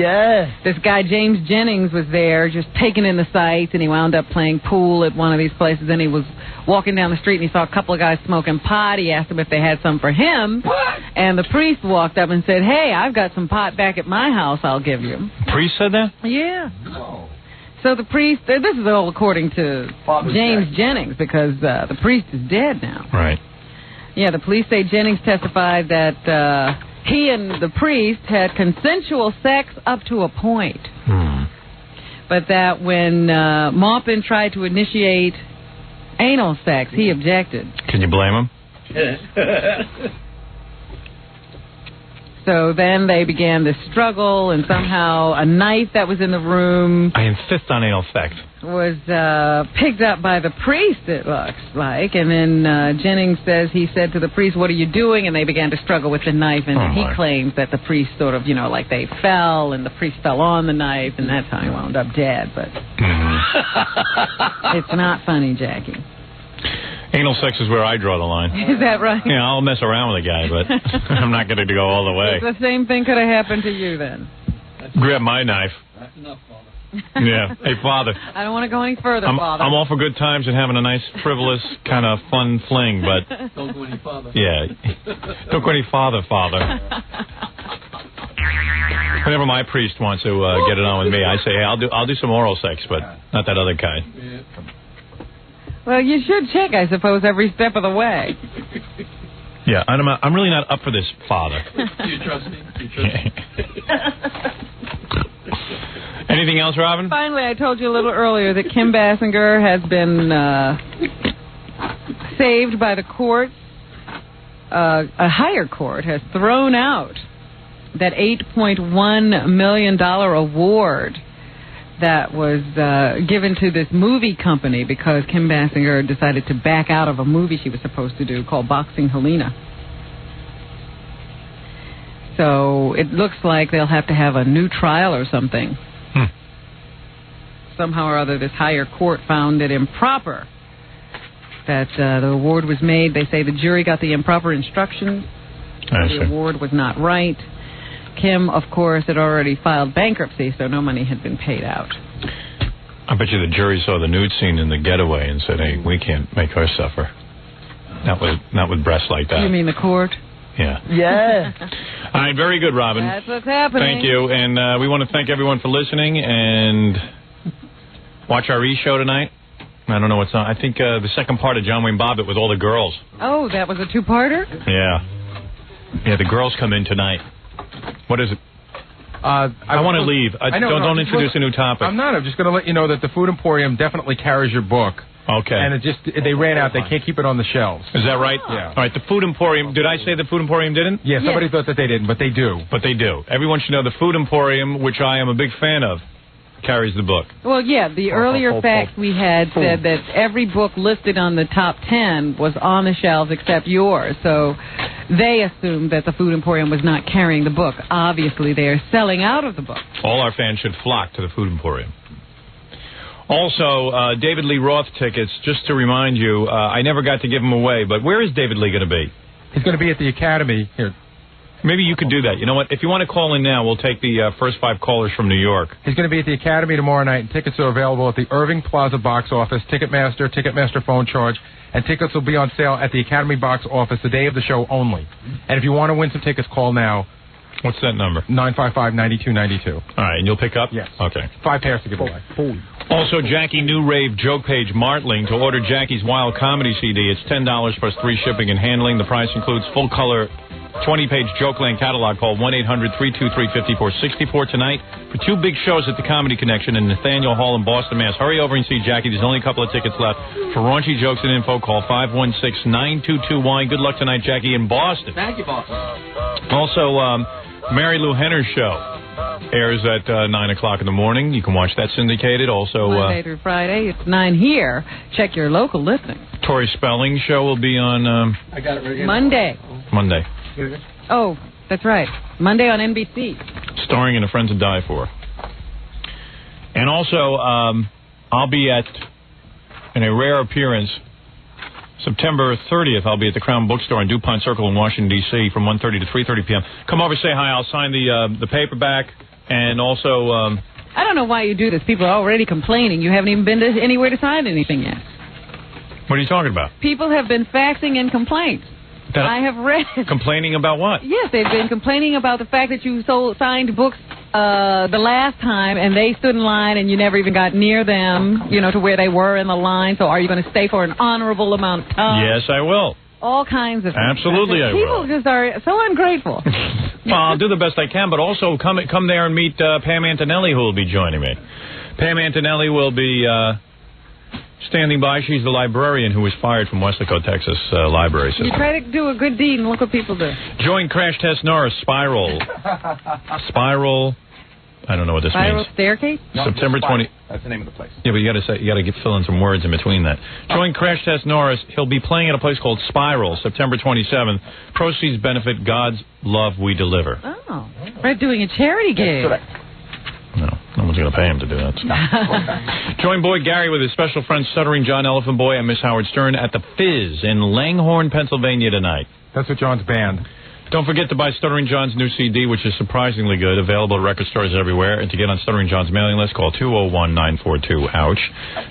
this guy, James Jennings, was there just taking in the sights, and he wound up playing pool at one of these places. Then he was walking down the street, and he saw a couple of guys smoking pot. He asked them if they had some for him. What? And the priest walked up and said, hey, I've got some pot back at my house I'll give you. The priest said that? Yeah. No. So the priest, this is all according to James Jennings, because the priest is dead now. Right. Yeah, the police say Jennings testified that he and the priest had consensual sex up to a point. But that when Maupin tried to initiate anal sex, he objected. Can you blame him? So then they began this struggle, and somehow a knife that was in the room... I insist on anal sex. ...was picked up by the priest, it looks like. And then Jennings says he said to the priest, what are you doing? And they began to struggle with the knife, and he claims that the priest sort of, like they fell, and the priest fell on the knife, and that's how he wound up dead. But it's not funny, Jackie. Anal sex is where I draw the line. Is that right? Yeah, I'll mess around with a guy, but I'm not going to go all the way. The same thing could have happened to you then. Grab my knife. That's enough, Father. Yeah. Hey, Father. I don't want to go any further, Father. I'm all for good times and having a nice, frivolous, kind of fun fling, but... Don't go any farther. Yeah. Don't go any farther, Father. Whenever my priest wants to get it on with me, I say, hey, I'll do some oral sex, but not that other kind. Yeah. Well, you should check, I suppose, every step of the way. Yeah, I'm really not up for this, Father. Do you trust me? Anything else, Robin? Finally, I told you a little earlier that Kim Basinger has been saved by the courts. A higher court has thrown out that $8.1 million award that was given to this movie company because Kim Basinger decided to back out of a movie she was supposed to do called Boxing Helena. So it looks like they'll have to have a new trial or something. Somehow or other, this higher court found it improper that the award was made. They say the jury got the improper instructions. The award was not right. Kim, of course, had already filed bankruptcy, so no money had been paid out. I bet you the jury saw the nude scene in The Getaway and said, hey, we can't make her suffer. Not with breasts like that. You mean the court? Yeah. Yeah. All right, very good, Robin. That's what's happening. Thank you, and we want to thank everyone for listening, and watch our E-show tonight. I don't know what's on. I think the second part of John Wayne Bobbitt with all the girls. Oh, that was a two-parter? Yeah. Yeah, the girls come in tonight. What is it? I want to leave. Don't introduce a new topic. I'm not. I'm just going to let you know that the Food Emporium definitely carries your book. Okay. And they ran out. They can't keep it on the shelves. Is that right? Yeah. All right, the Food Emporium. Did I say the Food Emporium didn't? Yeah, somebody thought that they didn't, but they do. But they do. Everyone should know the Food Emporium, which I am a big fan of, carries the book. Well, yeah, the earlier facts we had said that every book listed on the top 10 was on the shelves except yours. So they assumed that the Food Emporium was not carrying the book. Obviously, they are selling out of the book. All our fans should flock to the Food Emporium. Also, David Lee Roth tickets, just to remind you, I never got to give them away, but where is David Lee going to be? He's going to be at the Academy here. Maybe you could do that. You know what? If you want to call in now, we'll take the first 5 callers from New York. He's going to be at the Academy tomorrow night, and tickets are available at the Irving Plaza box office, Ticketmaster phone charge, and tickets will be on sale at the Academy box office the day of the show only. And if you want to win some tickets, call now. What's that number? 955-9292. All right, and you'll pick up? Yes. Okay. 5 pairs to give away. Also, Jackie New Rave Joke Page Martling. To order Jackie's Wild Comedy CD, it's $10 plus free shipping and handling. The price includes full-color 20-page Jokeland catalog. Call 1-800-323-5464 tonight for 2 big shows at the Comedy Connection in Nathaniel Hall in Boston, Mass. Hurry over and see Jackie. There's only a couple of tickets left. For raunchy jokes and info, call 516-922-WINE. Good luck tonight, Jackie, in Boston. Thank you, boss. Also, Mary Lou Henner's show airs at 9 o'clock in the morning. You can watch that syndicated. Also, Monday through Friday. It's 9 here. Check your local listings. Tori Spelling show will be on I got it right here. Monday. Oh, that's right. Monday on NBC. Starring in A Friends That Die For. And also, I'll be in a rare appearance, September 30th, I'll be at the Crown Bookstore in DuPont Circle in Washington, D.C. from 1:30 to 3:30 p.m. Come over, say hi. I'll sign the paperback. And also... I don't know why you do this. People are already complaining. You haven't even been to anywhere to sign anything yet. What are you talking about? People have been faxing in complaints. I have read. Complaining about what? Yes, they've been complaining about the fact that you signed books the last time, and they stood in line, and you never even got near them, to where they were in the line. So are you going to stay for an honorable amount of time? Yes, I will. All kinds of things. Absolutely, I will. People just are so ungrateful. Well, I'll do the best I can, but also come there and meet Pam Antonelli, who will be joining me. Pam Antonelli will be... standing by. She's the librarian who was fired from Weslaco, Texas library system. You try to do a good deed and look what people do. Join Crash Test Norris, Spiral. Spiral. I don't know what this means. Spiral Staircase? No, September 20. That's the name of the place. Yeah, but you got to fill in some words in between that. Join Crash Test Norris. He'll be playing at a place called Spiral, September 27th. Proceeds benefit God's Love We Deliver. Oh, we're doing a charity gig. No one's going to pay him to do that. Join Boy Gary with his special friend Stuttering John Elephant Boy and Miss Howard Stern at the Fizz in Langhorne, Pennsylvania tonight. That's what John's band. Don't forget to buy Stuttering John's new CD, which is surprisingly good, available at record stores everywhere. And to get on Stuttering John's mailing list, call 201-942-OUCH.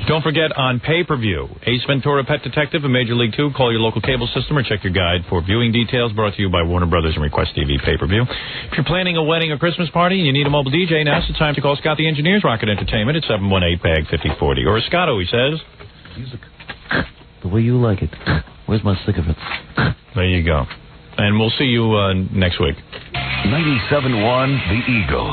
Don't forget on pay-per-view, Ace Ventura Pet Detective and Major League 2. Call your local cable system or check your guide for viewing details. Brought to you by Warner Brothers and Request TV pay-per-view. If you're planning a wedding or Christmas party and you need a mobile DJ, now's the time to call Scott the Engineer's Rocket Entertainment at 718-BAG-5040. Or Scotto, he says. Music. The way you like it. Where's my sycophants? There you go. And we'll see you next week. 97.1 The Eagle.